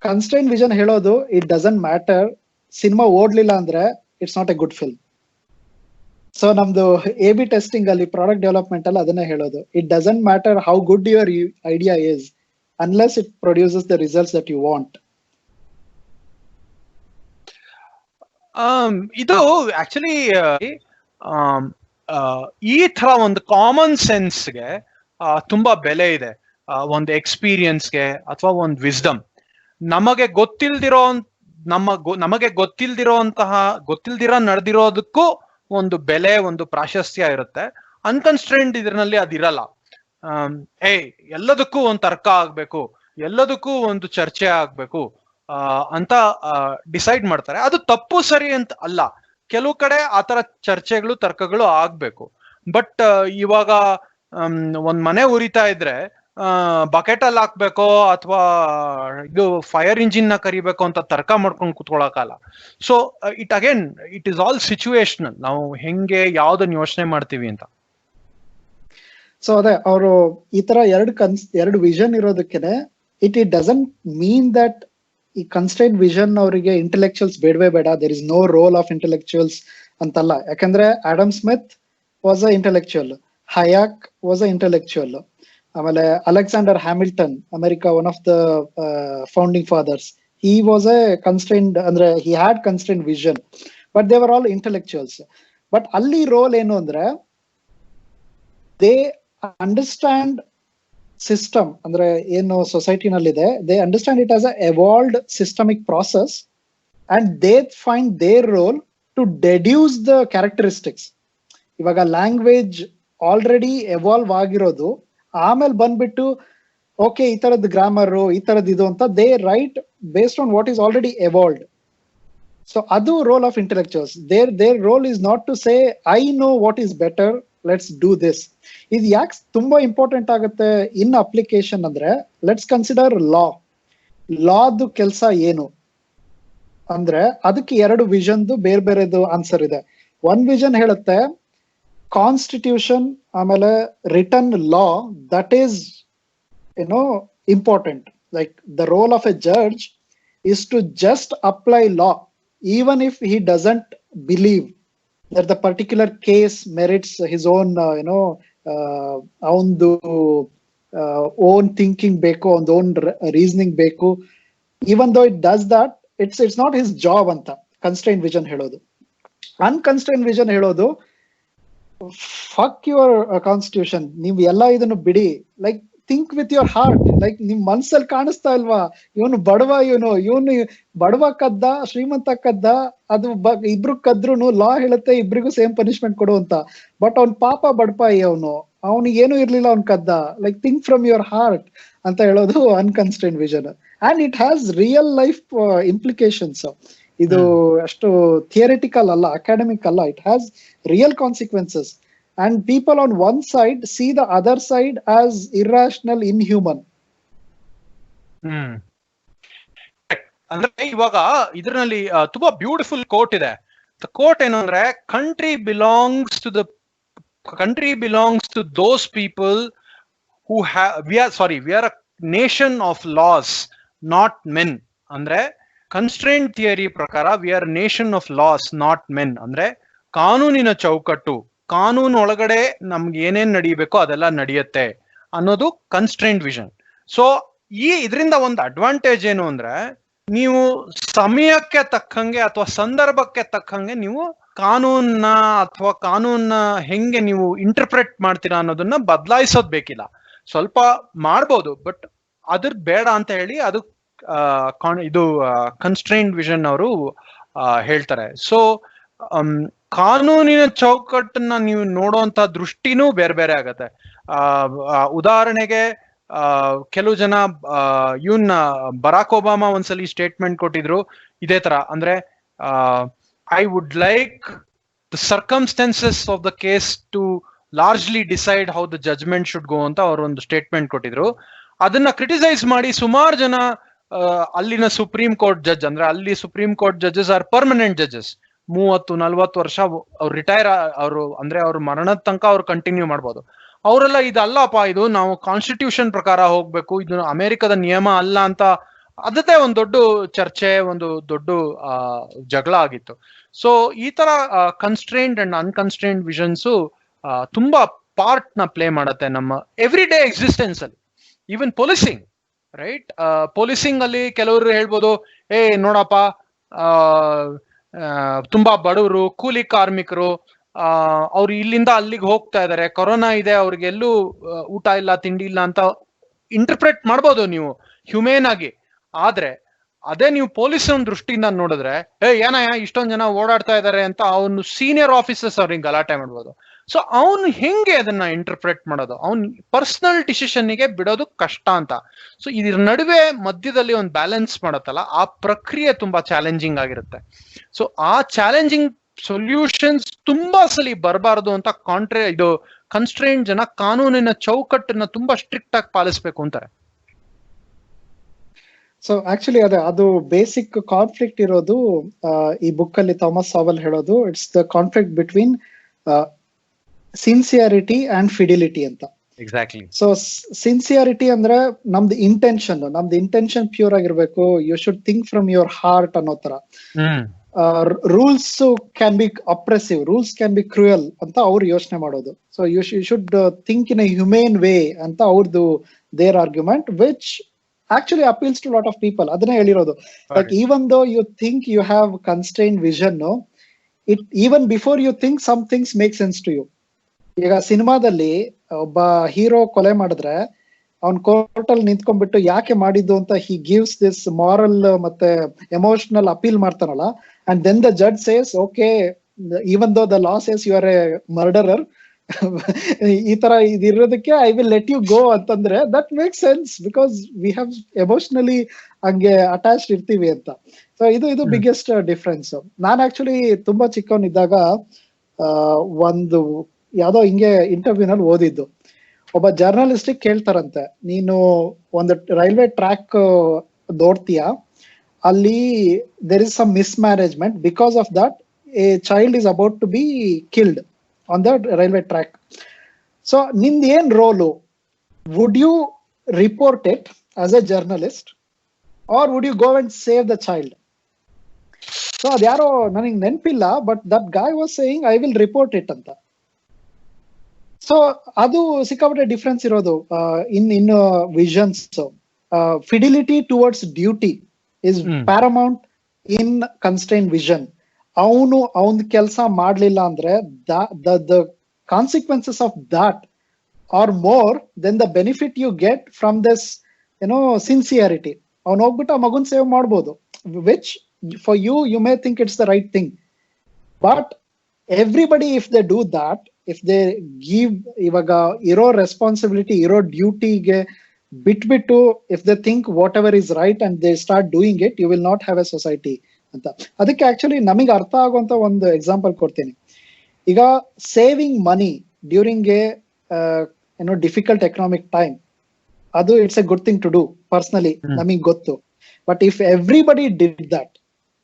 constraint vision ಹೇಳೋದು it doesn't matter, cinema ಓಡ್ಲಿಲ್ಲ ಅಂದ್ರೆ it's not a good film. So ನಮ್ದು A/B testing ಅಲ್ಲಿ, product development ಅಲ್ಲಿ ಅದನ್ನೇ ಹೇಳೋದು, it doesn't matter how good your idea is unless it produces the results that you want. ಇದು actually ಈ ತರ ಒಂದು ಕಾಮನ್ ಸೆನ್ಸ್ಗೆ ತುಂಬಾ ಬೆಲೆ ಇದೆ. ಒಂದು ಎಕ್ಸ್ಪೀರಿಯನ್ಸ್ಗೆ ಅಥವಾ ಒಂದು ವಿಸ್ಡಮ್, ನಮಗೆ ಗೊತ್ತಿಲ್ದಿರೋ ನಡೆದಿರೋದಕ್ಕೂ ಒಂದು ಬೆಲೆ, ಒಂದು ಪ್ರಾಶಸ್ತ್ಯ ಇರುತ್ತೆ. ಅನ್ಕನ್ಸ್ಟ್ರೈನ್ಡ್ ಇದರಲ್ಲಿ ಅದಿರಲ್ಲ. ಎಲ್ಲದಕ್ಕೂ ಒಂದು ತರ್ಕ ಆಗ್ಬೇಕು, ಎಲ್ಲದಕ್ಕೂ ಒಂದು ಚರ್ಚೆ ಆಗ್ಬೇಕು ಅಂತ ಡಿಸೈಡ್ ಮಾಡ್ತಾರೆ. ಅದು ತಪ್ಪು ಸರಿ ಅಂತ ಅಲ್ಲ, ಕೆಲವು ಕಡೆ ಆತರ ಚರ್ಚೆಗಳು, ತರ್ಕಗಳು ಆಗ್ಬೇಕು. ಬಟ್ ಇವಾಗ ಒಂದ್ ಮನೆ ಉರಿತಾ ಇದ್ರೆ ಬಕೆಟ್ ಅಲ್ಲಿ ಹಾಕ್ಬೇಕೋ ಅಥವಾ ಇದು ಫೈರ್ ಇಂಜಿನ್ ನ ಕರಿಬೇಕು ಅಂತ ತರ್ಕ ಮಾಡ್ಕೊಂಡು ಕುತ್ಕೊಳಕಲ್ಲ. So it is all situational, ನಾವು ಹೆಂಗೆ ಯಾವ್ದನ್ನ ಯೋಚನೆ ಮಾಡ್ತೀವಿ ಅಂತ. ಸೊ ಅದೇ ಅವರು ಈ ತರ ಎರಡು ವಿಷನ್ ಇರೋದಕ್ಕೆ ಇಟ್ ಡಸಂಟ್ ಮೀನ್ ದಟ್ ಈ ಕನ್ಸ್ಟ್ರೈನ್ ವಿಷನ್ ಅವರಿಗೆ ಇಂಟೆಲೆಕ್ಚುಯಲ್ಸ್ ಬೇಡವೇ ಬೇಡ, there is no role of intellectuals ಅಂತಲ್ಲ. ಯಾಕಂದ್ರೆ Adam Smith was a intellectual, Hayek was a intellectual, ಆಮೇಲೆ Alexander Hamilton, America one of the founding fathers, he was a constrained, ಅಂದ್ರೆ he had constrained vision, but they were all intellectuals. But ಅಲ್ಲಿ roll ಏನು ಅಂದ್ರೆ, they understand system, ಅಂದ್ರೆ ಏನು ಸೊಸೈಟಿನಲ್ಲಿದೆ, they understand it as a evolved systemic process and they find their role to deduce the characteristics. ಇವಾಗ language already evolve ಆಗಿರೋದು, ಆಮೇಲೆ ಬಂದ್ಬಿಟ್ಟು okay ಈ ತರದ್ ಗ್ರಾಮರ್, ಈ ತರದ್ ಇದು ಅಂತ they write based on what is already evolved. So ಅದು role of intellectuals. Their role is not to say I know what is better, let's do this. ಇದು ಯಾಕೆ ತುಂಬಾ ಇಂಪಾರ್ಟೆಂಟ್ ಆಗುತ್ತೆ ಇನ್ ಅಪ್ಲಿಕೇಶನ್ ಅಂದ್ರೆ, ಲೆಟ್ಸ್ ಕನ್ಸಿಡರ್ ಲಾದು ಕೆಲಸ ಏನು ಅಂದ್ರೆ, ಅದಕ್ಕೆ ಎರಡು ವಿಷನ್ದು ಬೇರೆ ಬೇರೆದು ಆನ್ಸರ್ ಇದೆ. ಒನ್ ವಿಷನ್ ಹೇಳುತ್ತೆ ಕಾನ್ಸ್ಟಿಟ್ಯೂಷನ್ ಆಮೇಲೆ written law, that is important. Like the role of a judge is to just apply law even if he doesn't believe that the particular case merits his own own thinking ಬೇಕು, ಒಂದು own reasoning ಬೇಕು. Even though it does that, it's not his job ಅಂತ constrained vision ಹೇಳೋದು. Unconstrained vision ಹೇಳೋದು fuck your constitution, ನೀವು ಎಲ್ಲ ಇದನ್ನು ಬಿಡಿ, like think with your heart. Like ನಿಮ್ ಮನ್ಸಲ್ಲಿ ಕಾಣಿಸ್ತಾ ಇಲ್ವಾ, ಇವನು ಬಡವ ಕದ್ದ, ಶ್ರೀಮಂತ ಕದ್ದ, ಅದು ಇಬ್ರು ಕದ್ರುನು ಲಾ ಹೇಳುತ್ತೆ ಇಬ್ರಿಗೂ ಸೇಮ್ ಪನಿಷ್ಮೆಂಟ್ ಕೊಡು ಅಂತ. ಬಟ್ ಅವ್ನ್ ಪಾಪ ಬಡಪಾಯಿ, ಅವನಿಗೆ ಏನು ಇರ್ಲಿಲ್ಲ, ಅವ್ನ್ ಕದ್ದ. Like think from your heart ಅಂತ ಹೇಳೋದು unconstrained vision. And it has real life implications. ಇದು ಅಷ್ಟು ಥಿಯರಿಟಿಕಲ್ ಅಲ್ಲ, ಅಕಾಡೆಮಿಕ್ ಅಲ್ಲ, it has real consequences. And people on one side see the other side as irrational, inhuman. ಅಂದ್ರೆ ಇವಾಗ ಇದರಲ್ಲಿ ತುಂಬಾ ಬ್ಯೂಟಿಫುಲ್ ಕೋಟ್ ಇದೆ. ಕೋಟ್ ಏನು ಅಂದ್ರೆ, country belongs to those people who we are a nation of laws, not men. ಅಂದ್ರೆ constrained theory ಪ್ರಕಾರ we are nation of laws, not men. ಅಂದ್ರೆ ಕಾನೂನಿನ ಚೌಕಟ್ಟು, ಕಾನೂನು ಒಳಗಡೆ ನಮ್ಗೆ ಏನೇನ್ ನಡೀಬೇಕೋ ಅದೆಲ್ಲ ನಡೆಯುತ್ತೆ. ಅನ್ನೋದು ಕನ್ಸ್ಟ್ರೈನ್ಡ್ ವಿಷನ್. ಸೊ ಇದರಿಂದ ಒಂದು ಅಡ್ವಾಂಟೇಜ್ ಏನು ಅಂದ್ರೆ, ನೀವು ಸಮಯಕ್ಕೆ ತಕ್ಕಂಗೆ ಅಥವಾ ಸಂದರ್ಭಕ್ಕೆ ತಕ್ಕಂಗೆ ನೀವು ಕಾನೂನ್ನ ಅಥವಾ ಕಾನೂನ್ನ ಹೆಂಗೆ ನೀವು ಇಂಟರ್ಪ್ರೆಟ್ ಮಾಡ್ತೀರಾ ಅನ್ನೋದನ್ನ ಬದಲಾಯಿಸೋದ್ ಬೇಕಿಲ್ಲ. ಸ್ವಲ್ಪ ಮಾಡ್ಬೋದು, ಬಟ್ ಅದ್ರ ಬೇಡ ಅಂತ ಹೇಳಿ ಅದು ಇದು ಕನ್ಸ್ಟ್ರೈನ್ಡ್ ವಿಷನ್ ಅವರು ಹೇಳ್ತಾರೆ. ಸೊ ಕಾನೂನಿನ ಚೌಕಟ್ಟನ್ನ ನೀವು ನೋಡುವಂತ ದೃಷ್ಟಿನೂ ಬೇರೆ ಬೇರೆ ಆಗತ್ತೆ. ಉದಾಹರಣೆಗೆ ಕೆಲವು ಜನ ಇವನ್ನ ಬರಾಕ್ ಒಬಾಮಾ ಒಂದ್ಸಲಿ ಸ್ಟೇಟ್ಮೆಂಟ್ ಕೊಟ್ಟಿದ್ರು ಇದೇ ತರ, ಅಂದ್ರೆ I would like the circumstances of the case to largely decide how the judgement should go ಅಂತ ಅವರು ಒಂದು ಸ್ಟೇಟ್ಮೆಂಟ್ ಕೊಟ್ಟಿದ್ರು. ಅದನ್ನ ಕ್ರಿಟಿಸೈಸ್ ಮಾಡಿ ಸುಮಾರು ಜನ ಅಲ್ಲಿನ ಸುಪ್ರೀಂ ಕೋರ್ಟ್ ಜಡ್ಜ್, ಅಂದ್ರೆ ಅಲ್ಲಿ supreme court judges R permanent judges, 30-40 ವರ್ಷ ಅವ್ರು ರಿಟೈರ್, ಅವರು ಅಂದ್ರೆ ಅವ್ರ ಮರಣದ ತನಕ ಅವ್ರು ಕಂಟಿನ್ಯೂ ಮಾಡ್ಬೋದು. ಅವರೆಲ್ಲ ಇದಲ್ಲಪ್ಪ, ಇದು ನಾವು ಕಾನ್ಸ್ಟಿಟ್ಯೂಷನ್ ಪ್ರಕಾರ ಹೋಗ್ಬೇಕು, ಇದು ಅಮೆರಿಕದ ನಿಯಮ ಅಲ್ಲ ಅಂತ ಅದಕ್ಕೆ ಒಂದು ದೊಡ್ಡ ಚರ್ಚೆ, ಒಂದು ದೊಡ್ಡ ಜಗಳ ಆಗಿತ್ತು. ಸೊ ಈ ತರ ಕನ್ಸ್ಟ್ರೈನ್ಡ್ ಅಂಡ್ ಅನ್ಕನ್ಸ್ಟ್ರೈನ್ಡ್ ವಿಷನ್ಸು ತುಂಬಾ ಪಾರ್ಟ್ ನ ಪ್ಲೇ ಮಾಡತ್ತೆ ನಮ್ಮ ಎವ್ರಿ ಡೇ ಎಕ್ಸಿಸ್ಟೆನ್ಸ್ ಅಲ್ಲಿ. Even policing, right? ಪೊಲೀಸಿಂಗ್ ಅಲ್ಲಿ ಕೆಲವರು ಹೇಳ್ಬೋದು, ನೋಡಪ್ಪ ತುಂಬಾ ಬಡವರು, ಕೂಲಿ ಕಾರ್ಮಿಕರು, ಅವ್ರು ಇಲ್ಲಿಂದ ಅಲ್ಲಿಗೆ ಹೋಗ್ತಾ ಇದಾರೆ, ಕೊರೋನಾ ಇದೆ, ಅವ್ರಿಗೆಲ್ಲೂ ಊಟ ಇಲ್ಲ, ತಿಂಡಿ ಇಲ್ಲ ಅಂತ ಇಂಟರ್ಪ್ರೆಟ್ ಮಾಡ್ಬೋದು ನೀವು ಹ್ಯೂಮೇನ್ ಆಗಿ. ಆದ್ರೆ ಅದೇ ನೀವು ಪೊಲೀಸನ್ ದೃಷ್ಟಿಯಿಂದ ನೋಡಿದ್ರೆ, ಏನಯ್ಯ ಇಷ್ಟೊಂದ್ ಜನ ಓಡಾಡ್ತಾ ಇದಾರೆ ಅಂತ ಅವನು ಸೀನಿಯರ್ ಆಫೀಸರ್ಸ್ ಅವ್ರಿಗೆ ಗಲಾಟೆ ಮಾಡ್ಬೋದು. ಸೊ ಅವನು ಹೆಂಗೆ ಅದನ್ನ ಇಂಟರ್ಪ್ರೆಟ್ ಮಾಡೋದು, ಅವ್ನ್ ಪರ್ಸನಲ್ ಡಿಸಿಷನ್ಗೆ ಬಿಡೋದು ಕಷ್ಟ ಅಂತ. ಸೊ ಇದ್ರ ನಡುವೆ ಮಧ್ಯದಲ್ಲಿ ಒಂದು ಬ್ಯಾಲೆನ್ಸ್ ಮಾಡತ್ತಲ್ಲ, ಆ ಪ್ರಕ್ರಿಯೆ ತುಂಬಾ ಚಾಲೆಂಜಿಂಗ್ ಆಗಿರುತ್ತೆ. ಸೊ ಆ ಚಾಲೆಂಜಿಂಗ್ ಸೊಲ್ಯೂಷನ್ಸ್ ತುಂಬಾ ಸಲಿ ಬರಬಾರದು ಅಂತ ಇದು ಕನ್ಸ್ಟ್ರೈನ್ಡ್ ಜನ ಕಾನೂನಿನ ಚೌಕಟ್ಟನ್ನ ತುಂಬಾ ಸ್ಟ್ರಿಕ್ಟ್ ಆಗಿ ಪಾಲಿಸ್ಬೇಕು ಅಂತಾರೆ. ಸೊ ಆಕ್ಚುಲಿ ಅದು ಬೇಸಿಕ್ ಕಾನ್ಫ್ಲಿಕ್ಟ್ ಇರೋದು ಈ ಬುಕ್ ಅಲ್ಲಿ ಥಾಮಸ್ ಸಾವೆಲ್ ಹೇಳೋದು, it's the conflict between sincerity and fidelity ಅಂತ. ಎಕ್ಸಾಕ್ಟ್ಲಿ. ಸೊ ಸಿನ್ಸಿಯಾರಿಟಿ ಅಂದ್ರೆ ನಮ್ದು ಇಂಟೆನ್ಷನ್ ಪ್ಯೂರ್ ಆಗಿರ್ಬೇಕು, you should think from your heart ಅನ್ನೋ ತರ. Rules can be oppressive, rules can be cruel ಅಂತ ಅವ್ರು ಯೋಚನೆ ಮಾಡೋದು. So you should think in a humane way ಅಂತ ಅವ್ರದ್ದು their argument, which actually appeals to a lot of people. ಅದನ್ನೇ ಹೇಳಿರೋದು, like even though you think you have constrained vision, no, it even before you think some things make sense to you. ಈಗ ಸಿನಿಮಾದಲ್ಲಿ ಒಬ್ಬ hero ಕೊಲೆ ಮಾಡಿದ್ರೆ ಅವ್ನ್ court ಅಲ್ಲಿ ನಿಂತ್ಕೊಂಡ್ಬಿಟ್ಟು ಯಾಕೆ ಮಾಡಿದ್ದು ಅಂತ he gives this moral ಮತ್ತೆ ಎಮೋಷನಲ್ ಅಪೀಲ್ ಮಾಡ್ತಾನಲ್ಲ, and then the judge says okay, even though the law says you are a murderer, ಈ ತರ ಇದಿರೋದಕ್ಕೆ I will let you go ಅಂತಂದ್ರೆ that make sense, because we have emotionally ಹಂಗೆ attached ಇರ್ತೀವಿ ಅಂತ. So ಇದು biggest difference. ನಾನ್ actually ತುಂಬಾ ಚಿಕ್ಕವನಿದ್ದಾಗ ಒಂದು ಯಾವ್ದೋ ಹಿಂಗೆ ಇಂಟರ್ವ್ಯೂನಲ್ಲಿ ಓದಿದ್ದು, ಒಬ್ಬ ಜರ್ನಲಿಸ್ಟಿಕ್ ಕೇಳ್ತಾರಂತೆ, ನೀನು ಒಂದು ರೈಲ್ವೆ ಟ್ರ್ಯಾಕ್ ನೋಡ್ತೀಯಾ, ಅಲ್ಲಿ there is some mismanagement, because of that a child is about to be killed on the railway track. So ನಿಂದ ಏನ್ role? Would you report it as a journalist or would you go and save the child? So ಅದ್ಯಾರೋ ನನಗೆ ನೆನಪಿಲ್ಲ, but that guy was saying I will report it ಅಂತ. So ಅದು ಸಿಕ್ಕಾಪಟ್ಟೆ difference ಇರೋದು in visions. Fidelity towards duty is paramount in constrained vision. ಅವನ್ ಕೆಲಸ ಮಾಡ್ಲಿಲ್ಲ ಅಂದ್ರೆ the consequences of that are more than the benefit you get from this sincerity. ಅವ್ನು ಹೋಗ್ಬಿಟ್ಟು ಆ ಮಗುನ್ ಸೇವ್ ಮಾಡ್ಬೋದು, which for you may think it's the right thing, but everybody if they do that, if they give ಇವಾಗ ಇರೋ responsibility, ಇರೋ ಡ್ಯೂಟಿಗೆ ಬಿಟ್ಬಿಟ್ಟು if they think whatever is right and they start doing it, you will not have a society ಅಂತ. ಅದಕ್ಕೆ actually ನಮಗೆ ಅರ್ಥ ಆಗುವಂತ ಒಂದು ಎಕ್ಸಾಂಪಲ್ ಕೊಡ್ತೀನಿ. ಈಗ saving money during a difficult economic time, ಅದು it's a good thing to do personally, ನಮಗ್ ಗೊತ್ತು. But if everybody did that,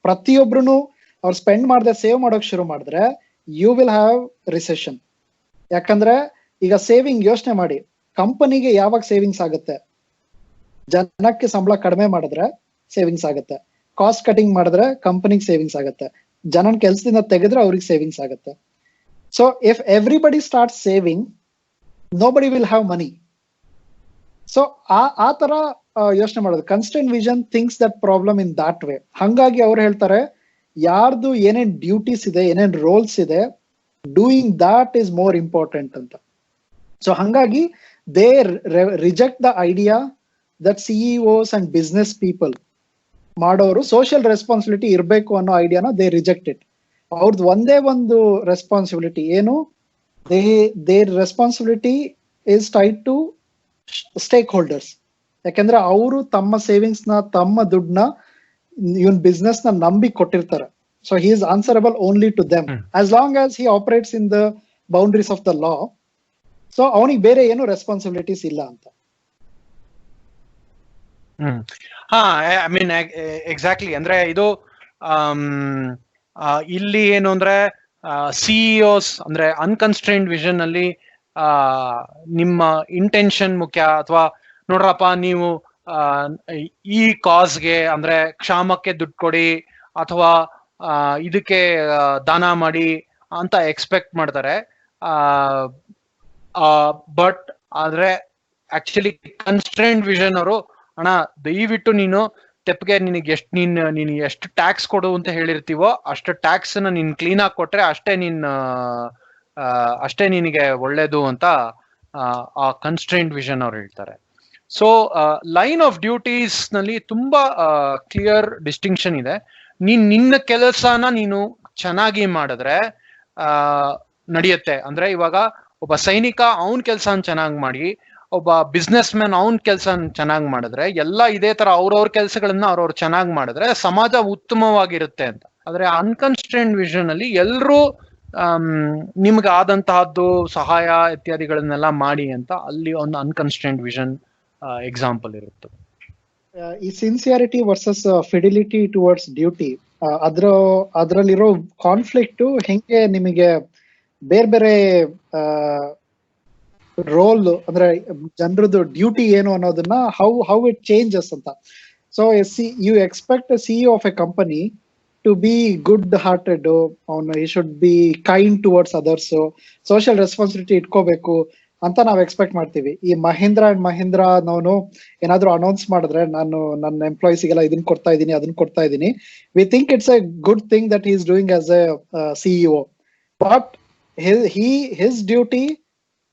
ಪ್ರತಿಯೊಬ್ರು ಅವ್ರು ಸ್ಪೆಂಡ್ ಮಾಡದೆ ಸೇವ್ ಮಾಡೋಕ್ ಶುರು ಮಾಡಿದ್ರೆ, ಯು ವಿಲ್ ಹ್ಯಾವ್ ರಿಸೆಷನ್. ಯಾಕಂದ್ರೆ ಈಗ ಸೇವಿಂಗ್ ಯೋಚನೆ ಮಾಡಿ, ಕಂಪನಿಗೆ ಯಾವಾಗ ಸೇವಿಂಗ್ಸ್ ಆಗುತ್ತೆ? ಜನಕ್ಕೆ ಸಂಬಳ ಕಡಿಮೆ ಮಾಡಿದ್ರೆ ಸೇವಿಂಗ್ಸ್ ಆಗುತ್ತೆ, ಕಾಸ್ಟ್ ಕಟಿಂಗ್ ಮಾಡಿದ್ರೆ ಕಂಪನಿಗೆ ಸೇವಿಂಗ್ಸ್ ಆಗುತ್ತೆ, ಜನನ್ ಕೆಲಸದಿಂದ ತೆಗೆದ್ರೆ ಅವ್ರಿಗೆ ಸೇವಿಂಗ್ಸ್ ಆಗುತ್ತೆ. So if everybody start saving, nobody will have money. So ಆ ತರ ಯೋಚನೆ ಮಾಡೋದು. Constant vision thinks that problem in that way. ಹಂಗಾಗಿ ಅವ್ರು ಹೇಳ್ತಾರೆ ಯಾರ್ದು ಏನೇನ್ ಡ್ಯೂಟೀಸ್ ಇದೆ, ಏನೇನ್ ರೋಲ್ಸ್ ಇದೆ, doing that is more important ಅಂತ. ಸೊ ಹಂಗಾಗಿ they reject the idea that CEOs and business people ಮಾಡೋರು ಸೋಷಿಯಲ್ ರೆಸ್ಪಾನ್ಸಿಬಿಲಿಟಿ ಇರಬೇಕು ಅನ್ನೋ ಐಡಿಯಾನ ದೇ ರಿಜೆಕ್ಟ್ ಇಟ್. ಅವ್ರದ್ದು ಒಂದೇ ಒಂದು ರೆಸ್ಪಾನ್ಸಿಬಿಲಿಟಿ ಏನು, their responsibility is tied to stakeholders. ಯಾಕಂದ್ರೆ ಅವರು ತಮ್ಮ ಸೇವಿಂಗ್ಸ್ ನ, ತಮ್ಮ ದುಡ್ಡನ್ನ ಇವನ್ ಬಿಸ್ನೆಸ್ ನ ನಂಬಿ ಕೊಟ್ಟಿರ್ತಾರೆ. So he is answerable only to them as long as he operates in the boundaries of the law. So ಅವನಿಗೆ ಬೇರೆ ಏನು ರೆಸ್ಪಾನ್ಸಿಬಿಲಿಟೀಸ್ ಇಲ್ಲ ಅಂತ. ಹಾ, ಐ ಮೀನ್ ಎಕ್ಸಾಕ್ಟ್ಲಿ. ಅಂದ್ರೆ ಇದು ಇಲ್ಲಿ ಏನು ಅಂದ್ರೆ ಸಿಇಒಸ್ ಅಂದ್ರೆ ಅನ್ಕನ್ಸ್ಟ್ರೈನ್ಡ್ ವಿಷನ್ ಅಲ್ಲಿ ನಿಮ್ಮ ಇಂಟೆನ್ಷನ್ ಮುಖ್ಯ. ಅಥವಾ ನೋಡ್ರಪ್ಪ, ನೀವು ಈ ಕಾಸ್ಗೆ ಅಂದ್ರೆ ಕ್ಷಾಮಕ್ಕೆ ದುಡ್ಡು ಕೊಡಿ ಅಥವಾ ಇದಕ್ಕೆ ದಾನ ಮಾಡಿ ಅಂತ ಎಕ್ಸ್ಪೆಕ್ಟ್ ಮಾಡ್ತಾರೆ. ಬಟ್ ಆದ್ರೆ ಆಕ್ಚುಲಿ ಕನ್ಸ್ಟ್ರೈನ್ಡ್ ವಿಷನ್ ಅವರು, ಅಣ್ಣ ದಯವಿಟ್ಟು ನೀನು ತೆಪ್ಪಿಗೆ ನಿನಗೆ ನೀನು ಎಷ್ಟು ಟ್ಯಾಕ್ಸ್ ಕೊಡು ಅಂತ ಹೇಳಿರ್ತೀವೋ ಅಷ್ಟು ಟ್ಯಾಕ್ಸ್ ನ ನೀನ್ ಕ್ಲೀನ್ ಆಗಿ ಕೊಟ್ರೆ ಅಷ್ಟೇ ನಿನಗೆ ಒಳ್ಳೇದು ಅಂತ ಆ ಕನ್ಸ್ಟ್ರೈನ್ಡ್ ವಿಷನ್ ಅವ್ರು ಹೇಳ್ತಾರೆ. ಸೊ ಲೈನ್ ಆಫ್ ಡ್ಯೂಟೀಸ್ ನಲ್ಲಿ ತುಂಬಾ ಕ್ಲಿಯರ್ ಡಿಸ್ಟಿಂಕ್ಷನ್ ಇದೆ. ನಿನ್ನ ಕೆಲಸನ ನೀನು ಚೆನ್ನಾಗಿ ಮಾಡಿದ್ರೆ ನಡೆಯುತ್ತೆ. ಅಂದ್ರೆ ಇವಾಗ ಒಬ್ಬ ಸೈನಿಕ ಅವನ್ ಕೆಲಸನ ಚೆನ್ನಾಗಿ ಮಾಡಿ, ಒಬ್ಬ ಬಿಸ್ನೆಸ್ ಮ್ಯಾನ್ ಅವನ್ ಕೆಲಸ ಚೆನ್ನಾಗಿ ಮಾಡಿದ್ರೆ, ಎಲ್ಲ ಇದೇ ತರ ಅವ್ರವ್ರ ಕೆಲಸಗಳನ್ನ ಅವ್ರವ್ರು ಚೆನ್ನಾಗಿ ಮಾಡಿದ್ರೆ ಸಮಾಜ ಉತ್ತಮವಾಗಿರುತ್ತೆ ಅಂತ. ಆದ್ರೆ ಅನ್ಕನ್ಸ್ಟ್ರೈನ್ಡ್ ವಿಷನ್ ಅಲ್ಲಿ ಎಲ್ರೂ ನಿಮ್ಗೆ ಆದಂತಹದ್ದು ಸಹಾಯ ಇತ್ಯಾದಿಗಳನ್ನೆಲ್ಲ ಮಾಡಿ ಅಂತ ಅಲ್ಲಿ ಒಂದು ಅನ್ಕನ್ಸ್ಟ್ರೈನ್ಡ್ ವಿಷನ್ ಎಕ್ಸಾಂಪಲ್ ಇರುತ್ತೆ. ಈ sincerity versus fidelity towards duty, ಅದ್ರಲ್ಲಿರೋ ಕಾನ್ಫ್ಲಿಕ್ಟ್ ಹೆಂಗೆ ನಿಮಗೆ ಬೇರೆ ಬೇರೆ ರೋಲ್ ಅಂದ್ರೆ ಜನರದ್ದು ಡ್ಯೂಟಿ ಏನು ಅನ್ನೋದನ್ನ ಹೌ ಇಟ್ ಚೇಂಜಸ್ ಅಂತ. So you expect CEO of a company to be good hearted, ಅವನು ಈ should be kind towards others, social responsibility ಇಟ್ಕೋಬೇಕು ಅಂತ ನಾವು ಎಕ್ಸ್ಪೆಕ್ಟ್ ಮಾಡ್ತೀವಿ. ಈ ಮಹೀಂದ್ರ ಅಂಡ್ ಮಹೀಂದ್ರ ನಾವು ಏನಾದ್ರು ಅನೌನ್ಸ್ ಮಾಡಿದ್ರೆ, ನಾನು ನನ್ನ ಎಂಪ್ಲಾಯೀಸ್ಗೆಲ್ಲ ಇದನ್ನ ಕೊಡ್ತಾ ಇದ್ದೀನಿ, ಅದನ್ನ ಕೊಡ್ತಾ ಇದ್ದೀನಿ, we think it's a good thing that is doing as A CEO. But his duty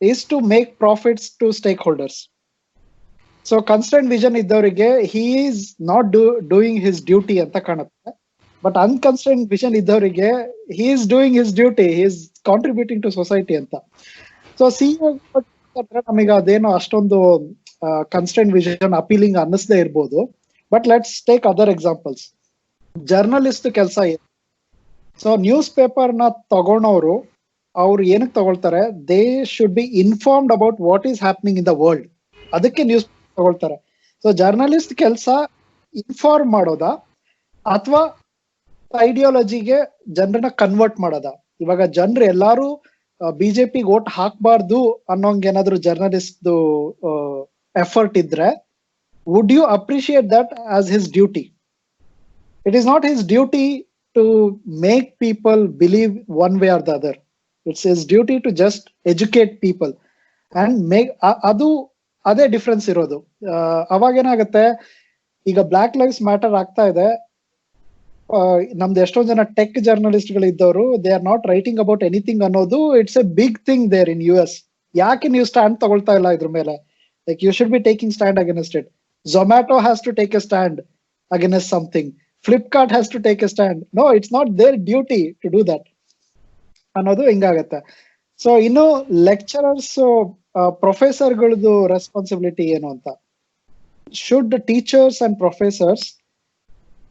is to make profits to stakeholders. So constrained vision iddavರಿಗೆ he is not doing his duty ಅಂತ ಕಾಣುತ್ತೆ. ಬಟ್ ಅನ್ಕನ್ಸ್ಟ್ರೈನ್ಡ್ ವಿಷನ್ ಇದ್ದವರಿಗೆ he is doing his duty, he is contributing to society ಅಂತ. So CEO ನಮಗೆ ಅದೇನೋ ಅಷ್ಟೊಂದು constrained vision appealing ಅನ್ನಿಸದೇ ಇರ್ಬೋದು. But let's take other examples. Journalist ಕೆಲಸ ಏನು? ಸೊ ನ್ಯೂಸ್ ಪೇಪರ್ ನ ತಗೊಂಡವರು ಅವ್ರು ಏನಕ್ಕೆ ತಗೊಳ್ತಾರೆ? They should be informed about what is happening in the world, ಅದಕ್ಕೆ ನ್ಯೂಸ್ ತಗೊಳ್ತಾರೆ. ಸೊ ಜರ್ನಲಿಸ್ಟ್ ಕೆಲಸ ಇನ್ಫಾರ್ಮ್ ಮಾಡೋದಾ ಅಥವಾ ಐಡಿಯಾಲಜಿಗೆ ಜನರನ್ನ ಕನ್ವರ್ಟ್ ಮಾಡೋದಾ? ಇವಾಗ ಜನರು ಎಲ್ಲಾರು ಬಿಜೆಪಿಗೆ ವೋಟ್ ಹಾಕ್ಬಾರ್ದು ಅನ್ನೋಂಗೆ ಏನಾದ್ರು ಜರ್ನಲಿಸ್ಟ್ ಎಫರ್ಟ್ ಇದ್ರೆ, would you appreciate that as his duty? It is not his duty to make people believe one way or the other. It's his duty to just educate people and make ಅದೇ difference ಇರೋದು. ಅವಾಗ ಏನಾಗುತ್ತೆ, ಈಗ block lives matter ಆಗ್ತಾ ಇದೆ, ನಮ್ದು ಎಷ್ಟೊಂದ್ ಜನ ಟೆಕ್ ಜರ್ನಲಿಸ್ಟ್ ಗಳು ಇದ್ದವರು, they are not writing about anything ಅನ್ನೋದು it's a big thing there in US. ಯಾಕೆ ನೀವು ಸ್ಟ್ಯಾಂಡ್ ತಗೊಳ್ತಾ ಇಲ್ಲ ಇದ್ರ ಮೇಲೆ? Like you should be taking stand against it. Zomato has to take a stand against something. Flipkart has to take a stand. No, it's not their duty to do that ಅನ್ನೋದು ಹಿಂಗಾಗತ್ತೆ. So ಇನ್ನು lecturers, ಪ್ರೊಫೆಸರ್ಗಳದ್ದು responsibility ಏನು ಅಂತ? Should teachers and professors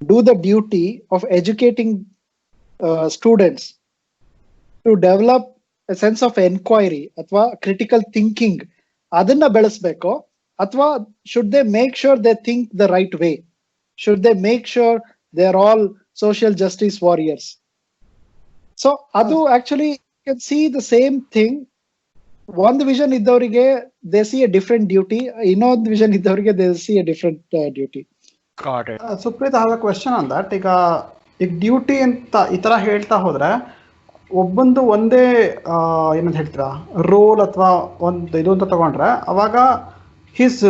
do the duty of educating students to develop a sense of enquiry ಅಥವಾ critical thinking, ಅದನ್ನ ಬೆಳೆಸ್ಬೇಕು? ಅಥವಾ should they make sure they think the right way? Should they make sure they are all social justice warriors? So ಅದು actually you can see the same thing. ಒಂದು vision ಇದ್ದವರಿಗೆ they see a different duty, ಇನ್ನೊಂದು vision ಇದ್ದವರಿಗೆ they see a different duty. Supreeth, I have A question on that. ಈಗ duty ಅಂತ ಈ ತರ ಹೇಳ್ತಾ ಹೋದ್ರೆ ಒಬ್ಬಂದು ಒಂದೇ ಏನಂತ ಹೇಳ್ತೀರಾ ರೋಲ್ ಅಥವಾ ಒಂದು ಇದು ಅಂತ ತಗೊಂಡ್ರೆ, ಅವಾಗ ಹಿಸ್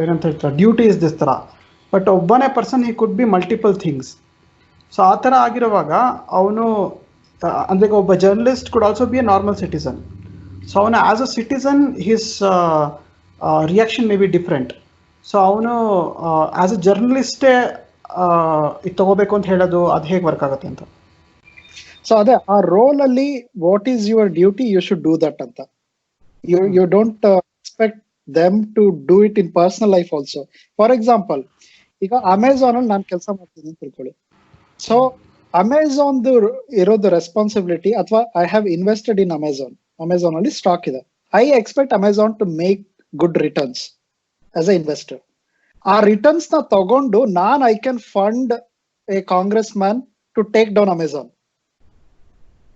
ಏನಂತ ಹೇಳ್ತಾರೆ ಡ್ಯೂಟಿ ಇಸ್ ದಿಸ್ ಥರ. ಬಟ್ ಒಬ್ಬನೇ person he could be multiple things. So ಆ ಥರ ಆಗಿರುವಾಗ ಅವನು ಅಂದರೆ ಒಬ್ಬ journalist could also be a normal citizen. So ಅವನು as a citizen his reaction may be different. So ಅವನು ಆ್ಯಸ್ ಅ ಜರ್ನಲಿಸ್ಟೇ ಇದು ತಗೋಬೇಕು ಅಂತ ಹೇಳೋದು ಅದು ಹೇಗೆ ವರ್ಕ್ ಆಗುತ್ತೆ ಅಂತ. ಸೊ ಅದೇ ಆ ರೋಲ್ ಅಲ್ಲಿ what is your duty, you should do that ಅಂತ. You don't expect them to do it in personal life also. For example, ಈಗ ಅಮೆಝಾನ್ ಅಲ್ಲಿ ನಾನು ಕೆಲಸ ಮಾಡ್ತೀನಿ ಅಂತ ತಿಳ್ಕೊಳ್ಳಿ. ಸೊ ಅಮೆಝಾನ್ ಇರೋದು ರೆಸ್ಪಾನ್ಸಿಬಿಲಿಟಿ, ಅಥವಾ I have invested in Amazon ಅಲ್ಲಿ ಸ್ಟಾಕ್ ಇದೆ. I expect Amazon to make good returns as a investor. ಆ ರಿಟರ್ನ್ಸ್ ನ ತಗೊಂಡು I can fund a congressman to take down Amazon.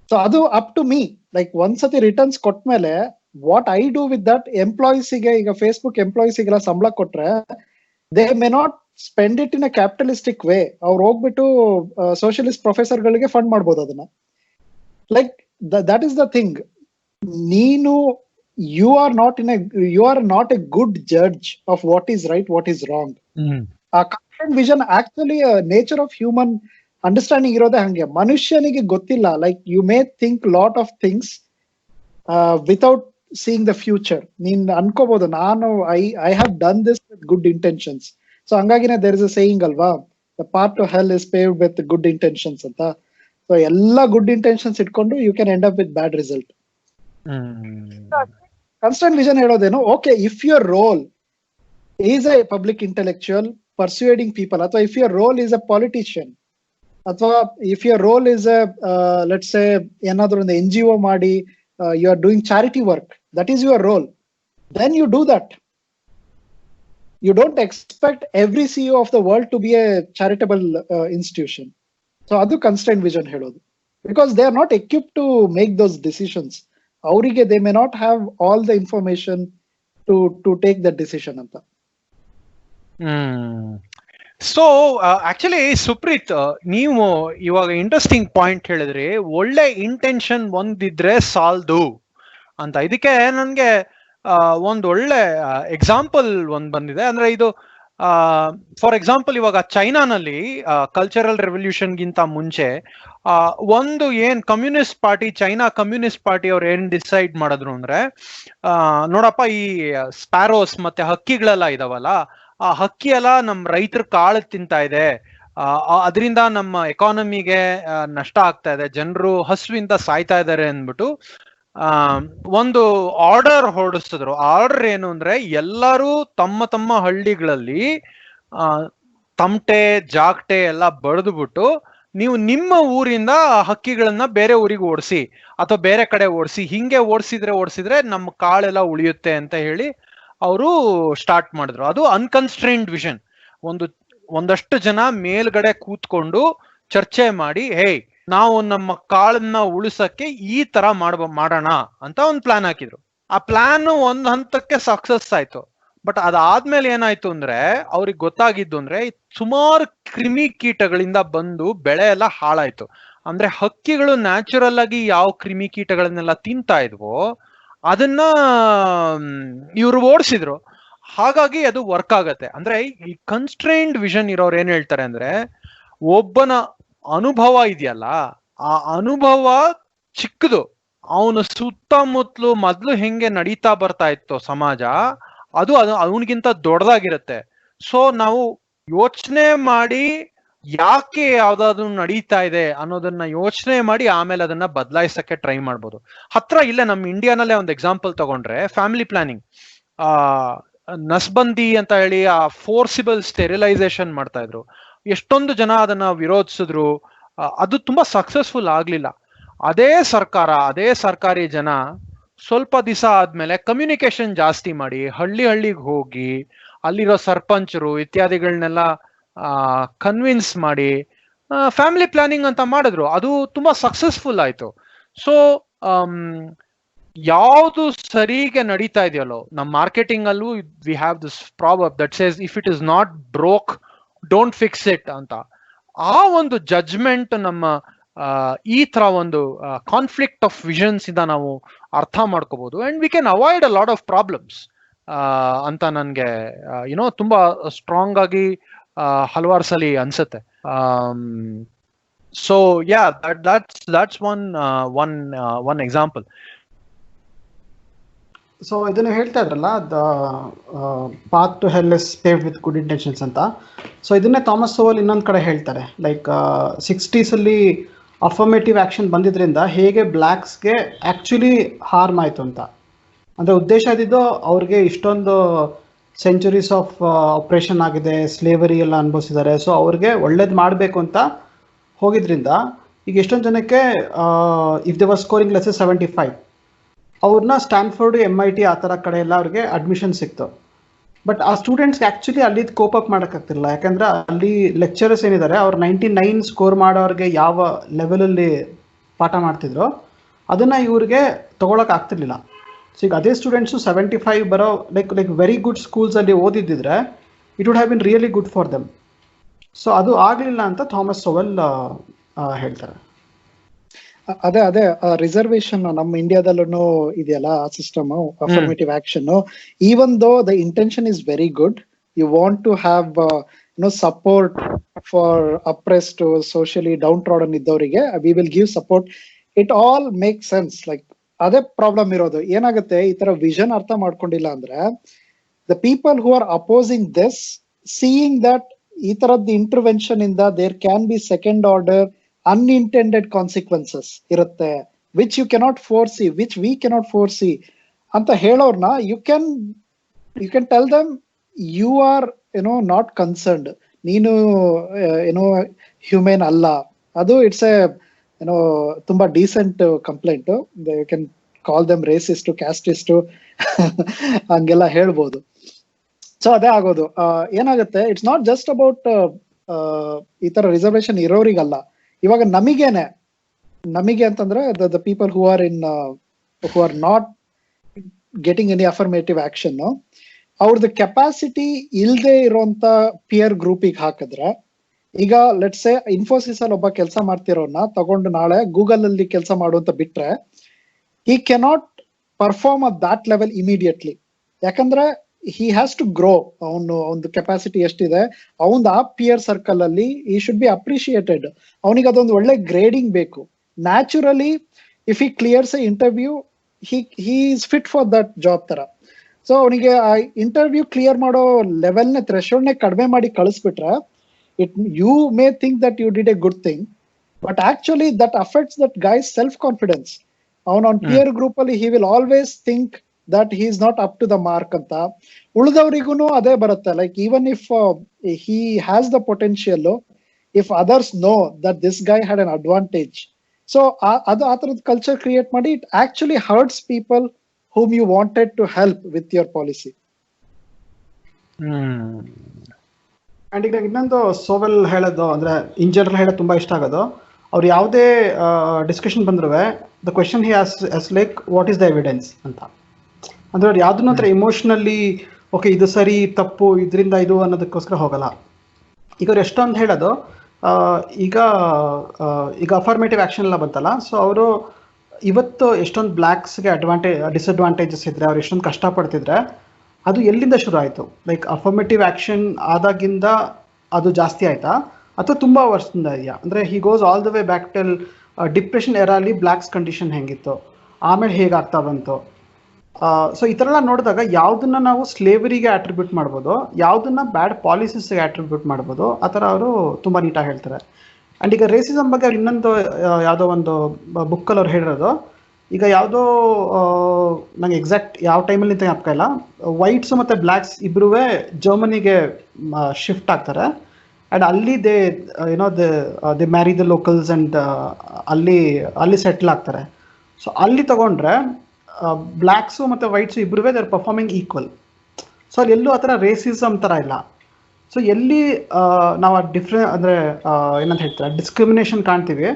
So ಅದು up to me. Like ಒಂದ್ಸತಿ returns ಕೊಟ್ಮೇಲೆ what I do with that, ಎಂಪ್ಲಾಯೀಸ್ಗೆ, ಈಗ Facebook ಎಂಪ್ಲಾಯೀಸ್ಗೆಲ್ಲ ಸಂಬಳ ಕೊಟ್ರೆ they may not spend it in a capitalistic way. ಅವ್ರು ಹೋಗ್ಬಿಟ್ಟು ಸೋಷಿಯಲಿಸ್ಟ್ ಪ್ರೊಫೆಸರ್ಗಳಿಗೆ ಫಂಡ್ ಮಾಡ್ಬೋದು ಅದನ್ನ. Like that is the thing. ನೀನು you are not a good judge of what is right, what is wrong. ಆ confident vision actually nature of human understanding ಇರೋದೇ ಹಂಗೆ. ಮನುಷ್ಯನಿಗೆ ಗೊತ್ತಿಲ್ಲ, like you may think lot of things without seeing the future. ನೀನ್ ಅನ್ಕೋಬಹುದು I have done this with good intentions. So ಹಂಗಾಗಿನೇ there is a saying ಅಲ್ವಾ, the path to hell is paved with good intentions ಅಂತ. So ಎಲ್ಲ good intentions ಇಟ್ಕೊಂಡು you can end up with bad result. Constant vision ಹೇಳೋದೇನು, okay, if your role is a public intellectual persuading people, ಅಥವಾ if your role is a politician, ಅಥವಾ if your roll is a let's say ಏನಾದ್ರೂ ಒಂದು NGO ಮಾಡಿ you are doing charity work, that is your role, then you do that. You don't expect every CEO of the world to be a charitable institution. So adu constraint vision helodu, because they are not equipped to make those decisions. Avrige they may not have all the information to take that decision anta. So actually Supreeth, ನೀವು ಇವಾಗ interesting point ಹೇಳಿದ್ರಿ, ಒಳ್ಳೆ intention ಒಂದಿದ್ರೆ ಸಾಲ್ದು ಅಂತ. ಇದಕ್ಕೆ ನನ್ಗೆ ಒಂದ್ ಒಳ್ಳೆ example ಒಂದ್ ಬಂದಿದೆ. ಅಂದ್ರೆ ಇದು ಫಾರ್ ಎಕ್ಸಾಂಪಲ್, ಇವಾಗ ಚೈನಾನಲ್ಲಿ ಕಲ್ಚರಲ್ ರೆವಲ್ಯೂಷನ್ ಗಿಂತ ಮುಂಚೆ ಒಂದು ಏನ್ communist party, China communist party ಅವ್ರು ಏನ್ ಡಿಸೈಡ್ ಮಾಡಿದ್ರು ಅಂದ್ರೆ, ನೋಡಪ್ಪ, ಈ ಸ್ಪ್ಯಾರೋಸ್ ಮತ್ತೆ ಹಕ್ಕಿಗಳೆಲ್ಲ ಇದಾವಲ್ಲ, ಆ ಹಕ್ಕಿ ಎಲ್ಲ ನಮ್ ರೈತರ ಕಾಳು ತಿಂತಾ ಇದೆ, ಅದರಿಂದ ನಮ್ಮ ಎಕಾನಮಿಗೆ ನಷ್ಟ ಆಗ್ತಾ ಇದೆ, ಜನರು ಹಸುವಿಂದ ಸಾಯ್ತಾ ಇದಾರೆ ಅಂದ್ಬಿಟ್ಟು ಒಂದು ಆರ್ಡರ್ ಹೊರಡಿಸಿದ್ರು. ಆರ್ಡರ್ ಏನು ಅಂದ್ರೆ, ಎಲ್ಲರೂ ತಮ್ಮ ತಮ್ಮ ಹಳ್ಳಿಗಳಲ್ಲಿ ತಮಟೆ ಜಾಗಟೆ ಎಲ್ಲ ಬಡ್ದುಬಿಟ್ಟು, ನೀವು ನಿಮ್ಮ ಊರಿಂದ ಹಕ್ಕಿಗಳನ್ನ ಬೇರೆ ಊರಿಗೆ ಓಡಿಸಿ ಅಥವಾ ಬೇರೆ ಕಡೆ ಓಡಿಸಿ, ಹಿಂಗೆ ಓಡಿಸಿದ್ರೆ ನಮ್ಮ ಕಾಳೆಲ್ಲ ಉಳಿಯುತ್ತೆ ಅಂತ ಹೇಳಿ ಅವರು ಸ್ಟಾರ್ಟ್ ಮಾಡಿದ್ರು. ಅದು ಅನ್ಕನ್ಸ್ಟ್ರೈನ್ಡ್ ವಿಷನ್. ಒಂದಷ್ಟು ಜನ ಮೇಲ್ಗಡೆ ಕೂತ್ಕೊಂಡು ಚರ್ಚೆ ಮಾಡಿ, ಹೇ, ನಾವು ನಮ್ಮ ಕಾಳನ್ನ ಉಳಿಸಕ್ಕೆ ಈ ತರ ಮಾಡೋಣ ಅಂತ ಒಂದು ಪ್ಲಾನ್ ಹಾಕಿದ್ರು. ಆ ಪ್ಲಾನ್ ಒಂದ್ ಹಂತಕ್ಕೆ ಸಕ್ಸಸ್ ಆಯ್ತು. ಬಟ್ ಅದಾದ್ಮೇಲೆ ಏನಾಯ್ತು ಅಂದ್ರೆ, ಅವ್ರಿಗೆ ಗೊತ್ತಾಗಿದ್ದು ಅಂದ್ರೆ, ಸುಮಾರು ಕ್ರಿಮಿ ಕೀಟಗಳಿಂದ ಬಂದು ಬೆಳೆ ಎಲ್ಲ ಹಾಳಾಯ್ತು. ಅಂದ್ರೆ ಹಕ್ಕಿಗಳು ನ್ಯಾಚುರಲ್ ಆಗಿ ಯಾವ ಕ್ರಿಮಿ ಕೀಟಗಳನ್ನೆಲ್ಲ ತಿಂತಾ ಇದ್ವೋ ಅದನ್ನ ಇವ್ರು ಓಡಿಸಿದ್ರು. ಹಾಗಾಗಿ ಅದು ವರ್ಕ್ ಆಗತ್ತೆ. ಅಂದ್ರೆ ಈ ಕನ್ಸ್ಟ್ರೈನ್ಡ್ ವಿಷನ್ ಇರೋರು ಏನ್ ಹೇಳ್ತಾರೆ ಅಂದ್ರೆ, ಒಬ್ಬನ ಅನುಭವ ಇದೆಯಲ್ಲ, ಆ ಅನುಭವ ಚಿಕ್ಕದು, ಅವನು ಸುತ್ತಮುತ್ತಲು ಮೊದ್ಲು ಹೆಂಗೆ ನಡೀತಾ ಬರ್ತಾ ಇತ್ತು ಸಮಾಜ, ಅದು ಅವನಿಗಿಂತ ದೊಡ್ಡದಾಗಿರುತ್ತೆ. ಸೊ ನಾವು ಯೋಚನೆ ಮಾಡಿ ಯಾಕೆ ಯಾವ್ದಾದ್ರು ನಡೀತಾ ಇದೆ ಅನ್ನೋದನ್ನ ಯೋಚನೆ ಮಾಡಿ ಆಮೇಲೆ ಅದನ್ನ ಬದಲಾಯಿಸಕ್ಕೆ ಟ್ರೈ ಮಾಡ್ಬೋದು. ಇಲ್ಲೇ ನಮ್ಮ ಇಂಡಿಯಾನಲ್ಲೇ ಒಂದು ಎಕ್ಸಾಂಪಲ್ ತಗೊಂಡ್ರೆ, ಫ್ಯಾಮಿಲಿ ಪ್ಲಾನಿಂಗ್, ನಸ್ಬಂದಿ ಅಂತ ಹೇಳಿ ಆ ಫೋರ್ಸಿಬಲ್ ಸ್ಟೆರಿಲೈಸೇಷನ್ ಮಾಡ್ತಾ ಇದ್ರು. ಎಷ್ಟೊಂದು ಜನ ಅದನ್ನ ವಿರೋಧಿಸಿದ್ರು, ಅದು ತುಂಬಾ ಸಕ್ಸಸ್ಫುಲ್ ಆಗ್ಲಿಲ್ಲ. ಅದೇ ಸರ್ಕಾರಿ ಜನ ಸ್ವಲ್ಪ ದಿವಸ ಆದ್ಮೇಲೆ ಕಮ್ಯುನಿಕೇಶನ್ ಜಾಸ್ತಿ ಮಾಡಿ ಹಳ್ಳಿಗೆ ಹೋಗಿ ಅಲ್ಲಿರೋ ಸರ್ಪಂಚರು ಇತ್ಯಾದಿಗಳನ್ನೆಲ್ಲ ಕನ್ವಿನ್ಸ್ ಮಾಡಿ ಫ್ಯಾಮಿಲಿ ಪ್ಲಾನಿಂಗ್ ಅಂತ ಮಾಡಿದ್ರು. ಅದು ತುಂಬಾ ಸಕ್ಸಸ್ಫುಲ್ ಆಯ್ತು. ಸೊ ಯಾವುದು ಸರಿಗೆ ನಡೀತಾ ಇದೆಯಲ್ಲೋ, ನಮ್ಮ ಮಾರ್ಕೆಟಿಂಗ್ ಅಲ್ಲೂ we have this proverb that says, if it is not broke don't fix it ಅಂತ. ಆ ಒಂದು ಜಡ್ಜ್ಮೆಂಟ್ ನಮ್ಮ ಈ ತರ ಒಂದು ಕಾನ್ಫ್ಲಿಕ್ಟ್ ಆಫ್ ವಿಷನ್ಸ್ ಇಂದ ನಾವು ಅರ್ಥ ಮಾಡ್ಕೋಬಹುದು, and we can avoid a lot of problems. ಅಂತ ನನ್ಗೆ ತುಂಬಾ ಸ್ಟ್ರಾಂಗ್ ಆಗಿ ಹಲವಾರು ಸಲಿ ಅನ್ಸುತ್ತೆ. So yeah that's one example. So ಇದನ್ನು ಹೇಳ್ತಾ ಇದ್ರಲ್ಲ, the path to hell is paved with good intentions ಅಂತ. ಸೊ ಇದನ್ನೇ ಥಾಮಸ್ ಸೋವೆಲ್ ಇನ್ನೊಂದು ಕಡೆ ಹೇಳ್ತಾರೆ, ಲೈಕ್ 60s ಅಫರ್ಮೇಟಿವ್ ಆ್ಯಕ್ಷನ್ ಬಂದಿದ್ದರಿಂದ ಹೇಗೆ ಬ್ಲ್ಯಾಕ್ಸ್ಗೆ ಆ್ಯಕ್ಚುಲಿ ಹಾರ್ಮ್ ಆಯಿತು ಅಂತ. ಅಂದರೆ ಉದ್ದೇಶ ಇದ್ದಿದ್ದು ಅವ್ರಿಗೆ ಇಷ್ಟೊಂದು ಸೆಂಚುರೀಸ್ ಆಫ್ ಆಪ್ರೇಷನ್ ಆಗಿದೆ, ಸ್ಲೇವರಿ ಎಲ್ಲ ಅನುಭವಿಸಿದ್ದಾರೆ, ಸೊ ಅವ್ರಿಗೆ ಒಳ್ಳೇದು ಮಾಡಬೇಕು ಅಂತ ಹೋಗಿದ್ರಿಂದ ಈಗ ಎಷ್ಟೊಂದು ಜನಕ್ಕೆ if they were scoring less 75 ಅವ್ರನ್ನ ಸ್ಟ್ಯಾನ್ಫೋರ್ಡ್ MIT ಆ ಥರ ಕಡೆ ಎಲ್ಲ ಅವ್ರಿಗೆ ಅಡ್ಮಿಷನ್ ಸಿಕ್ತು. ಬಟ್ ಆ ಸ್ಟೂಡೆಂಟ್ಸ್ಗೆ ಆ್ಯಕ್ಚುಲಿ ಅಲ್ಲಿ ಕೋಪ್ ಅಪ್ ಮಾಡೋಕ್ಕಾಗ್ತಿಲ್ಲ, ಯಾಕಂದರೆ ಅಲ್ಲಿ ಲೆಕ್ಚರರ್ಸ್ ಏನಿದ್ದಾರೆ ಅವ್ರು 99 ಸ್ಕೋರ್ ಮಾಡೋರಿಗೆ ಯಾವ ಲೆವೆಲಲ್ಲಿ ಪಾಠ ಮಾಡ್ತಿದ್ರು ಅದನ್ನು ಇವ್ರಿಗೆ ತೊಗೊಳಕ್ಕೆ ಆಗ್ತಿರ್ಲಿಲ್ಲ. ಸೊ ಈಗ ಅದೇ ಸ್ಟೂಡೆಂಟ್ಸು 75 ಬರೋ ಲೈಕ್ ವೆರಿ ಗುಡ್ ಸ್ಕೂಲ್ಸಲ್ಲಿ ಓದಿದ್ದಿದ್ರೆ it would have been really good for them. So ಅದು ಆಗಲಿಲ್ಲ ಅಂತ ಥಾಮಸ್ ಸೋವೆಲ್ ಹೇಳ್ತಾರೆ. ಅದೇ ರಿಸರ್ವೇಶನ್ ನಮ್ಮ ಇಂಡಿಯಾದಲ್ಲೂ ಇದೆಯಲ್ಲ ಆ system, affirmative action. Even though the intention is very good, you want to have support for oppressed socially downtrodden ಇದ್ದವರಿಗೆ, we will give support, it all make sense. Like ಅದೇ problem ಇರೋದು. ಏನಾಗುತ್ತೆ, ಈ ತರ ವಿಷನ್ ಅರ್ಥ ಮಾಡ್ಕೊಂಡಿಲ್ಲ ಅಂದ್ರೆ the people who are opposing this, seeing that ಈ ತರದ್ ಇಂಟರ್ವೆನ್ಷನ್ ಇಂದ there can be second order unintended consequences ಇರುತ್ತೆ, which you cannot foresee, which we cannot foresee ಅಂತ ಹೇಳೋರ್ನ you can tell them you are not concerned, ನೀನು human ಅಲ್ಲ. ಅದು it's a ತುಂಬಾ decent complaint. You can call them racist, casteist ಹಂಗೆಲ್ಲ ಹೇಳ್ಬೋದು. So ಅದೇ ಆಗೋದು. ಏನಾಗುತ್ತೆ, ಇಟ್ಸ್ ನಾಟ್ ಜಸ್ಟ್ ಅಬೌಟ್ ಈ ತರ ರಿಸರ್ವೇಶನ್ ಇರೋರಿಗಲ್ಲ, ಇವಾಗ ನಮಗೆ ಅಂತಂದ್ರೆ the people who R not getting any affirmative action, ಅವ್ರದ್ದು ಕೆಪಾಸಿಟಿ ಇಲ್ಲದೆ ಇರೋಂತ ಪಿಯರ್ ಗ್ರೂಪಿಗೆ ಹಾಕಿದ್ರೆ, ಈಗ ಲೆಟ್ಸ್ ಸೇ ಇನ್ಫೋಸಿಸ್ ಅಲ್ಲಿ ಒಬ್ಬ ಕೆಲಸ ಮಾಡ್ತಿರೋನ್ನ ತಗೊಂಡು ನಾಳೆ ಗೂಗಲ್ ಅಲ್ಲಿ ಕೆಲಸ ಮಾಡುವಂತ ಬಿಟ್ರೆ, he cannot perform at that level immediately. ಯಾಕಂದ್ರೆ he has to grow. ಅವನ ಕೆಪಾಸಿಟಿ ಎಷ್ಟಿದೆ, ಅವನ್ ಆ ಪಿಯರ್ ಸರ್ಕಲ್ ಅಲ್ಲಿ he should be appreciated. ಅವನಿಗೆ ಅದೊಂದು ಒಳ್ಳೆ ಗ್ರೇಡಿಂಗ್ ಬೇಕು. Naturally if he clears a interview, he is fit for that job ತರ. ಸೊ ಅವನಿಗೆ ಆ ಇಂಟರ್ವ್ಯೂ ಕ್ಲಿಯರ್ ಮಾಡೋ ಲೆವೆಲ್ನ ಥ್ರೆಶೋಲ್ಡ್ನೇ ಕಡಿಮೆ ಮಾಡಿ ಕಳಿಸ್ಬಿಟ್ರೆ, you may think that you did a good thing, but actually that affects that guy's self-confidence. ಅವನ peer group ಅಲ್ಲಿ he will always think that he is not up to the mark ಅಂತ. ಉಳಿದವರಿಗೂ ಅದೇ ಬರುತ್ತೆ. Like even if he has the potential, if others know that this guy had an advantage, so ಅದು ಆ ತರದ culture create ಮಾಡಿ it actually hurts people whom you wanted to help with your policy. And ಈಗ ಇನ್ನೊಂದು Sowell ಹೇಳೋದು ಅಂದರೆ in general ಹೇಳೋದು ತುಂಬ ಇಷ್ಟ ಆಗೋದು, ಅವ್ರು ಯಾವುದೇ ಡಿಸ್ಕಷನ್ ಬಂದ್ರೂ the question he as like what is the evidence ಅಂತ. ಅಂದರೆ ಅವ್ರು ಯಾವುದನ್ನೂ ಹತ್ರ ಇಮೋಷ್ನಲಿ ಓಕೆ ಇದು ಸರಿ ತಪ್ಪು ಇದರಿಂದ ಇದು ಅನ್ನೋದಕ್ಕೋಸ್ಕರ ಹೋಗಲ್ಲ. ಈಗ ಅವ್ರು ಎಷ್ಟೊಂದು ಹೇಳೋದು, ಈಗ ಅಫರ್ಮೇಟಿವ್ ಆ್ಯಕ್ಷನ್ ಎಲ್ಲ ಬಂತಲ್ಲ, ಸೊ ಅವರು ಇವತ್ತು ಎಷ್ಟೊಂದು ಬ್ಲ್ಯಾಕ್ಸ್ಗೆ ಡಿಸಡ್ವಾಂಟೇಜಸ್ ಇದ್ದರೆ, ಅವ್ರು ಎಷ್ಟೊಂದು ಕಷ್ಟಪಡ್ತಿದ್ರೆ ಅದು ಎಲ್ಲಿಂದ ಶುರು ಆಯಿತು? ಲೈಕ್ ಅಫರ್ಮೇಟಿವ್ ಆ್ಯಕ್ಷನ್ ಆದಾಗಿಂದ ಅದು ಜಾಸ್ತಿ ಆಯಿತಾ ಅಥವಾ ತುಂಬ ವರ್ಷದಿಂದ ಇದೆಯಾ? ಅಂದರೆ he goes all the way back till depression ಎರಾಲಿ ಬ್ಲ್ಯಾಕ್ಸ್ ಕಂಡೀಷನ್ ಹೆಂಗಿತ್ತು, ಆಮೇಲೆ ಹೇಗಾಗ್ತಾ ಬಂತು. ಸೊ ಈ ಥರ ಎಲ್ಲ ನೋಡಿದಾಗ ಯಾವುದನ್ನ ನಾವು ಸ್ಲೇವರಿಗೆ ಅಟ್ರಿಬ್ಯೂಟ್ ಮಾಡ್ಬೋದು, ಯಾವುದನ್ನ ಬ್ಯಾಡ್ ಪಾಲಿಸೀಸ್ಗೆ ಅಟ್ರಿಬ್ಯೂಟ್ ಮಾಡ್ಬೋದು, ಆ ಥರ ಅವರು ತುಂಬ ನೀಟಾಗಿ ಹೇಳ್ತಾರೆ. ಆ್ಯಂಡ್ ಈಗ ರೇಸಿಸಮ್ ಬಗ್ಗೆ ಅವ್ರು ಇನ್ನೊಂದು ಯಾವುದೋ ಒಂದು ಬುಕ್ಕಲ್ಲಿ ಅವ್ರು ಹೇಳಿರೋದು, ಈಗ ಯಾವುದೋ ನಂಗೆ ಎಕ್ಸಾಕ್ಟ್ ಯಾವ ಟೈಮಲ್ಲಿ ಅಂತ ಜ್ಞಾಪಕ ಇಲ್ಲ, ವೈಟ್ಸು ಮತ್ತು ಬ್ಲ್ಯಾಕ್ಸ್ ಇಬ್ಬರೂ ಜರ್ಮನಿಗೆ ಶಿಫ್ಟ್ ಆಗ್ತಾರೆ. ಆ್ಯಂಡ್ ಅಲ್ಲಿ they marry the locals and ಅಲ್ಲಿ ಸೆಟ್ಲ್ ಆಗ್ತಾರೆ. ಸೊ ಅಲ್ಲಿ ತಗೊಂಡ್ರೆ ಬ್ಲ್ಯಾಕ್ಸು ಮತ್ತು ವೈಟ್ಸು ಇಬ್ಬರೂ they are performing equal. So ಅಲ್ಲಿ ಎಲ್ಲೂ ಆ ಥರ ರೇಸಿಸಮ್ ಥರ ಇಲ್ಲ. ಸೊ ಎಲ್ಲಿ ನಾವು ಅಂದರೆ ಏನಂತ ಹೇಳ್ತಾರೆ ಡಿಸ್ಕ್ರಿಮಿನೇಷನ್ ಕಾಣ್ತೀವಿ,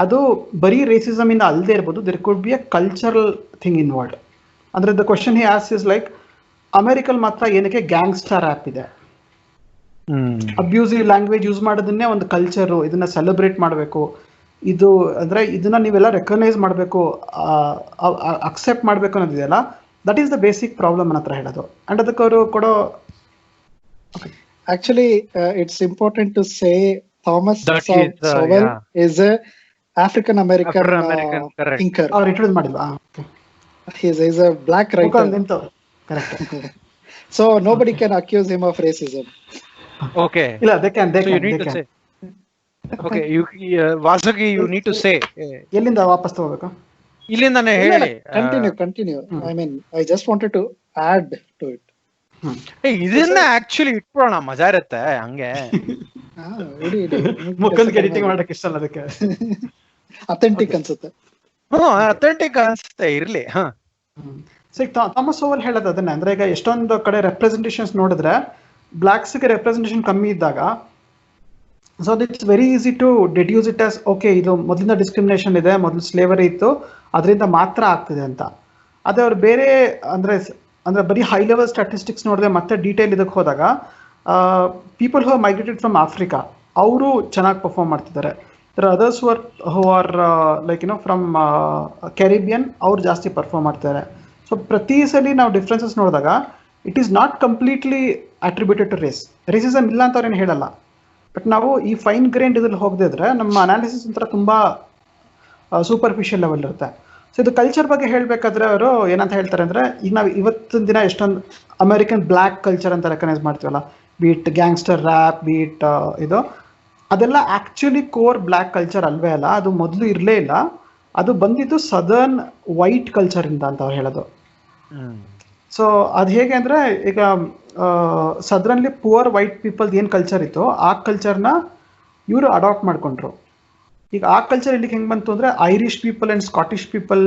ಅದು ಬರೀ ರೇಸಿಸಮಿಂದ ಅಲ್ಲದೆ ಇರ್ಬೋದು, there could be a cultural thing involved. ಅಂದರೆ ದ ಕ್ವಶನ್ ಹಿ ಆಸ್ ಇಸ್ ಲೈಕ್, ಅಮೆರಿಕಲ್ ಮಾತ್ರ ಏನಕ್ಕೆ ಗ್ಯಾಂಗ್ಸ್ಟರ್ ಆ್ಯಪ್ ಇದೆ, ಅಬ್ಯೂಸಿವ್ ಲ್ಯಾಂಗ್ವೇಜ್ ಯೂಸ್ ಮಾಡೋದನ್ನೇ ಒಂದು ಕಲ್ಚರು, ಇದನ್ನ ಸೆಲೆಬ್ರೇಟ್ ಮಾಡಬೇಕು, ಇದು ಅಂದರೆ ಇದನ್ನ ನೀವೆಲ್ಲ ರೆಕಗ್ನೈಸ್ ಮಾಡಬೇಕು, ಅಕ್ಸೆಪ್ಟ್ ಮಾಡಬೇಕು ಅನ್ನೋದಿದೆಯಲ್ಲ, that is the basic problem ನನ್ನ ಹತ್ರ ಹೇಳೋದು. ಅಂಡ್ ಅದಕ್ಕೆ ಅವರು ಕೊಡೋ Actually, it's important to say Thomas That is, Sowell yeah. is a African American African-American, correct. thinker. ಅವ್ರು ಇಂಟ್ರೊಡ್ಯೂಸ್ ಮಾಡಿಲ್ವಾ? He's a black writer. ನಿಂತು correct. So nobody can accuse him of racism. Okay. ಇಲ್ಲ they can So you need to say. Okay, Vasugi, you need to say. ಎಲ್ಲಿಂದ ವಾಪಸ್ ತಗೋಬೇಕು? ಇಲ್ಲಿಂದಾನೆ ಹೇಳಿ. Continue. I mean, I just wanted to add to it. ಇದನ್ನ actually ಇಟ್ಬಿಡೋಣ, ಮಜಾ ಇರುತ್ತೆ ಹಂಗೆ. ಮುಖಂದ್ editing ಮಾಡಕ್ ಇಷ್ಟ ಅಲ್ಲ ಅದಕ್ಕೆ. ಅಥೆಂಟಿಕ್ ಅನ್ಸುತ್ತೆ. ಅಥೆಂಟಿಕ್ ಅನ್ಸುತ್ತೆ, ಇರ್ಲಿ. ಸೊ ಈಗ ಥಾಮಸ್ ಸೋವಲ್ ಹೇಳೋದು ಅದನ್ನೇ, ಅಂದ್ರೆ ಈಗ ಎಷ್ಟೊಂದು ಕಡೆ ರೆಪ್ರೆಸೆಂಟೇಷನ್ಸ್ ನೋಡಿದ್ರೆ ಬ್ಲಾಕ್ಸ್ಗೆ ರೆಪ್ರೆಸೆಂಟೇಷನ್ ಕಮ್ಮಿ ಇದ್ದಾಗ, so it's very easy to deduce it as okay ಇದು ಮೊದಲಿಂದ ಡಿಸ್ಕ್ರಿಮಿನೇಷನ್ ಇದೆ, ಮೊದಲು ಸ್ಲೇವರಿ ಇತ್ತು, ಅದರಿಂದ ಮಾತ್ರ ಆಗ್ತಿದೆ ಅಂತ. ಅದೇ ಅವ್ರು ಬೇರೆ ಅಂದ್ರೆ ಬರೀ ಹೈ ಲೆವೆಲ್ ಸ್ಟ್ಯಾಟಿಸ್ಟಿಕ್ಸ್ ನೋಡಿದ್ರೆ ಮತ್ತೆ ಡೀಟೇಲ್ ಇದಕ್ಕೆ ಹೋದಾಗ people who migrated from Africa ಅವರು ಚೆನ್ನಾಗಿ ಪರ್ಫಾರ್ಮ್ ಮಾಡ್ತಿದ್ದಾರೆ. Others who are like from Caribbean ಅವ್ರು ಜಾಸ್ತಿ ಪರ್ಫಾರ್ಮ್ ಮಾಡ್ತಿದ್ದಾರೆ. ಸೊ ಪ್ರತಿ ಸಲ ನಾವು ಡಿಫ್ರೆನ್ಸಸ್ ನೋಡಿದಾಗ it is not completely attributed to racism ಇಲ್ಲ ಅಂತ ಅವ್ರೇನು ಹೇಳಲ್ಲ. ಬಟ್ ನಾವು ಈ ಫೈನ್ ಗ್ರೇನ್ಡ್ ಇದ್ರಲ್ಲಿ ಹೋಗದಿದ್ರೆ ನಮ್ಮ ಅನಾಲಿಸಿಸ್ ಒಂಥರ ತುಂಬ ಸೂಪರ್ಫಿಷಿಯಲ್ ಲೆವೆಲ್ ಇರುತ್ತೆ. ಸೊ ಇದು ಕಲ್ಚರ್ ಬಗ್ಗೆ ಹೇಳಬೇಕಾದ್ರೆ ಅವರು ಏನಂತ ಹೇಳ್ತಾರೆ ಅಂದರೆ, ಈಗ ನಾವು ಇವತ್ತಿನ ದಿನ ಎಷ್ಟೊಂದು ಅಮೆರಿಕನ್ ಬ್ಲ್ಯಾಕ್ ಕಲ್ಚರ್ ಅಂತ ರೆಕಗ್ನೈಸ್ ಮಾಡ್ತೀವಲ್ಲ, ಬೀಟ್ ಗ್ಯಾಂಗ್ಸ್ಟರ್ ರ್ಯಾಪ್, ಬೀಟ್ ಇದು, ಅದೆಲ್ಲ ಆ್ಯಕ್ಚುಲಿ ಕೋರ್ ಬ್ಲ್ಯಾಕ್ ಕಲ್ಚರ್ ಅಲ್ವೇ ಅಲ್ಲ. ಅದು ಮೊದಲು ಇರಲೇ ಇಲ್ಲ, ಅದು ಬಂದಿದ್ದು ಸದರ್ನ್ ವೈಟ್ ಕಲ್ಚರಿಂದ ಅಂತ ಅವ್ರು ಹೇಳೋದು. ಸೊ ಅದು ಹೇಗೆ ಅಂದರೆ, ಈಗ ಸದರ್ನ್ಲಿ ಪುವರ್ ವೈಟ್ ಪೀಪಲ್ದು ಏನು ಕಲ್ಚರ್ ಇತ್ತು ಆ ಕಲ್ಚರ್ನ ಇವರು ಅಡಾಪ್ಟ್ ಮಾಡ್ಕೊಂಡ್ರು. ಈಗ ಆ ಕಲ್ಚರ್ ಇಲ್ಲಿಗೆ ಹೆಂಗೆ ಬಂತು ಅಂದರೆ, Irish people and Scottish people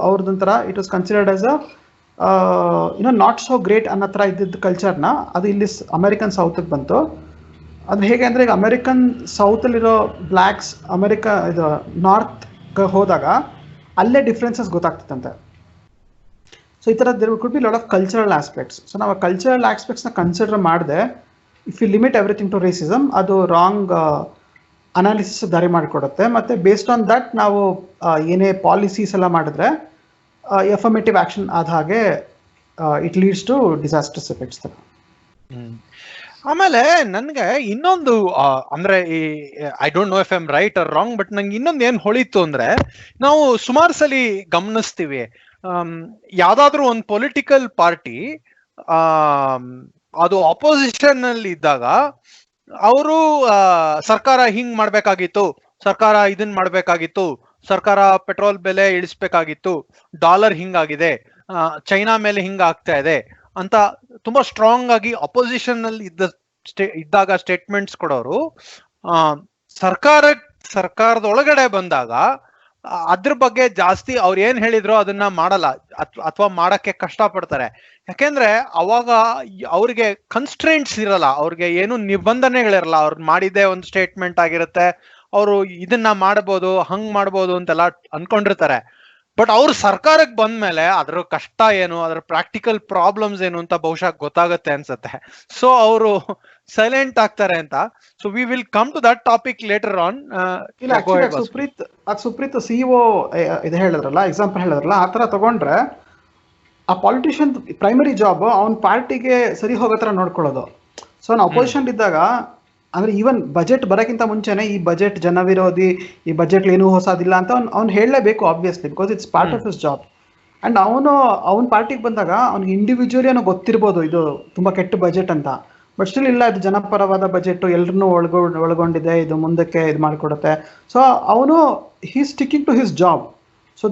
ಅವ್ರದೊಂಥರ it was considered as a not so great ಅನ್ನೋ ಥರ ಇದ್ದಿದ್ದ ಕಲ್ಚರ್ನ ಅದು ಇಲ್ಲಿ ಅಮೆರಿಕನ್ ಸೌತಿಗೆ ಬಂತು. ಅದು ಹೇಗೆ ಅಂದರೆ, ಈಗ ಅಮೆರಿಕನ್ ಸೌತಲ್ಲಿರೋ ಬ್ಲ್ಯಾಕ್ಸ್ ಇದು ನಾರ್ತ್ಗೆ ಹೋದಾಗ ಅಲ್ಲೇ ಡಿಫ್ರೆನ್ಸಸ್ ಗೊತ್ತಾಗ್ತದಂತೆ. ಸೊ ಈ ಥರ there could be lot of cultural aspects. So ನಾವು ಕಲ್ಚರಲ್ ಆಸ್ಪೆಕ್ಟ್ಸ್ನ ಕನ್ಸಿಡರ್ ಮಾಡಿದೆ, if you limit everything to racism, ಅದು ರಾಂಗ್ ಅನಾಲಿಸಿಸ್ ದಾರಿ ಮಾಡಿಕೊಡುತ್ತೆ. ಮತ್ತು ಬೇಸ್ಡ್ ಆನ್ ದಟ್ ನಾವು ಏನೇ ಪಾಲಿಸೀಸ್ ಎಲ್ಲ ಮಾಡಿದ್ರೆ ಎಫರ್ಮೇಟಿವ್ ಆ್ಯಕ್ಷನ್ ಆದ ಹಾಗೆ it leads to disasters effects ಥರ. ಆಮೇಲೆ ನನ್ಗೆ ಇನ್ನೊಂದು ಅಂದ್ರೆ ಈ I don't know if I am right or wrong, but ನಂಗೆ ಇನ್ನೊಂದು ಏನ್ ಹೊಳಿತು ಅಂದ್ರೆ, ನಾವು ಸುಮಾರು ಸಲಿ ಗಮನಿಸ್ತೀವಿ, ಯಾವ್ದಾದ್ರು ಒಂದು ಪೊಲಿಟಿಕಲ್ ಪಾರ್ಟಿ ಅದು ಅಪೋಸಿಷನ್ ಅಲ್ಲಿ ಇದ್ದಾಗ ಅವರು ಸರ್ಕಾರ ಹಿಂಗ್ ಮಾಡ್ಬೇಕಾಗಿತ್ತು, ಸರ್ಕಾರ ಇದನ್ ಮಾಡ್ಬೇಕಾಗಿತ್ತು, ಸರ್ಕಾರ ಪೆಟ್ರೋಲ್ ಬೆಲೆ ಇಳಿಸ್ಬೇಕಾಗಿತ್ತು, ಡಾಲರ್ ಹಿಂಗಾಗಿದೆ, ಚೈನಾ ಮೇಲೆ ಹಿಂಗ ಆಗ್ತಾ ಇದೆ ಅಂತ ತುಂಬಾ ಸ್ಟ್ರಾಂಗ್ ಆಗಿ ಅಪೋಸಿಷನ್ ಅಲ್ಲಿ ಇದ್ದಾಗ ಸ್ಟೇಟ್ಮೆಂಟ್ಸ್ ಕೊಡೋರು, ಸರ್ಕಾರದೊಳಗಡೆ ಬಂದಾಗ ಅದ್ರ ಬಗ್ಗೆ ಜಾಸ್ತಿ ಅವ್ರು ಏನ್ ಹೇಳಿದ್ರು ಅದನ್ನ ಮಾಡಲ್ಲ ಅಥವಾ ಮಾಡಕ್ಕೆ ಕಷ್ಟ ಪಡ್ತಾರೆ. ಯಾಕೆಂದ್ರೆ ಅವಾಗ ಅವ್ರಿಗೆ ಕನ್ಸ್ಟ್ರೇಂಟ್ಸ್ ಇರಲ್ಲ, ಅವ್ರಿಗೆ ಏನು ನಿಬಂಧನೆಗಳಿರಲ್ಲ. ಅವ್ರು ಮಾಡಿದ್ದೆ ಒಂದು ಸ್ಟೇಟ್ಮೆಂಟ್ ಆಗಿರುತ್ತೆ, ಅವರು ಇದನ್ನ ಮಾಡ್ಬೋದು ಹಂಗ್ ಮಾಡ್ಬೋದು ಅಂತೆಲ್ಲ ಅನ್ಕೊಂಡಿರ್ತಾರೆ. ಬಟ್ ಅವ್ರು ಸರ್ಕಾರಕ್ಕೆ ಬಂದ್ಮೇಲೆ ಅದ್ರ ಕಷ್ಟ ಏನು, ಅದ್ರ ಪ್ರಾಕ್ಟಿಕಲ್ ಪ್ರಾಬ್ಲಮ್ಸ್ ಏನು ಅಂತ ಬಹುಶಃ ಗೊತ್ತಾಗುತ್ತೆ ಅನ್ಸುತ್ತೆ. ಸೊ ಅವರು ಸೈಲೆಂಟ್ ಆಗ್ತಾರೆ ಅಂತ. So we will come to that topic later on. Supreeth CEO ಇದು ಹೇಳಿದ್ರಲ್ಲ, ಎಕ್ಸಾಂಪಲ್ ಹೇಳಿದ್ರಲ್ಲ, ಆ ತರ ತಗೊಂಡ್ರೆ ಆ ಪಾಲಿಟಿಷಿಯನ್ ಪ್ರೈಮರಿ ಜಾಬ್ ಅವನ ಪಾರ್ಟಿಗೆ ಸರಿ ಹೋಗೋ ತರ ನೋಡ್ಕೊಳ್ಳೋದು. ಸೊ ಅವ್ನು ಅಪೋಸಿಷನ್ ಇದ್ದಾಗ, ಅಂದ್ರೆ ಈವನ್ ಬಜೆಟ್ ಬರೋಕ್ಕಿಂತ ಮುಂಚೆನೆ ಈ ಬಜೆಟ್ ಜನ ವಿರೋಧಿ, ಈ ಬಜೆಟ್ ಏನೂ ಹೊಸದಿಲ್ಲ ಅಂತ ಅವ್ನು ಹೇಳಲೇಬೇಕು obviously, because it's part of his job. And ಅವನ ಪಾರ್ಟಿಗೆ ಬಂದಾಗ ಅವ್ನಿಗೆ ಇಂಡಿವಿಜುವಲಿ ಅವನು ಗೊತ್ತಿರ್ಬೋದು ಇದು ತುಂಬಾ ಕೆಟ್ಟ ಬಜೆಟ್ ಅಂತ, ಬಟ್ ಸ್ಟಿಲ್ ಇಲ್ಲ ಇದು ಜನಪರವಾದ ಬಜೆಟ್, ಎಲ್ಲರನ್ನೂ ಒಳಗೊಂಡಿದೆ, ಇದು ಮುಂದಕ್ಕೆ ಇದು ಮಾಡಿಕೊಡುತ್ತೆ. ಸೊ ಅವನು he is sticking to his job. So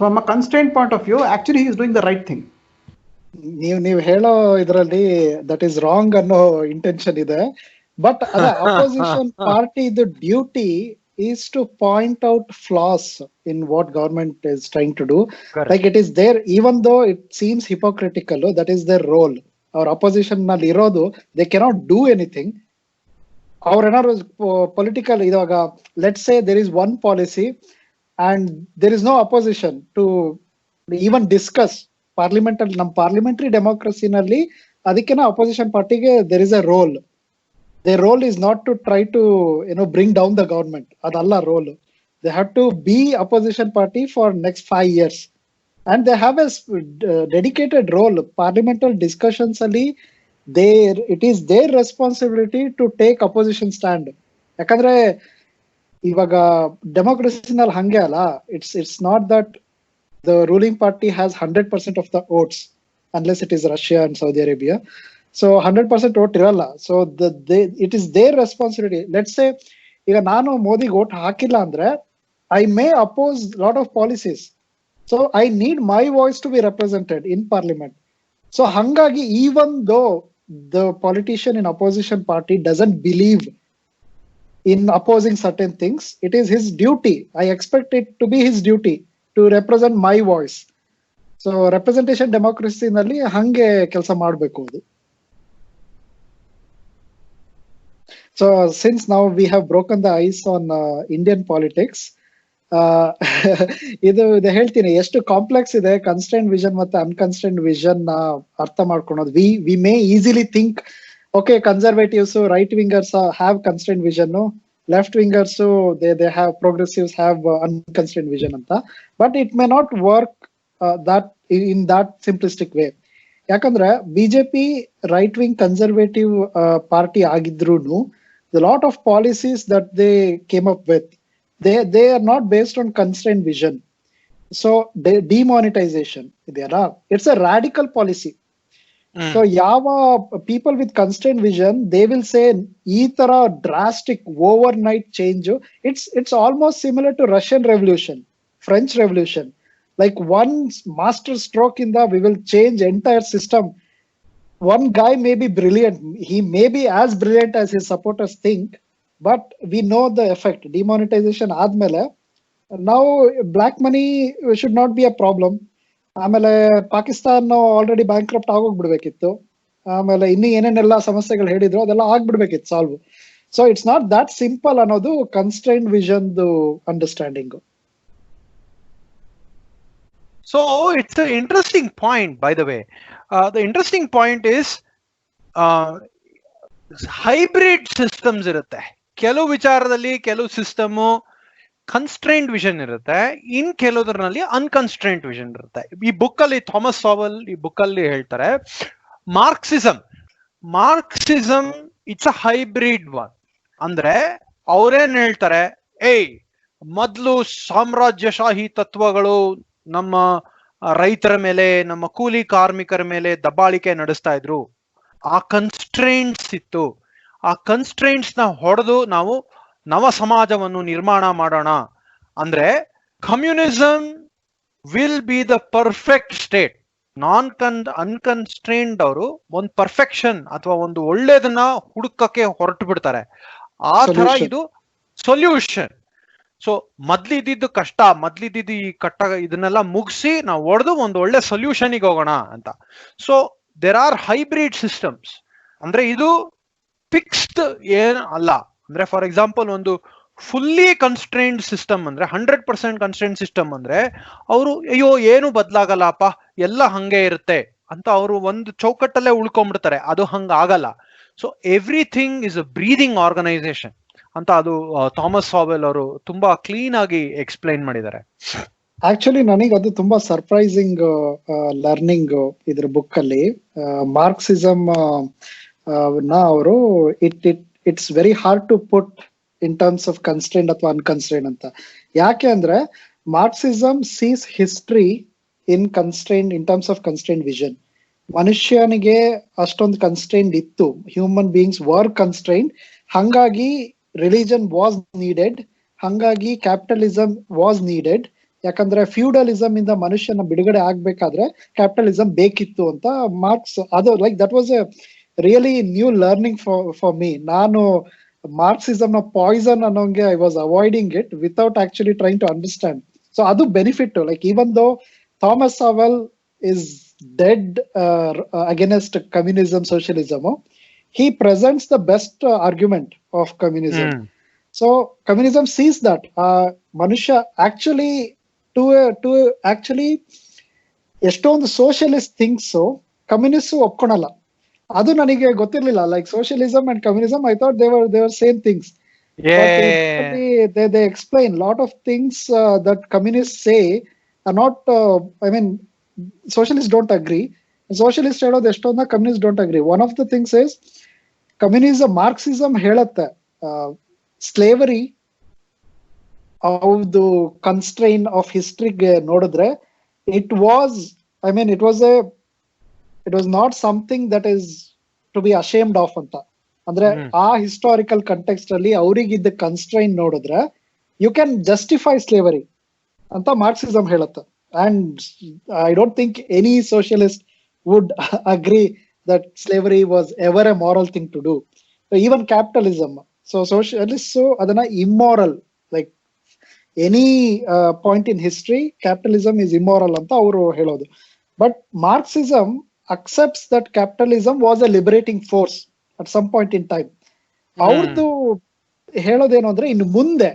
from a constraint point of view actually he is doing the right thing. ನೀವು ಹೇಳೋ ಇದರಲ್ಲಿ ದಟ್ ಈಸ್ ರಾಂಗ್ ಅನ್ನೋ ಇಂಟೆನ್ಷನ್ ಇದೆ. But the opposition party, the duty is to point out flaws in what government is trying to do. Correct. Like it is there, even though it seems hypocritical, that is their role. Our opposition nalli irodu, they cannot do anything. Our ಏನಾದ್ರು political idaga, let's say there is one policy and there is no opposition to even discuss. Parliamentary democracy nalli adikena opposition party ge there is a role. Their role is not to try to bring down the government. Adalla role. They have to be opposition party for next 5 years. and they have a dedicated role. Parliamentary discussions ಅಲ್ಲಿ it is their responsibility to take opposition stand. ಯಾಕಂದ್ರೆ ಇವಾಗ ಡೆಮೋಕ್ರಸಿನಲ್ಲಿ ಹಂಗೆ ಅಲ್ಲ, it's not that the ruling party has 100% of the votes unless it is Russia and Saudi Arabia. So 100% vote iralla. So it is their responsibility. Let's say ಈಗ ನಾನು ಮೋದಿಗೆ vote ಹಾಕಿಲ್ಲ ಅಂದ್ರೆ I may oppose lot of policies. So I need my voice to be represented in parliament. So hangagi, even though the politician in opposition party doesn't believe in opposing certain things, it is his duty. I expect it to be his duty to represent my voice. So representation democracy ನಲ್ಲಿ ಹಂಗೆ ಕೆಲಸ ಮಾಡಬೇಕು ಅದು. So since now we have broken the ice on Indian politics, ಇದು ಹೇಳ್ತೀನಿ ಎಷ್ಟು complex ಇದೆ constrained vision ಮತ್ತೆ ಅನ್ಕನ್ಸ್ಟ್ರೈನ್ಡ್ ವಿಷನ್ ಅರ್ಥ ಮಾಡ್ಕೊಳೋದು. We may easily think okay conservatives right wingers have constrained vision, left wingers they have progressives have unconstrained vision ಅಂತ. But it may not work that in that simplistic way. ಯಾಕಂದ್ರೆ BJP right wing conservative party ಆಗಿದ್ರು the lot of policies that they came up with, they are not based on constrained vision. So demonetization, it's a radical policy. So yava people with constrained vision, they will say ee tara drastic overnight change, it's almost similar to Russian revolution, French revolution. Like one master stroke in the we will change entire system. One guy may be brilliant, he may be as brilliant as his supporters think, but we know the effect. Demonetization ಆದ್ಮೇಲೆ now black money should not be a problem. ಆಮೇಲೆ Pakistan already bankrupt ಆಗೋಗ್ಬಿಡ್ಬೇಕಿತ್ತು. ಆಮೇಲೆ ಇನ್ನು ಏನೇನೆಲ್ಲ ಸಮಸ್ಯೆಗಳು ಹೇಳಿದ್ರು ಅದೆಲ್ಲ ಆಗ್ಬಿಡ್ಬೇಕಿತ್ತು solve. So it's not that simple ಅನ್ನೋದು constrained vision understanding. So it's an interesting point, by the way. The interesting point is hybrid systems irutte. ಕೆಲವು ವಿಚಾರದಲ್ಲಿ ಕೆಲವು ಸಿಸ್ಟಮ್ ಕನ್ಸ್ಟ್ರೈನ್ಡ್ ವಿಷನ್ ಇರುತ್ತೆ, ಇನ್ ಕೆಲವುದ್ರಲ್ಲಿ ಅನ್ಕನ್ಸ್ಟ್ರೈನ್ಡ್ ವಿಷನ್ ಇರುತ್ತೆ. ಈ ಬುಕ್ ಅಲ್ಲಿ ಥಾಮಸ್ ಸಾವೆಲ್ ಈ book ಅಲ್ಲಿ ಹೇಳ್ತಾರೆ Marxism it's a hybrid one. ಅಂದ್ರೆ ಅವ್ರೇನ್ ಹೇಳ್ತಾರೆ, ಮೊದ್ಲು ಸಾಮ್ರಾಜ್ಯಶಾಹಿ ತತ್ವಗಳು ನಮ್ಮ ರೈತರ ಮೇಲೆ ನಮ್ಮ ಕೂಲಿ ಕಾರ್ಮಿಕರ ಮೇಲೆ ದಬ್ಬಾಳಿಕೆ ನಡೆಸ್ತಾ ಇದ್ರು, ಆ ಕನ್ಸ್ಟ್ರೈಂಟ್ಸ್ ಇತ್ತು, ಆ ಕನ್ಸ್ಟ್ರೈಂಟ್ಸ್ ನ ಹೊಡೆದು ನಾವು ನವ ಸಮಾಜವನ್ನು ನಿರ್ಮಾಣ ಮಾಡೋಣ ಅಂದ್ರೆ communism will be the perfect state. Unconstrained ಅವರು ಒಂದು ಪರ್ಫೆಕ್ಷನ್ ಅಥವಾ ಒಂದು ಒಳ್ಳೇದನ್ನ ಹುಡುಕಕ್ಕೆ ಹೊರಟು ಬಿಡ್ತಾರೆ. ಆ ತರ ಇದು ಸೊಲ್ಯೂಷನ್. ಸೊ ಮೊದ್ಲಿದ್ದು ಕಷ್ಟ, ಮೊದ್ಲಿದ್ದು ಈ ಇದನ್ನೆಲ್ಲ ಮುಗಿಸಿ ನಾವು ಹೊಡೆದು ಒಂದು ಒಳ್ಳೆ ಸೊಲ್ಯೂಷನ್ಗೆ ಹೋಗೋಣ ಅಂತ. So there are hybrid systems. ಅಂದ್ರೆ ಇದು ಫಿಕ್ಸ್ಡ್ ಏನ್ ಅಲ್ಲ. ಅಂದ್ರೆ ಫಾರ್ ಎಕ್ಸಾಂಪಲ್ ಒಂದು ಫುಲ್ಲಿ ಕನ್ಸ್ಟ್ರೈನ್ಡ್ ಸಿಸ್ಟಮ್ ಅಂದ್ರೆ 100% ಕನ್ಸ್ಟ್ರೈನ್ಡ್ ಸಿಸ್ಟಮ್ ಅಂದ್ರೆ ಅವರು ಅಯ್ಯೋ ಏನು ಬದಲಾಗಲ್ಲಪ್ಪ ಎಲ್ಲ ಹಂಗೆ ಇರುತ್ತೆ ಅಂತ ಅವರು ಒಂದು ಚೌಕಟ್ಟಲ್ಲೇ ಉಳ್ಕೊಂಡ್ಬಿಡ್ತಾರೆ. ಅದು ಹಂಗ ಆಗಲ್ಲ. So everything is a breathing organisation ಅಂತ ಅದು ಥಾಮಸ್ ಸಾವೆಲ್ ಅವರು ತುಂಬಾ ಕ್ಲೀನ್ ಆಗಿ ಎಕ್ಸ್ಪ್ಲೈನ್ ಮಾಡಿದ್ದಾರೆ. ಆಕ್ಚುಲಿ ನನಗೆ ಅದು ತುಂಬಾ ಸರ್ಪ್ರೈಸಿಂಗ್ ಲರ್ನಿಂಗ್ ಇದ್ರ ಬುಕ್ ಅಲ್ಲಿ. ಮಾರ್ಕ್ಸಿಸಮ್ ನ ಅವರು it's very hard to put in terms of constrained ಅಥವಾ ಅನ್ಕನ್ಸ್ಟ್ರೈನ್ಡ್ ಅಂತ. ಯಾಕೆ ಅಂದ್ರೆ Marxism sees history in constrained in terms of constrained vision. ಮನುಷ್ಯನಿಗೆ ಅಷ್ಟೊಂದು ಕನ್ಸ್ಟ್ರೈನ್ಡ್ ಇತ್ತು, ಹ್ಯೂಮನ್ ಬೀಯಿಂಗ್ಸ್ ವರ್ ಕನ್ಸ್ಟ್ರೈನ್ಡ್. ಹಂಗಾಗಿ ರಿಲಿಜನ್ ವಾಸ್ ನೀಡೆಡ್, ಹಂಗಾಗಿ ಕ್ಯಾಪಿಟಲಿಸಮ್ ವಾಸ್ ನೀಡೆಡ್. ಯಾಕಂದ್ರೆ ಫ್ಯೂಡಲಿಸಮ್ ಇಂದ ಮನುಷ್ಯನ ಬಿಡುಗಡೆ ಆಗ್ಬೇಕಾದ್ರೆ ಕ್ಯಾಪಿಟಲಿಸಮ್ ಬೇಕಿತ್ತು ಅಂತ ಮಾರ್ಕ್ಸ್. ಅದು like that was a really new learning for me. ನಾನು ಮಾರ್ಕ್ಸಿಸಮ್ ನ ಪಾಯ್ಸನ್ ಅನ್ನೋಂಗೆ I was avoiding it without actually trying to understand. So ಅದು benefit. Like even though Thomas Sowell is dead against communism socialism, he presents the best argument of communism. So communism sees that manusha actually to actually ಎಷ್ಟೊಂದು socialist things communists ಒಪ್ಕೊಳಲ್ಲ. ಅದು ನನಗೆ ಗೊತ್ತಿರ್ಲಿಲ್ಲ. Like socialism and communism, I thought they were same things. They explain lot of things that communists say are not, I mean, socialists don't agree. Socialist ಹೇಳೋದು ಎಷ್ಟೊಂದ communist don't agree. One of the things is communism, Marxism ಹೇಳುತ್ತೆ slavery ಹೌದು constrain of ಹಿಸ್ಟ್ರಿಗೆ ನೋಡಿದ್ರೆ it was not something that is to be ashamed of ಅಂತ. ಅಂದ್ರೆ ಆ historical context ಅಲ್ಲಿ ಅವರಿಗಿದ್ದ ಕನ್ಸ್ಟ್ರೈನ್ ನೋಡಿದ್ರೆ ಯು ಕ್ಯಾನ್ ಜಸ್ಟಿಫೈ ಸ್ಲೇವರಿ ಅಂತ ಮಾರ್ಕ್ಸಿಸಮ್ ಹೇಳುತ್ತೆ. And I don't think any socialist would agree that slavery was ever a moral thing to do. Even capitalism, so socialist ಅದನ್ನ immoral, like any point in history capitalism is immoral ಅಂತ ಅವರು ಹೇಳೋದು. But Marxism accepts that capitalism was a liberating force at some point in time. ಅವ್ರದ್ದು ಹೇಳೋದೇನು ಅಂದ್ರೆ ಇನ್ನು ಮುಂದೆ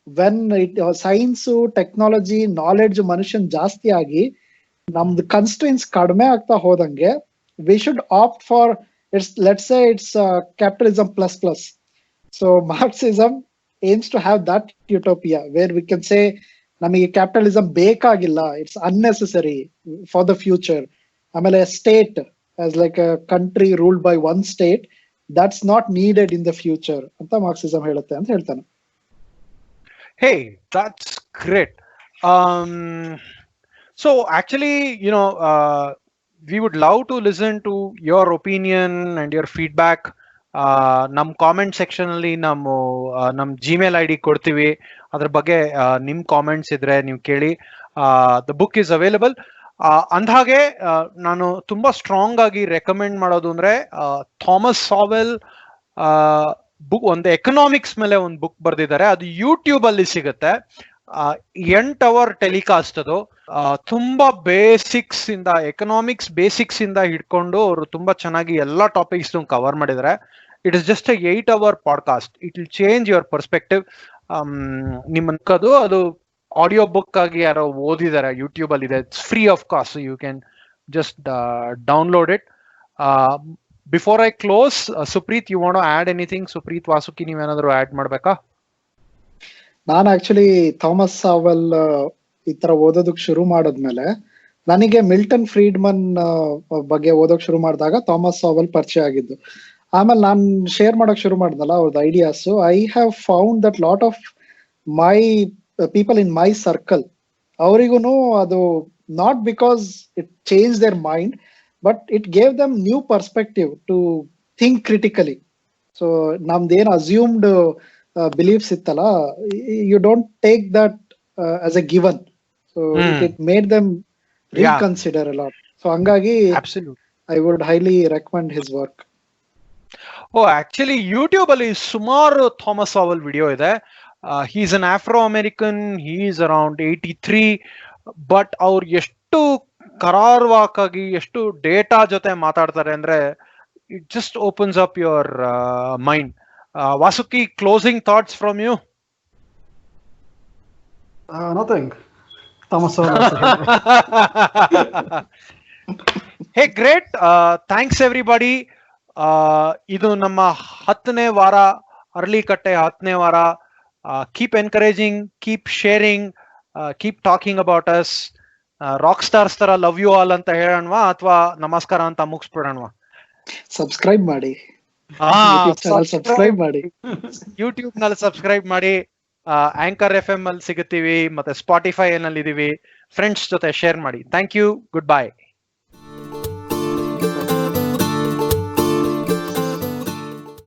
when science, technology, knowledge ಮನುಷ್ಯನ್ ಜಾಸ್ತಿ ಆಗಿ ನಮ್ದು ಕನ್ಸ್ಟ್ರೆನ್ಸ್ ಕಡಿಮೆ ಆಗ್ತಾ ಹೋದಂಗೆ we should opt for let's say it's capitalism plus plus. So Marxism aims to have that utopia where we can say ನಮಗೆ ಕ್ಯಾಪಿಟಲಿಸಮ್ ಬೇಕಾಗಿಲ್ಲ, it's unnecessary for the future. ಆಮೇಲೆ state as like a country ruled by one state, that's not needed in the future ಅಂತ Marxism ಹೇಳುತ್ತೆ ಅಂತ ಹೇಳ್ತಾನೆ. Hey, that's great. So actually, we would love to listen to your opinion and your feedback. ನಮ್ comment section ಅಲ್ಲಿ ನಮ್ Gmail I D ಕೊಡ್ತೀವಿ. ಅದ್ರ ಬಗ್ಗೆ ನಿಮ್ ಕಾಮೆಂಟ್ಸ್ ಇದ್ರೆ ನೀವು ಕೇಳಿ. The book is available. ಅಂದ್ಹಾಗೆ ನಾನು ತುಂಬಾ ಸ್ಟ್ರಾಂಗ್ ಆಗಿ ರೆಕಮೆಂಡ್ ಮಾಡೋದು ಅಂದ್ರೆ ಥಾಮಸ್ ಸಾವೆಲ್ ಬುಕ್, ಒಂದು ಎಕನಾಮಿಕ್ಸ್ ಮೇಲೆ ಒಂದು ಬುಕ್ ಬರ್ದಿದ್ದಾರೆ. ಅದು ಯೂಟ್ಯೂಬ್ ಅಲ್ಲಿ ಸಿಗುತ್ತೆ. 8 hour ಟೆಲಿಕಾಸ್ಟ್ ಅದು. ತುಂಬಾ ಬೇಸಿಕ್ಸ್ ಇಂದ, ಎಕನಾಮಿಕ್ಸ್ ಬೇಸಿಕ್ಸ್ ಇಂದ ಹಿಡ್ಕೊಂಡು ಅವರು ತುಂಬಾ ಚೆನ್ನಾಗಿ ಎಲ್ಲಾ ಟಾಪಿಕ್ಸ್ ಕವರ್ ಮಾಡಿದ್ದಾರೆ. It is just 8 hour podcast. It will change your perspective. ನಿಮ್ಮದು ಅದು ಆಡಿಯೋ ಬುಕ್ ಆಗಿ ಯಾರೋ ಓದಿದ್ದಾರೆ, ಯೂಟ್ಯೂಬ್ ಅಲ್ಲಿ ಇದೆ. It's free of cost, you can just download it. Before I close, Supreet, you want to add anything? Supreet, Vasuki, ನೀವೇನಾದ್ರು add ಮಾಡ್ಬೇಕಾ? ನಾನು actually Thomas ಸಾವೆಲ್ ಈ ತರ ಓದೋದಕ್ ಶುರು ಮಾಡದ್ಮೇಲೆ ನನಗೆ ಮಿಲ್ಟನ್ ಫ್ರೀಡ್ಮನ್ ಬಗ್ಗೆ ಓದೋಕ್ ಶುರು ಮಾಡಿದಾಗ ಥಾಮಸ್ ಸಾವೆಲ್ ಪರಿಚಯ ಆಗಿದ್ದು. ಆಮೇಲೆ ನಾನು ಶೇರ್ ಮಾಡಕ್ ಶುರು ಮಾಡಿದ್ನಲ್ಲ ಅವ್ರದ್ದು ideas, I have found that lot of my people in my circle, ಅವರಿಗೂ ಅದು not because it change their mind, but it gave them new perspective to think critically. So ನಮ್ದೇನು ಅಸ್ಯೂಮ್ಡ್ ಬಿಲೀಫ್ಸ್ ಇತ್ತಲ್ಲ, you don't take that as a given. So it made them reconsider a lot. So ಹಂಗಾಗಿ I would highly recommend his work. Actually YouTube ಅಲ್ಲಿ ಸುಮಾರು Thomas Sowell video ಇದೆ. He is an Afro American, he is around 83, but ಅವ್ರು ಎಷ್ಟು ಕರಾರ್ವಾಕಾಗಿ, ಎಷ್ಟು data ಜೊತೆ ಮಾತಾಡ್ತಾರೆ ಅಂದ್ರೆ it just opens up your mind. Vasuki, closing thoughts from you? Nothing. Thomas Sowell. Hey, great. Thanks everybody. ಇದು ನಮ್ಮ 10ನೇ ವಾರ, ಅರ್ಲಿಕಟ್ಟೆ 10ನೇ ವಾರ. Keep encouraging, keep sharing, keep talking about us. Rock stars ತರ ಲವ್ ಯು ಆಲ್ ಅಂತ ಹೇಳೋಣವಾ ಅಥವಾ ನಮಸ್ಕಾರ ಅಂತ ಮುಗಿಸ್ಬಿಡೋಣವಾ? ಸಬ್ಸ್ಕ್ರೈಬ್ ಮಾಡಿ, ಸಬ್ಸ್ಕ್ರೈಬ್ ಮಾಡಿ, ಯೂಟ್ಯೂಬ್ ನಲ್ಲಿ ಸಬ್ಸ್ಕ್ರೈಬ್ ಮಾಡಿ. ಆಂಕರ್ FM ಅಲ್ಲಿ ಸಿಗುತ್ತೀವಿ, ಮತ್ತೆ ಸ್ಪಾಟಿಫೈ ನಲ್ಲಿ ಇದೀವಿ. ಫ್ರೆಂಡ್ಸ್ ಜೊತೆ ಶೇರ್ ಮಾಡಿ. Thank you. Good bye.